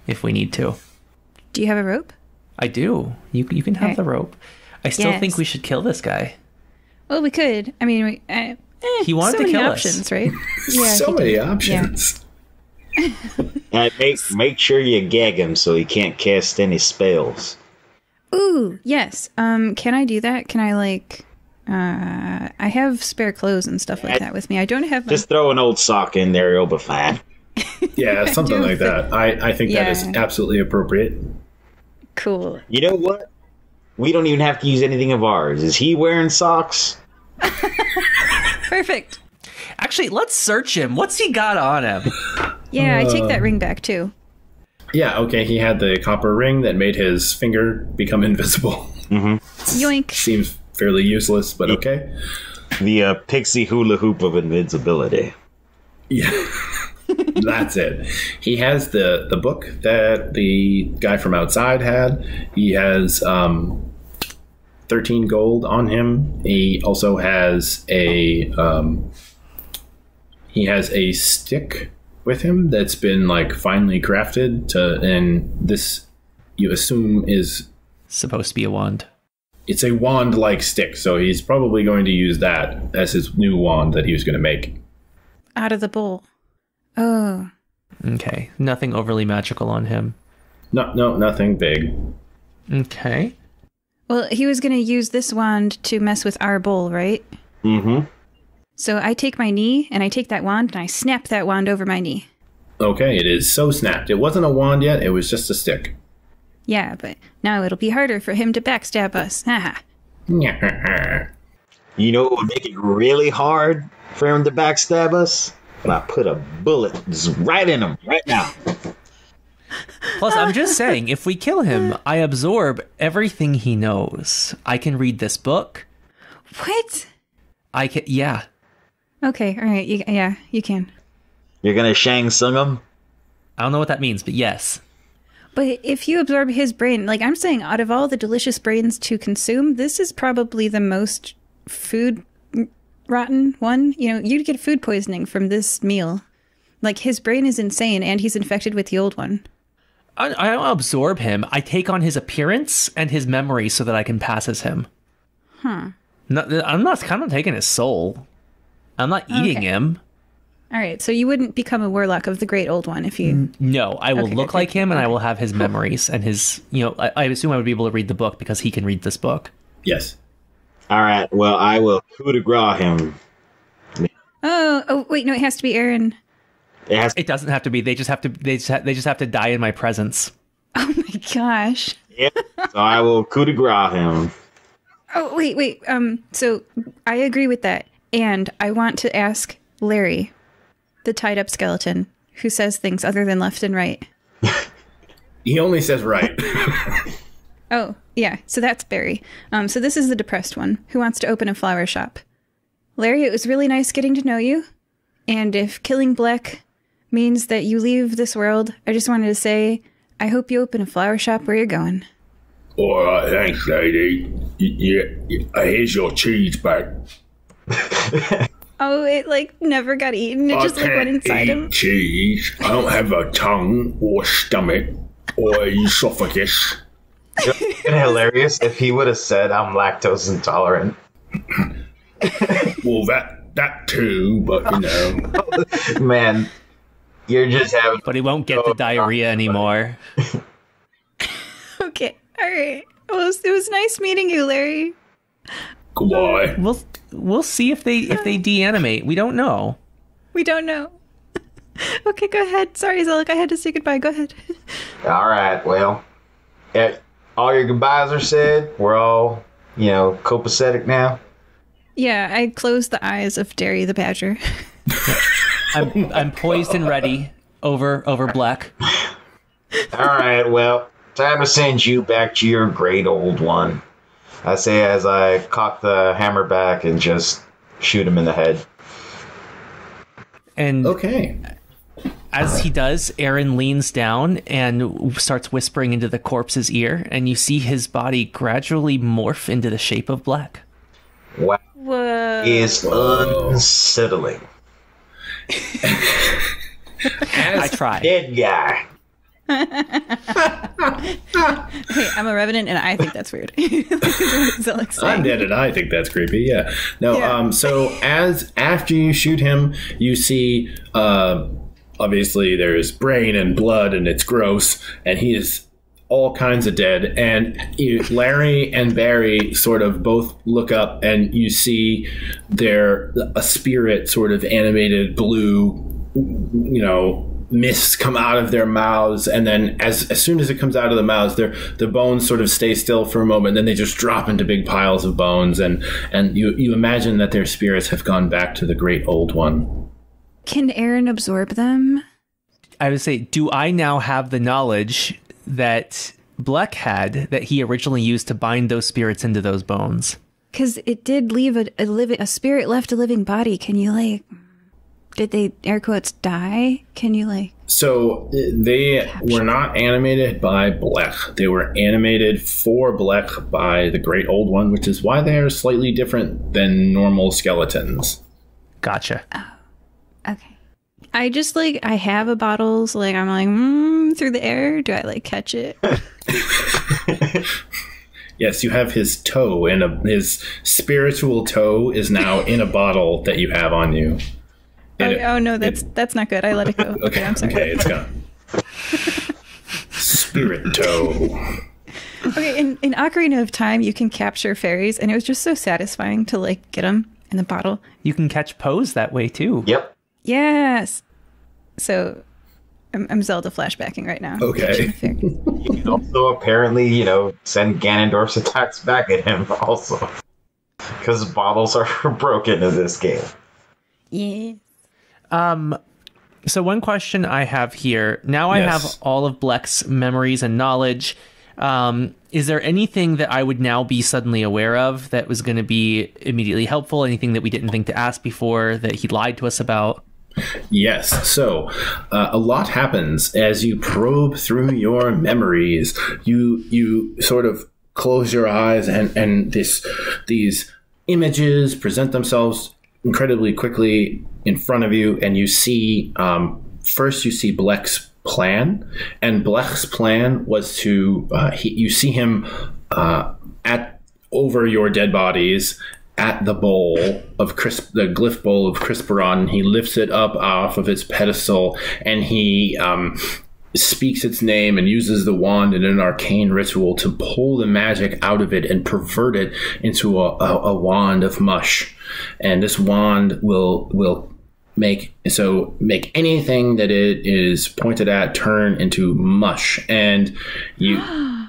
if we need to. Do you have a rope? I do. You can have the rope. I still think we should kill this guy. Well, we could. I mean, he wanted to kill options, us. Right? Yeah, so many options. And make sure you gag him so he can't cast any spells. Ooh, yes. Can I do that? Can I I have spare clothes and stuff like that with me. I don't have. Just throw an old sock in there; you'll be fine. Yeah, something like that. I think that is absolutely appropriate. Cool. You know what? We don't even have to use anything of ours. Is he wearing socks? Perfect. Actually, let's search him. What's he got on him? Yeah, I take that ring back too. Yeah, okay. He had the copper ring that made his finger become invisible. Mm-hmm. Yoink. Seems fairly useless, but okay. The pixie hula hoop of invincibility. Yeah. That's it. He has the book that the guy from outside had. He has 13 gold on him. He also has a stick with him that's been finely crafted and this you assume is supposed to be a wand. It's a wand-like stick, so he's probably going to use that as his new wand that he was going to make. Out of the bowl. Oh. Okay. Nothing overly magical on him. No, nothing big. Okay. Well, he was going to use this wand to mess with our bowl, right? Mm-hmm. So I take my knee, and I take that wand, and I snap that wand over my knee. Okay, it is so snapped. It wasn't a wand yet, it was just a stick. Yeah, but now it'll be harder for him to backstab us. Haha. You know what would make it really hard for him to backstab us? When I put a bullet right in him right now. Plus, I'm just saying, if we kill him, I absorb everything he knows. I can read this book. What? I can, yeah. Okay, all right. You can. You're gonna Shang Tsung him? I don't know what that means, but yes. But if you absorb his brain, I'm saying, out of all the delicious brains to consume, this is probably the most food rotten one. You'd get food poisoning from this meal. His brain is insane, and he's infected with the old one. I don't absorb him. I take on his appearance and his memory so that I can pass as him. No, I'm not taking his soul. I'm not eating him. All right, so you wouldn't become a warlock of the great old one if you... No, I will look like him, and I will have his memories and his... I assume I would be able to read the book because he can read this book. Yes. All right, well, I will coup de grace him. Oh, wait, no, it has to be Aaron. It doesn't have to be. They just have to die in my presence. Oh my gosh. Yeah, so I will coup de grace him. Oh, wait. So I agree with that. And I want to ask Larry, the tied up skeleton, who says things other than left and right. He only says right. Oh, yeah. So that's Barry. So this is the depressed one who wants to open a flower shop. Larry, it was really nice getting to know you. And if killing Black means that you leave this world, I just wanted to say, I hope you open a flower shop where you're going. All right, thanks, lady. Yeah, here's your cheese back. Oh, it like never got eaten. It just like went inside him. Cheese. I don't have a tongue or stomach or esophagus. It would have been hilarious if he would have said, I'm lactose intolerant. Well, that too, but you know. Man, you're just having... But he won't get the diarrhea anymore. Okay, all right. Well, it was nice meeting you, Larry. Goodbye. We'll see if they de-animate. We don't know. We don't know. Okay, go ahead. Sorry, Zelek, I had to say goodbye. Go ahead. All right, well, all your goodbyes are said. We're all, copacetic now. Yeah, I closed the eyes of Derry the Badger. I'm poised and ready over Black. All right, well, time to send you back to your great old one. I say as I cock the hammer back and just shoot him in the head. And Okay. as he does, Aaron leans down and starts whispering into the corpse's ear, and you see his body gradually morph into the shape of Black. Wow. Whoa. Is unsettling. I try. Dead guy. Hey, I'm a revenant, and I think that's weird. Zelek's saying. Undead, and I think that's creepy. Yeah. No. Yeah. So after you shoot him, you see. Obviously, there's brain and blood, and it's gross, and he is all kinds of dead. And Larry and Barry sort of both look up, and you see a spirit, sort of animated blue, mists come out of their mouths, and then as soon as it comes out of the mouths, the bones sort of stay still for a moment, then they just drop into big piles of bones, and you imagine that their spirits have gone back to the great old one. Can Aaron absorb them? I would say, do I now have the knowledge that Bleck had that he originally used to bind those spirits into those bones? Because it did leave a spirit left a living body. Can you did they air quotes die? Can you So they were not animated by Bleck. They were animated for Bleck by the Great Old One, which is why they are slightly different than normal skeletons. Gotcha. Okay. I just I have a bottle, so I'm through the air. Do I catch it? Yes, you have his toe his spiritual toe is now in a bottle that you have on you. Oh no, that's not good. I let it go. Okay, I'm sorry. Okay, it's gone. Spirit toe. Okay, in Ocarina of Time, you can capture fairies, and it was just so satisfying to get them in the bottle. You can catch Pose that way too. Yep. Yes. So, I'm Zelda flashbacking right now. Okay. You can also apparently, send Ganondorf's attacks back at him also. Because bottles are broken in this game. Yeah. So one question I have here, now I have all of Bleck's memories and knowledge. Is there anything that I would now be suddenly aware of that was going to be immediately helpful? Anything that we didn't think to ask before that he lied to us about? Yes. So a lot happens as you probe through your memories. You sort of close your eyes, and these images present themselves incredibly quickly in front of you, and you see first you see Bleck's plan, and Bleck's plan was to you see him over your dead bodies at the bowl of the glyph bowl of Crisperon. He lifts it up off of its pedestal, and he speaks its name and uses the wand in an arcane ritual to pull the magic out of it and pervert it into a wand of mush. And this wand will make anything that it is pointed at turn into mush. And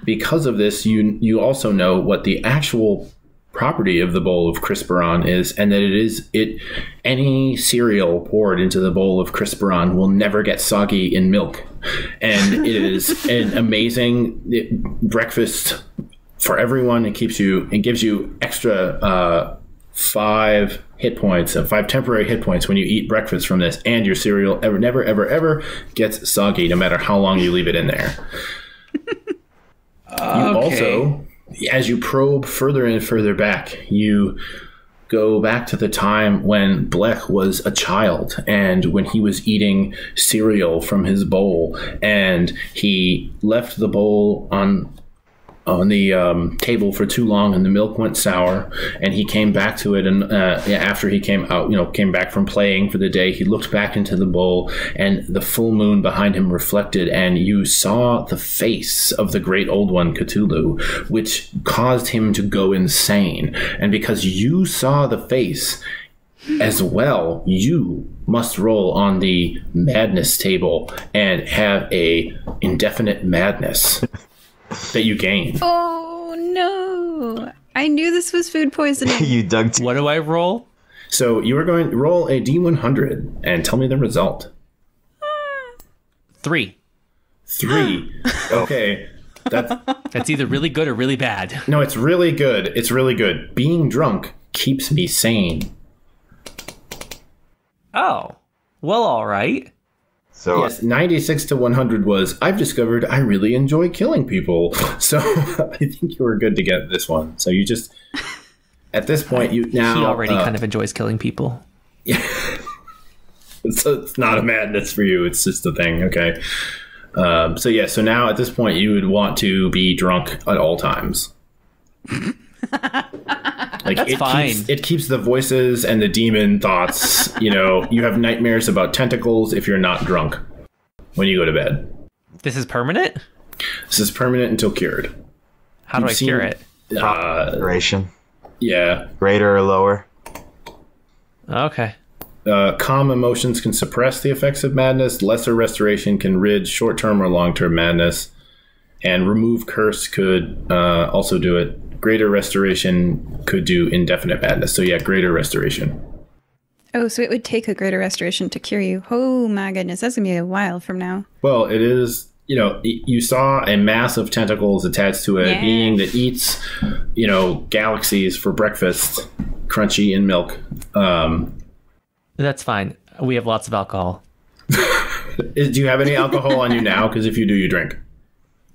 because of this, you also know what the actual property of the bowl of Crisperon is, and that any cereal poured into the bowl of Crisperon will never get soggy in milk, and it is an amazing breakfast for everyone. It gives you extra 5 hit points, 5 temporary hit points when you eat breakfast from this, and your cereal never ever gets soggy no matter how long you leave it in there. You also, as you probe further and further back, you go back to the time when Blech was a child and when he was eating cereal from his bowl, and he left the bowl on the table for too long, and the milk went sour, and he came back to it, and after he came back from playing for the day, he looked back into the bowl, and the full moon behind him reflected, and you saw the face of the great old one, Cthulhu, which caused him to go insane. And because you saw the face as well, you must roll on the madness table and have a indefinite madness that you gain. Oh no! I knew this was food poisoning. You dug What do I roll? So you are going to roll a D100 and tell me the result. 3. 3. Okay. That's either really good or really bad. No, it's really good. It's really good. Being drunk keeps me sane. Oh. Well, all right. So Yes, 96 to 100 was, I've discovered I really enjoy killing people. So I think you were good to get this one. So you just, at this point, you now... He already kind of enjoys killing people. So it's not a madness for you. It's just a thing. Okay. So now at this point, you would want to be drunk at all times. Like That's fine. It keeps the voices and the demon thoughts. You have nightmares about tentacles if you're not drunk when you go to bed. This is permanent? This is permanent until cured. How do I cure it? duration, Yeah. greater or lower. Okay. Calm emotions can suppress the effects of madness. Lesser restoration can rid short-term or long-term madness. And remove curse could also do it. Greater restoration could do indefinite madness. So yeah, greater restoration. Oh, so it would take a greater restoration to cure you. Oh my goodness, that's going to be a while from now. Well, it is, you saw a mass of tentacles attached to a being that eats, galaxies for breakfast, crunchy in milk. That's fine. We have lots of alcohol. Do you have any alcohol on you now? Because if you do, you drink.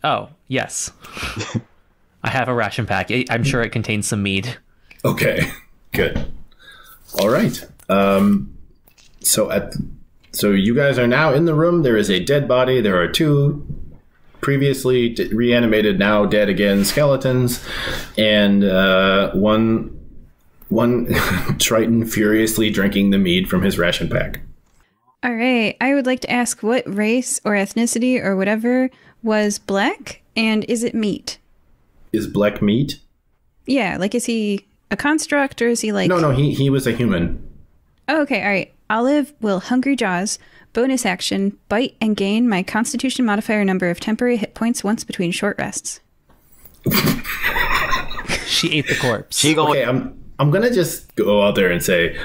Oh, yes. I have a ration pack. I'm sure it contains some mead. Okay, good. All right. So you guys are now in the room. There is a dead body. There are 2 previously reanimated, now dead again skeletons, and one Triton furiously drinking the mead from his ration pack. All right, I would like to ask what race or ethnicity or whatever was black, and is it meat? Is Black meat? Yeah, like is he a construct or is he like... No, he was a human. Oh, okay, all right. Olive will Hungry Jaws, bonus action, bite and gain my Constitution modifier number of temporary hit points once between short rests. She ate the corpse. Okay, I'm gonna just go out there and say,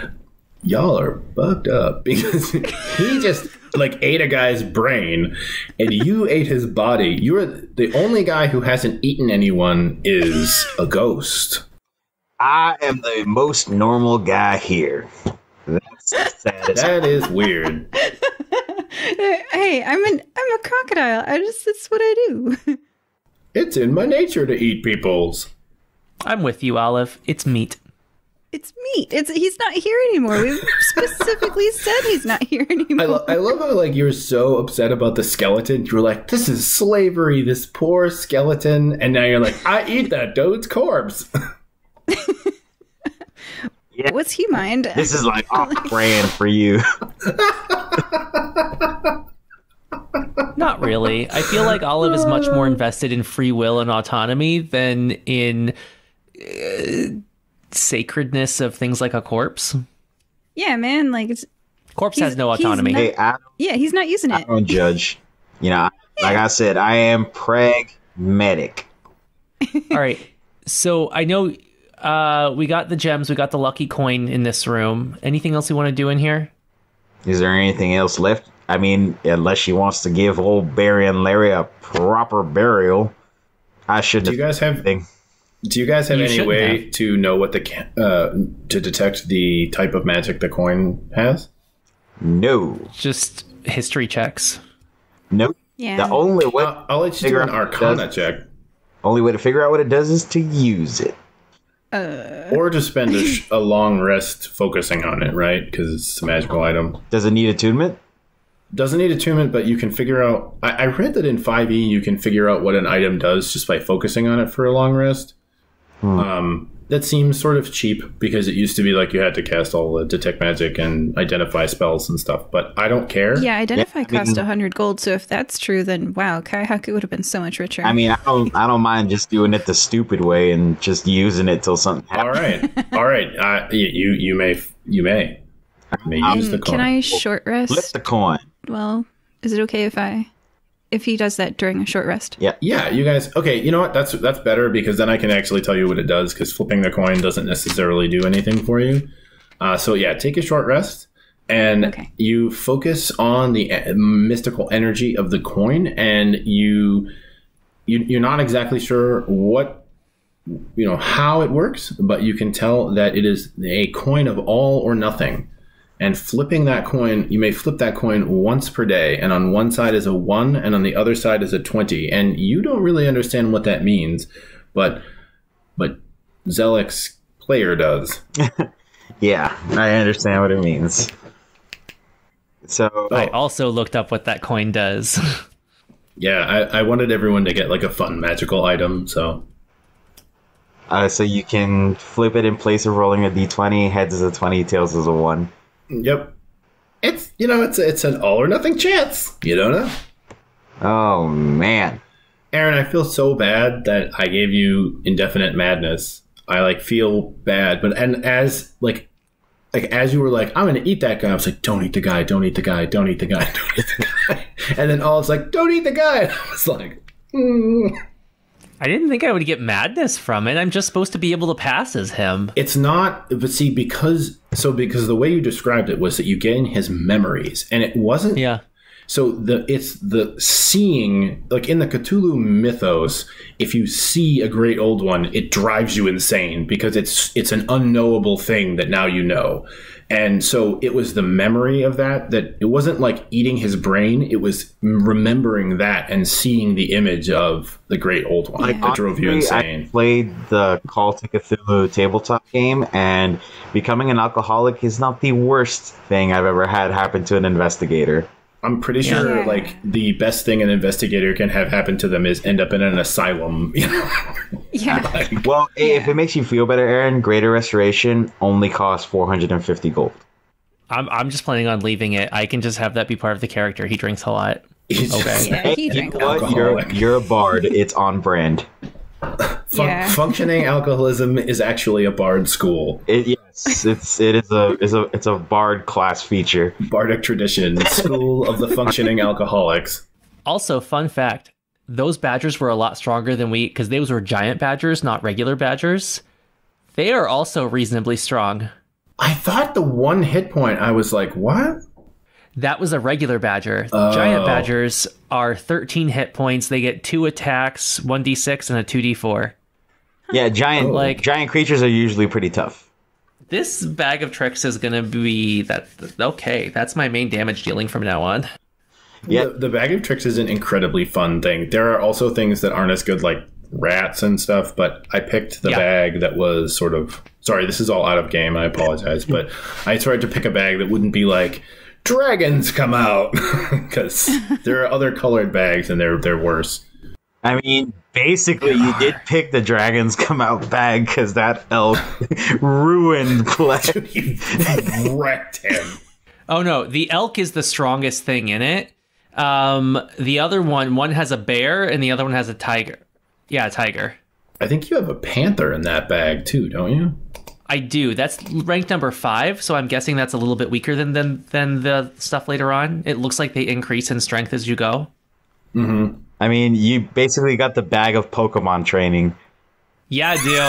y'all are fucked up, because he just ate a guy's brain, and you ate his body. You're the only guy who hasn't eaten anyone is a ghost. I am the most normal guy here. That's satisfying. That is weird. Hey, I'm a crocodile. That's what I do. It's in my nature to eat peoples. I'm with you, Olive. It's meat. It's meat. He's not here anymore. We've specifically said he's not here anymore. I love how you're so upset about the skeleton. You were like, this is slavery, this poor skeleton. And now you're like, I eat that dude's corpse. Yeah. What's he mind? This is off brand for you. Not really. I feel like Olive is much more invested in free will and autonomy than in sacredness of things like a corpse. Yeah, man. Corpse has no autonomy. He's not using it. I don't judge. Like I said, I am pragmatic. All right. So I know we got the gems, we got the lucky coin in this room. Anything else you want to do in here? Is there anything else left? I mean, unless she wants to give old Barry and Larry a proper burial, I shouldn't. Do you guys have any way to know what to detect the type of magic the coin has? No. Just history checks. Nope. Yeah. The only way I'll let you do an Arcana check. Only way to figure out what it does is to use it. Or just spend a long rest focusing on it, right? Because it's a magical item. Does it need attunement? Doesn't need attunement, but you can figure out... I read that in 5e you can figure out what an item does just by focusing on it for a long rest. That seems sort of cheap because it used to be like you had to cast all the detect magic and identify spells and stuff, but I don't care. Yeah, identify cost 100 gold, so if that's true, then wow, Kaihaku would have been so much richer. I mean, I don't mind just doing it the stupid way and just using it till something happens. All right. You may use the coin. Can I short rest? Flip the coin. Well, is it okay if he does that during a short rest? Yeah. Yeah, you guys. Okay, you know what? That's better because then I can actually tell you what it does. Because flipping the coin doesn't necessarily do anything for you. So yeah, take a short rest, and you focus on the mystical energy of the coin, and you're not exactly sure how it works, but you can tell that it is a coin of all or nothing. And flipping that coin, you may flip that coin once per day, and on one side is a 1, and on the other side is a 20. And you don't really understand what that means, but Zelek's player does. Yeah, I understand what it means. So I also looked up what that coin does. Yeah, I wanted everyone to get like a fun magical item, so... So you can flip it in place of rolling a d20, heads is a 20, tails is a 1. Yep. It's an all or nothing chance. You don't know. Oh man. Aaron, I feel so bad that I gave you indefinite madness. I feel bad, but as you were like, I'm gonna eat that guy, I was like, don't eat the guy, don't eat the guy, don't eat the guy, don't eat the guy. And then Olive's like, don't eat the guy. And I was like, I didn't think I would get madness from it. I'm just supposed to be able to pass as him. It's not, but see, because the way you described it was that you gain his memories, and it wasn't. Yeah. So it's the seeing, like in the Cthulhu mythos, if you see a great old one, it drives you insane because it's an unknowable thing that now you know. And so it was the memory of that it wasn't like eating his brain. It was remembering that and seeing the image of the great old one that drove you insane. I played the Call to Cthulhu tabletop game, and becoming an alcoholic is not the worst thing I've ever had happen to an investigator. I'm pretty sure, the best thing an investigator can have happen to them is end up in an asylum. Yeah. If it makes you feel better, Aaron, Greater Restoration only costs 450 gold. I'm just planning on leaving it. I can just have that be part of the character. He drinks a lot. Okay. Yeah, he drank a lot. You're a bard. It's on brand. Functioning alcoholism is actually a bard school. It's a bard class feature. Bardic tradition, school of the functioning alcoholics. Also, fun fact: those badgers were a lot stronger than because those were giant badgers, not regular badgers. They are also reasonably strong. I thought the 1 hit point. I was like, what? That was a regular badger. Giant badgers are 13 hit points. They get 2 attacks, 1d6, and a 2d4. Yeah, giant creatures are usually pretty tough. This bag of tricks is going to be okay. That's my main damage dealing from now on. Yeah, the bag of tricks is an incredibly fun thing. There are also things that aren't as good, like rats and stuff, but I picked the bag that was sort of... Sorry, this is all out of game. I apologize, but I tried to pick a bag that wouldn't be like... Dragons come out, because there are other colored bags and they're worse. I mean, basically, you did pick the dragons come out bag because that elk ruined play. You wrecked him. Oh no, the elk is the strongest thing in it. The other one has a bear and the other one has a tiger. Yeah, a tiger. I think you have a panther in that bag too, don't you? I do. That's ranked number 5, so I'm guessing that's a little bit weaker than the stuff later on. It looks like they increase in strength as you go. Mm-hmm. I mean, you basically got the bag of Pokemon training. Yeah, I do.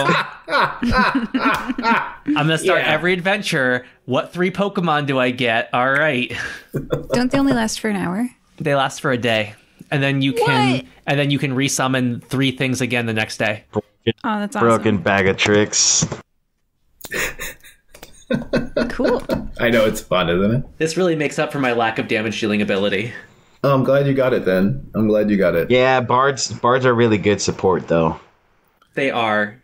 I'm going to start every adventure. What 3 Pokemon do I get? All right. Don't they only last for an hour? They last for a day. And then you can resummon 3 things again the next day. Oh, that's awesome. Broken bag of tricks. Cool. I know, it's fun, isn't it? This really makes up for my lack of damage dealing ability. Oh, I'm glad you got it then. I'm glad you got it. Yeah, bards are really good support though. They are.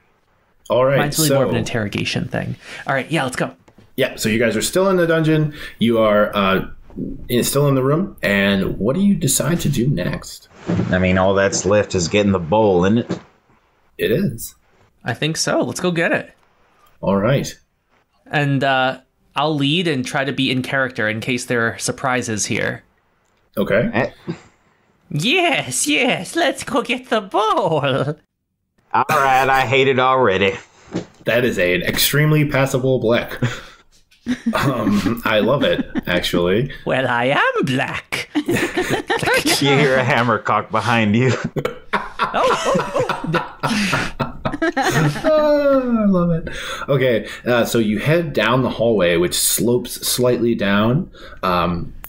All right. Mine's really more of an interrogation thing. All right, yeah, let's go. Yeah, so you guys are still in the dungeon. You are still in the room. And what do you decide to do next? I mean, all that's left is getting the bowl, isn't it? It is. I think so. Let's go get it. All right. And I'll lead and try to be in character in case there are surprises here. Okay. Yes, let's go get the bowl. All right, I hate it already. That is an extremely passable black. I love it, actually. Well, I am black. You hear a hammer cock behind you. I love it. Okay, so you head down the hallway, which slopes slightly down.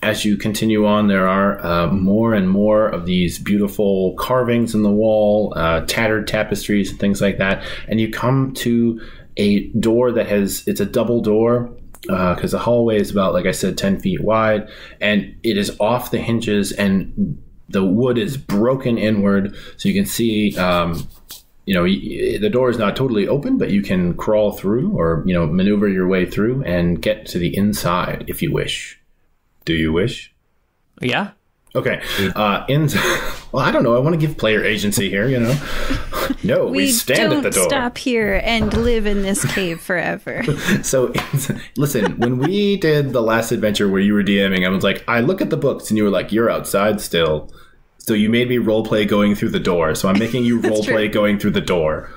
As you continue on, there are more and more of these beautiful carvings in the wall, tattered tapestries and things like that. And you come to a door that it's a double door, because the hallway is about, like I said, 10 feet wide, and it is off the hinges, and the wood is broken inward, so you can see, the door is not totally open, but you can crawl through or, maneuver your way through and get to the inside if you wish. Do you wish? Yeah. Okay. Well, I don't know. I want to give player agency here, No, we stand at the door. We don't stop here and live in this cave forever. So, listen, when we did the last adventure where you were DMing, I was like, I look at the books, and you were like, you're outside still. So you made me roleplay going through the door. So I'm making you roleplay going through the door.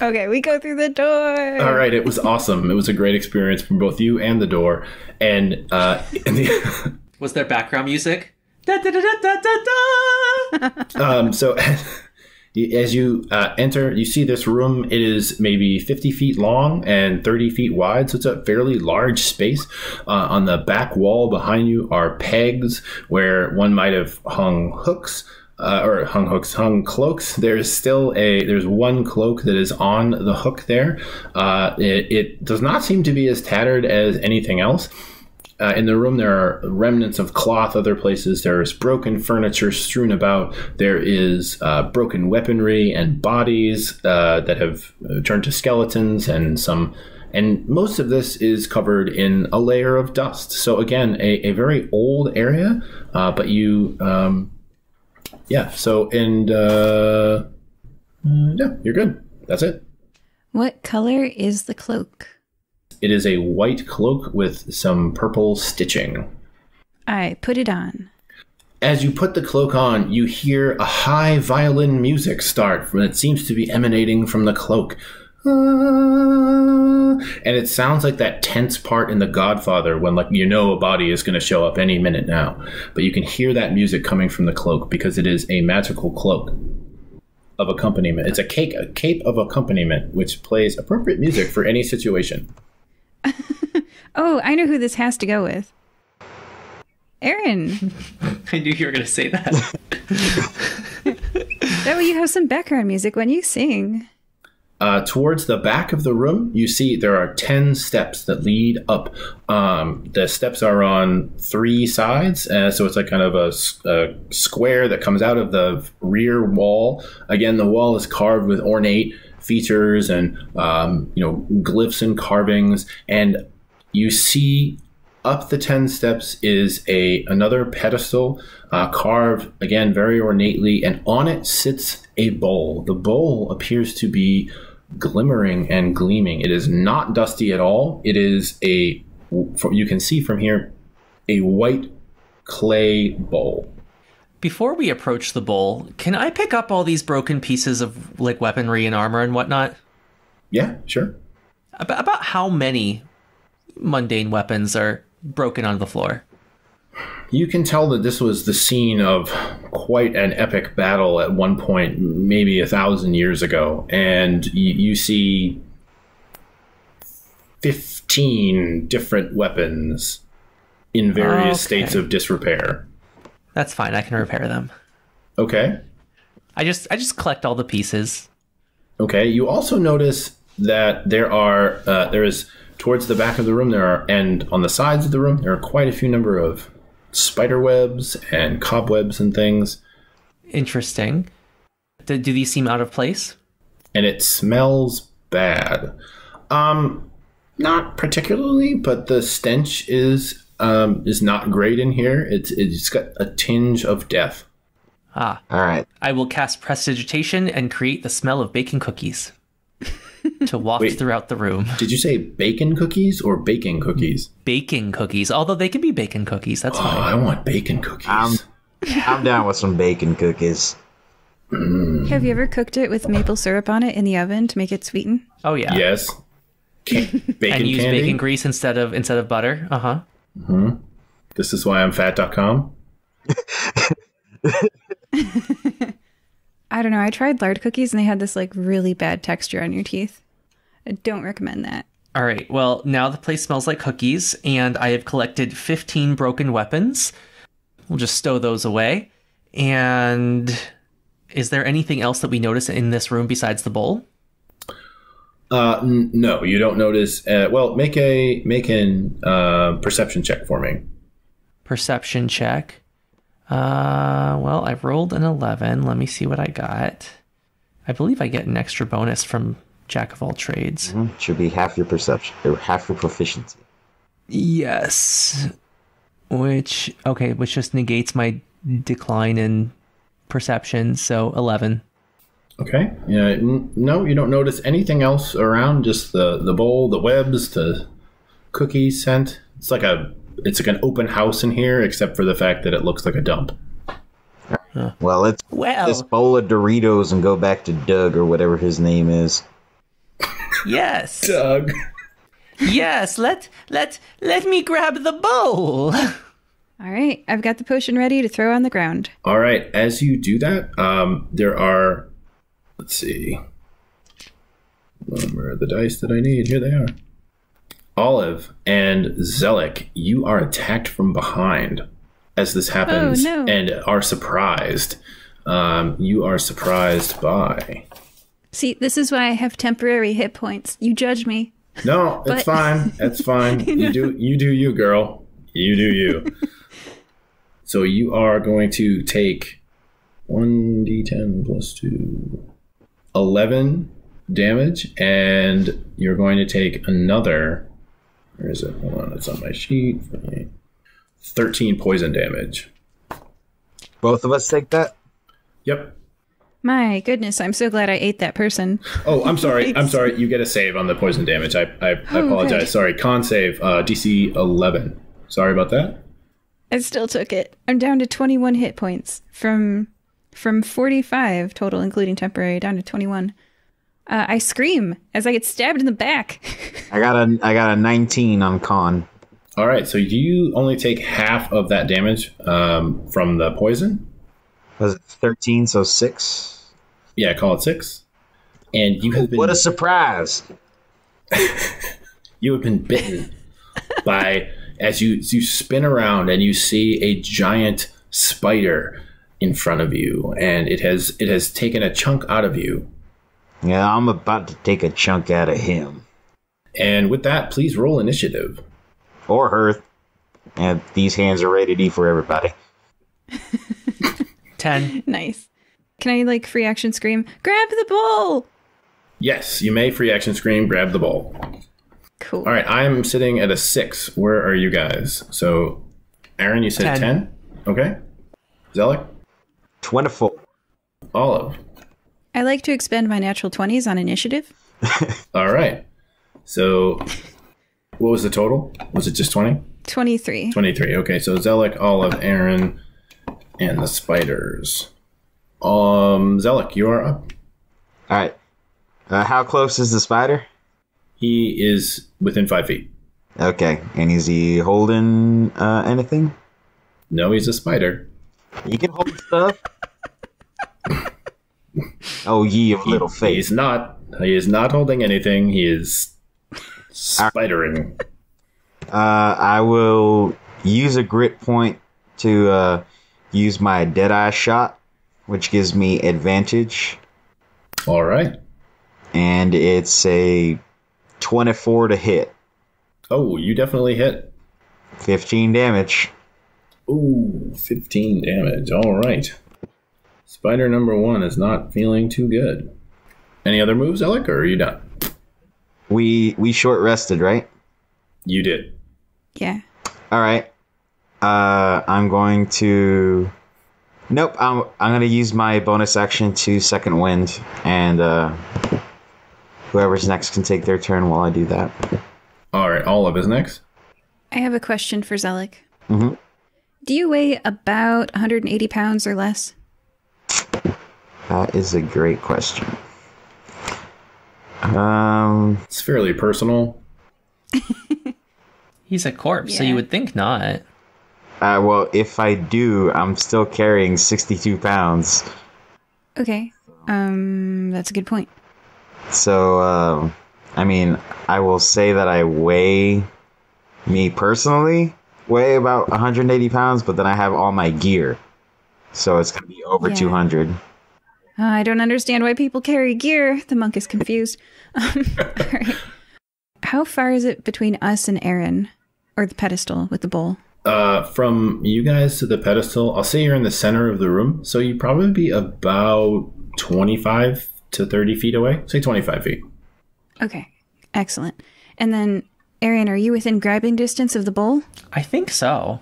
Okay, we go through the door. All right, it was awesome. It was a great experience for both you and the door. And was there background music? Da, da, da, da, da, da. So as you enter, you see this room. It is maybe 50 feet long and 30 feet wide, so it's a fairly large space. On the back wall behind you are pegs where one might have hung hooks. Hung cloaks. There's one cloak that is on the hook there. It does not seem to be as tattered as anything else. In the room, there are remnants of cloth. Other places, there's broken furniture strewn about. There is broken weaponry and bodies that have turned to skeletons, and most of this is covered in a layer of dust. So again, a very old area, but you, yeah. So yeah, you're good. That's it. What color is the cloak? It is a white cloak with some purple stitching. I put it on. As you put the cloak on, you hear a high violin music start that seems to be emanating from the cloak. And it sounds like that tense part in The Godfather when, a body is going to show up any minute now. But you can hear that music coming from the cloak because it is a magical cloak of accompaniment. It's a cape of accompaniment, which plays appropriate music for any situation. Oh, I know who this has to go with. Aaron. I knew you were going to say that. That way you have some background music when you sing. Towards the back of the room, you see there are 10 steps that lead up. The steps are on 3 sides, so it's like kind of a square that comes out of the rear wall. Again, the wall is carved with ornate features and glyphs and carvings, and you see up the 10 steps is another pedestal carved again very ornately, and on it sits a bowl. The bowl appears to be glimmering and gleaming. It is not dusty at all. It is you can see from here, a white clay bowl. Before we approach the bowl, can I pick up all these broken pieces of weaponry and armor and whatnot? Yeah, sure. About how many mundane weapons are broken onto the floor? You can tell that this was the scene of quite an epic battle at one point, maybe 1,000 years ago. And you see 15 different weapons in various states of disrepair. That's fine. I can repair them. Okay. I just collect all the pieces. Okay. You also notice that there is towards the back of the room and on the sides of the room there are quite a few number of spider webs and cobwebs and things. Interesting. Do these seem out of place? And it smells bad. Not particularly, but the stench is not great in here. It's got a tinge of death. Ah. All right. I will cast Prestidigitation and create the smell of bacon cookies to waft throughout the room. Did you say bacon cookies or baking cookies? Baking cookies, although they can be bacon cookies. That's fine. I want bacon cookies. I'm down with some bacon cookies. Have you ever cooked it with maple syrup on it in the oven to make it sweeten? Oh yeah. Yes. Bacon And use candy? bacon grease instead of butter. Uh-huh. This is why I'm fat.com. I don't know. I tried lard cookies and they had this like really bad texture on your teeth. I don't recommend that. All right. Well, now the place smells like cookies, and I have collected 15 broken weapons. We'll just stow those away. And is there anything else that we notice in this room besides the bowl? No, you don't notice. Well, make an perception check for me. Perception check. Well, I've rolled an 11. Let me see what I got. I believe I get an extra bonus from Jack of all trades. Should be half your perception or half your proficiency. Yes. Which just negates my decline in perception. So 11. Okay. Yeah. No, you don't notice anything else around. Just the bowl, the webs, the cookie scent. It's like an open house in here, except for the fact that it looks like a dump. Well, let's this bowl of Doritos and go back to Doug or whatever his name is. Yes. Doug. Yes. Let me grab the bowl. All right. I've got the potion ready to throw on the ground. All right. As you do that, there are. Let's see. Where are the dice that I need? Here they are. Olive and Zelek, you are attacked from behind as this happens and are surprised. You are surprised by... See, this is why I have temporary hit points. You judge me. No, it's fine. It's fine. You do you, girl. You do you. So you are going to take 1d10 plus 2... 11 damage, and you're going to take another... Where is it? Hold on, it's on my sheet. 13 poison damage. Both of us take that? Yep. My goodness, I'm so glad I ate that person. Oh, I'm sorry. I'm sorry. You get a save on the poison damage. I apologize. Okay. Sorry. Con save, DC 11. Sorry about that. I still took it. I'm down to 21 hit points from 45 total, including temporary, down to 21. I scream as I get stabbed in the back. I got a 19 on con. All right. So you only take half of that damage from the poison. Was it 13? So 6. Yeah, call it 6. And you have been... What a surprise! You have been bitten by... As you spin around and you see a giant spider in front of you, and it has taken a chunk out of you. Yeah, I'm about to take a chunk out of him. And with that, please roll initiative. Or her. And these hands are rated E for everybody. 10. Nice. Can I free action scream, grab the bowl? Yes, you may free action scream, grab the bowl. Cool. All right, I'm sitting at a 6. Where are you guys? So, Aaron, you said 10? Okay. Zelek? 24. Olive? I like to expend my natural 20s on initiative. All right. So, what was the total? Was it just 20? 23. 23. Okay, so Zelek, Olive, Aaron, and the spiders. Zelek, you are up. All right. How close is the spider? He is within 5 feet. Okay. And is he holding anything? No, he's a spider. He can hold stuff. Oh, ye of little faith. He's not. He is not holding anything. He is spidering. I will use a grit point to use my Deadeye shot, which gives me advantage. All right. And it's a 24 to hit. Oh, you definitely hit. 15 damage. Ooh, 15 damage. All right. Spider number 1 is not feeling too good. Any other moves, Alec, or are you done? We short rested, right? You did. Yeah. All right. I'm going to. Nope. I'm going to use my bonus action to second wind, and whoever's next can take their turn while I do that. All right, Olive is next. I have a question for Zelek. Mm-hmm. Do you weigh about 180 pounds or less? That is a great question. It's fairly personal. He's a corpse, so Yeah. you would think not. Well, if I do, I'm still carrying 62 pounds. Okay. That's a good point. So, I mean, I will say that I weigh, me personally, weigh about 180 pounds, but then I have all my gear. So it's going to be over Yeah. 200. I don't understand why people carry gear. The monk is confused. All right. How far is it between us and Aaron? Or the pedestal with the bowl? From you guys to the pedestal, I'll say you're in the center of the room, so you'd probably be about 25 to 30 feet away. Say 25 feet. Okay. Excellent. And then, Aaron, are you within grabbing distance of the bowl? I think so.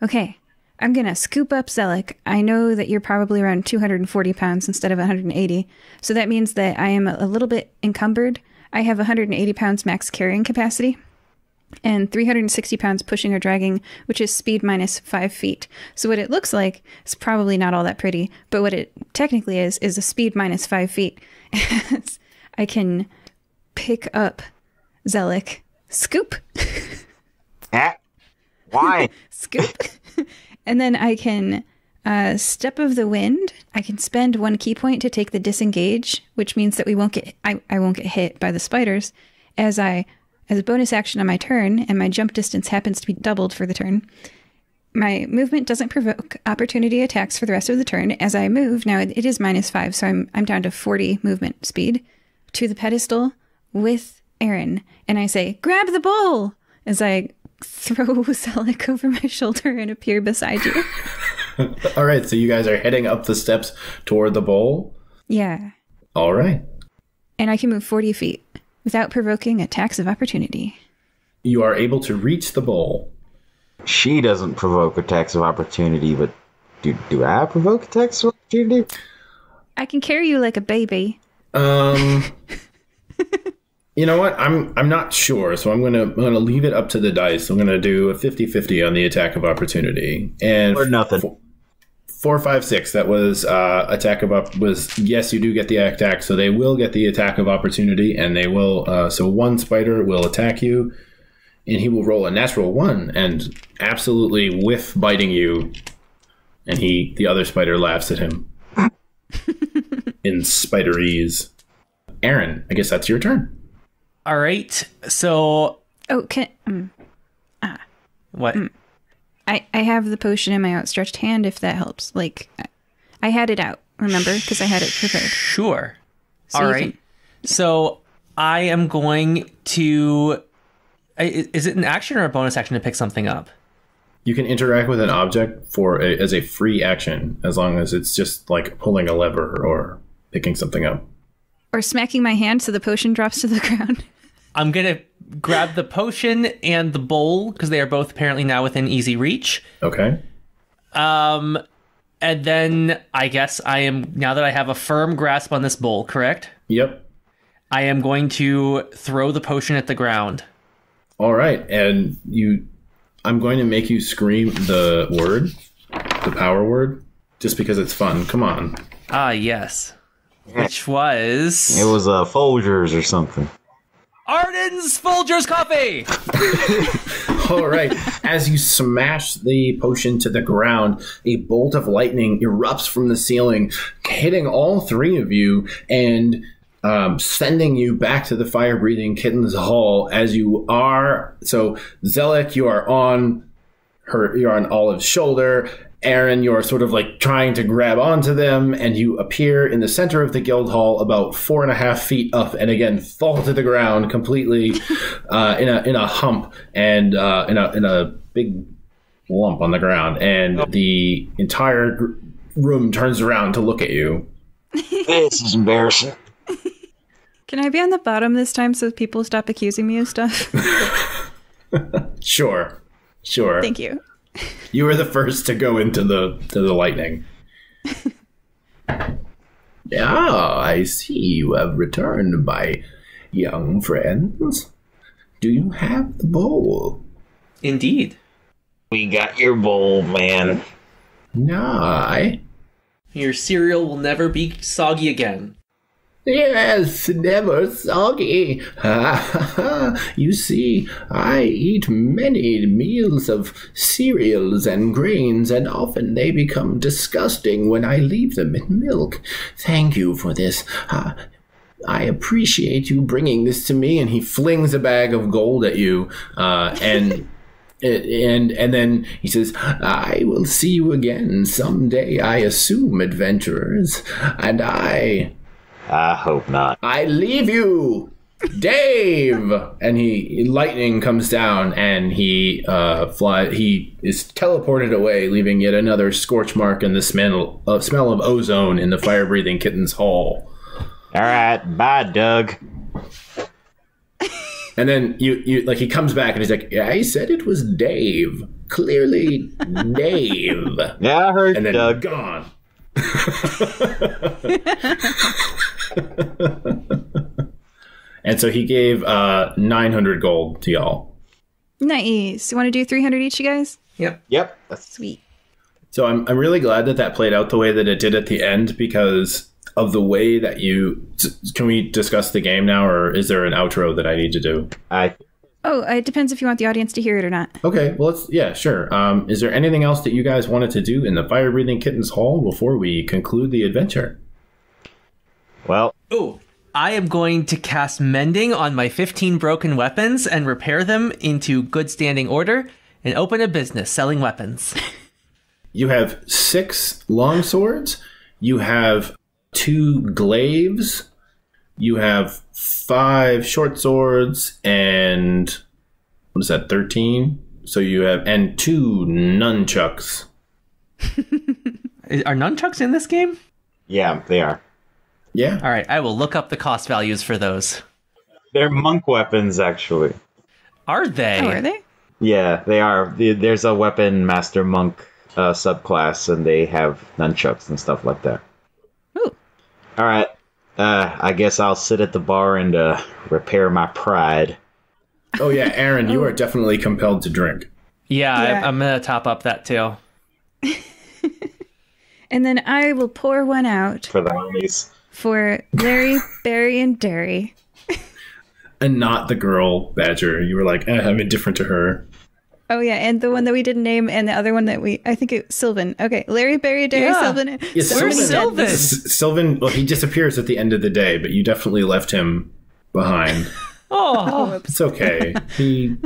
Okay. I'm going to scoop up Zelek. I know that you're probably around 240 pounds instead of 180. So that means that I am a little bit encumbered. I have 180 pounds max carrying capacity and 360 pounds pushing or dragging, which is speed minus 5 feet. So what it looks like is probably not all that pretty, but what it technically is a speed minus 5 feet. I can pick up Zelek, scoop, Why? scoop, and then I can step of the wind. I can spend 1 key point to take the disengage, which means that I won't get hit by the spiders as a bonus action on my turn, and my jump distance happens to be doubled for the turn. My movement doesn't provoke opportunity attacks for the rest of the turn. As I move, now it is minus 5, so I'm down to 40 movement speed to the pedestal with Aaron, and I say, "Grab the bowl!" as I throw Zelek over my shoulder and appear beside you. All right, so you guys are heading up the steps toward the bowl. Yeah. All right. And I can move 40 feet without provoking attacks of opportunity. You are able to reach the bowl. She doesn't provoke attacks of opportunity, but do I provoke attacks of opportunity? I can carry you like a baby. You know what? I'm not sure, so I'm gonna leave it up to the dice. I'm gonna do a 50-50 on the attack of opportunity. And Or nothing. 4, 5, 6. That was attack of was yes, you do get the attack, so they will get the attack of opportunity, and they will. So one spider will attack you, and he will roll a natural 1 and absolutely whiff biting you. And the other spider laughs at him in spiderese. Aaron, I guess that's your turn. All right. So Oh, what? I have the potion in my outstretched hand, if that helps. Like, I had it out, remember? Because I had it prepared. Sure. So All you right. can- So I am going to. Is it an action or a bonus action to pick something up? You can interact with an object as a free action, as long as it's just like pulling a lever or picking something up. Or smacking my hand so the potion drops to the ground. I'm going to grab the potion and the bowl because they are both apparently now within easy reach. Okay. And then I guess now that I have a firm grasp on this bowl, correct? Yep. I am going to throw the potion at the ground. All right. And I'm going to make you scream the word, the power word, just because it's fun. Come on. Ah, yes. Which was... It was Folgers or something. Arden's Folgers Coffee! All right. As you smash the potion to the ground, a bolt of lightning erupts from the ceiling, hitting all three of you and sending you back to the fire-breathing kitten's hall as you are. So, Zelek, you're on Olive's shoulder. Aaron, you're sort of like trying to grab onto them, and you appear in the center of the guild hall about 4.5 feet up, and again fall to the ground completely in a hump and in a big lump on the ground, and the entire room turns around to look at you. This is embarrassing. Can I be on the bottom this time so people stop accusing me of stuff? Sure. Thank you. You were the first to go into the lightning. I see you have returned, my young friends. Do you have the bowl? Indeed. We got your bowl, man. Aye. Your cereal will never be soggy again. Yes, never soggy. You see, I eat many meals of cereals and grains, and often they become disgusting when I leave them in milk. Thank you for this. I appreciate you bringing this to me. And he flings a bag of gold at you, and then he says, I will see you again someday, I assume, adventurers, and I hope not. I leave you, Dave! And lightning comes down, and he is teleported away, leaving yet another scorch mark in the smell of ozone in the fire-breathing kitten's hall. All right, bye, Doug. And then he comes back and he's like, I said it was Dave. Clearly Dave. Yeah, I heard and then Doug. Gone. And so he gave 900 gold to y'all. Nice. You want to do 300 each, you guys? Yep. Sweet. So I'm really glad that played out the way that it did at the end, because of the way that can we discuss the game now, or is there an outro that I need to do? It depends if you want the audience to hear it or not. Okay, well, sure. Is there anything else that you guys wanted to do in the Fire-Breathing Kittens Hall before we conclude the adventure? Well, I am going to cast Mending on my 15 broken weapons and repair them into good standing order and open a business selling weapons. You have 6 longswords. You have 2 glaives. You have 5 short swords and what is that, 13? So you have, and 2 nunchucks. Are nunchucks in this game? Yeah, they are. Yeah. All right, I will look up the cost values for those. They're monk weapons, actually. Are they? Oh, are they? Yeah, they are. There's a weapon master monk subclass, and they have nunchucks and stuff like that. Ooh. All right. I guess I'll sit at the bar and repair my pride. Oh, yeah, Aaron, you are definitely compelled to drink. Yeah. I'm going to top up that too. And then I will pour one out For the homies. for Larry, Barry, and Derry. And not the girl Badger. You were like, I'm indifferent to her. Oh, yeah, and the one that we didn't name, and the other one that I think it's Sylvan. Okay, Larry, Barry, Derry, Sylvan. Yeah, Where's Sylvan? Sylvan, well, he disappears at the end of the day, but you definitely left him behind. Oh, It's okay. He,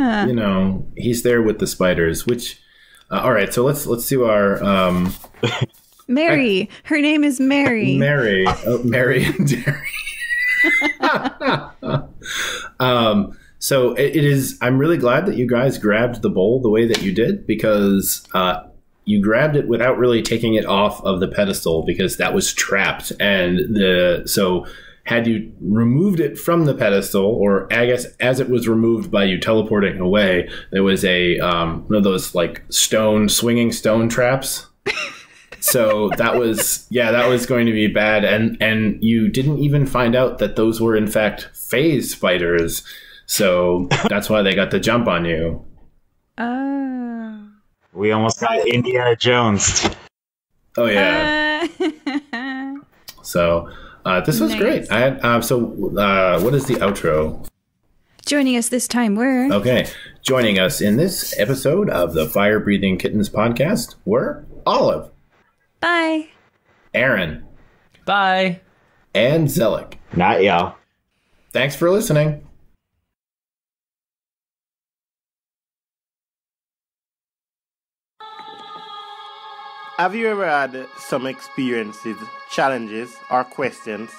he's there with the spiders, which, all right, so let's do our, Mary. Her name is Mary. Mary. Oh, Mary and Derry. So it is, I'm really glad that you guys grabbed the bowl the way that you did, because you grabbed it without really taking it off of the pedestal, because that was trapped. And so had you removed it from the pedestal, or I guess as it was removed by you teleporting away, there was one of those like swinging stone traps. So that was going to be bad. And you didn't even find out that those were in fact phase spiders. So that's why they got the jump on you. Oh. We almost got Indiana Jones. Oh, yeah. So this was great. I had, what is the outro? Joining us this time were... Okay. Joining us in this episode of the Fire Breathing Kittens podcast were Olive. Bye. Aaron. bye. And Zelek. Not y'all. Thanks for listening. Have you ever had some experiences, challenges, or questions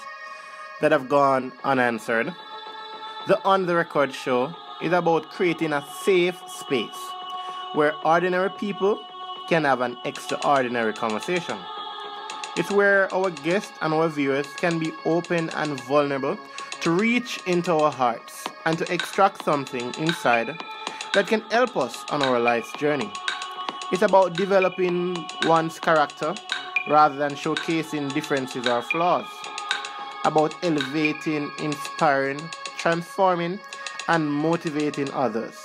that have gone unanswered? The On the Record show is about creating a safe space where ordinary people can have an extraordinary conversation. It's where our guests and our viewers can be open and vulnerable to reach into our hearts and to extract something inside that can help us on our life's journey. It's about developing one's character rather than showcasing differences or flaws. About elevating, inspiring, transforming, and motivating others.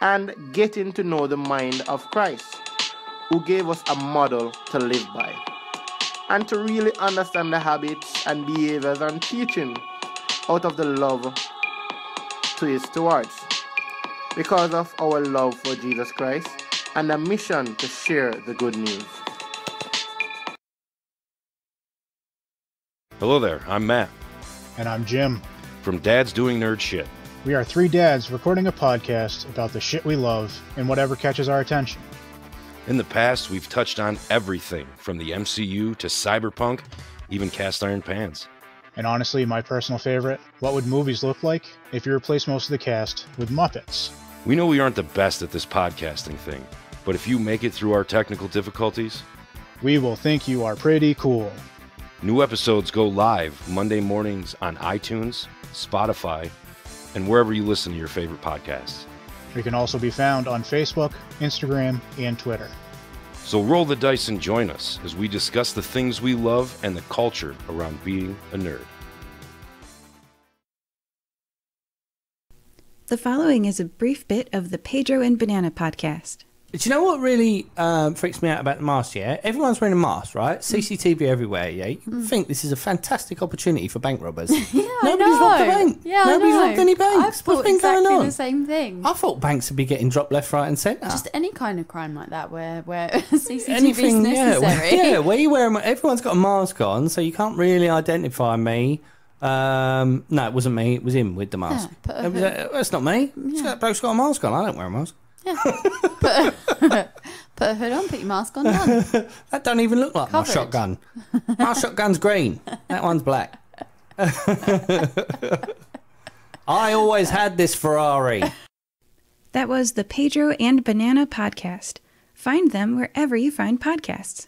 And getting to know the mind of Christ, who gave us a model to live by. And to really understand the habits and behaviors and teaching out of the love to his stewards. Because of our love for Jesus Christ and the mission to share the good news. Hello there, I'm Matt. And I'm Jim. From Dad's Doing Nerd Shit. We are three dads recording a podcast about the shit we love and whatever catches our attention. In the past, we've touched on everything from the MCU to cyberpunk, even cast iron pans. And honestly, my personal favorite, what would movies look like if you replace most of the cast with Muppets? We know we aren't the best at this podcasting thing, but if you make it through our technical difficulties, we will think you are pretty cool. New episodes go live Monday mornings on iTunes, Spotify, and wherever you listen to your favorite podcasts. We can also be found on Facebook, Instagram, and Twitter. So roll the dice and join us as we discuss the things we love and the culture around being a nerd. The following is a brief bit of the Pedro and Banana podcast. Do you know what really freaks me out about the mask, yeah? Everyone's wearing a mask, right? CCTV everywhere, yeah? You think this is a fantastic opportunity for bank robbers. Yeah, Nobody's robbed a bank. Yeah, Nobody's I know. robbed any banks. I've thought What's been exactly going on? the same thing. I thought banks would be getting dropped left, right and centre. Just any kind of crime like that where CCTV Anything, is necessary. where you wear everyone's got a mask on, so you can't really identify me. No, it wasn't me. It was him with the mask. That's not me. That bloke's got a mask on. I don't wear a mask. Yeah. Put a hood on, put your mask on, done. That don't even look like Covered. my shotgun. My shotgun's green. That one's black. I always had this Ferrari. That was the Pedro and Banana podcast. Find them wherever you find podcasts.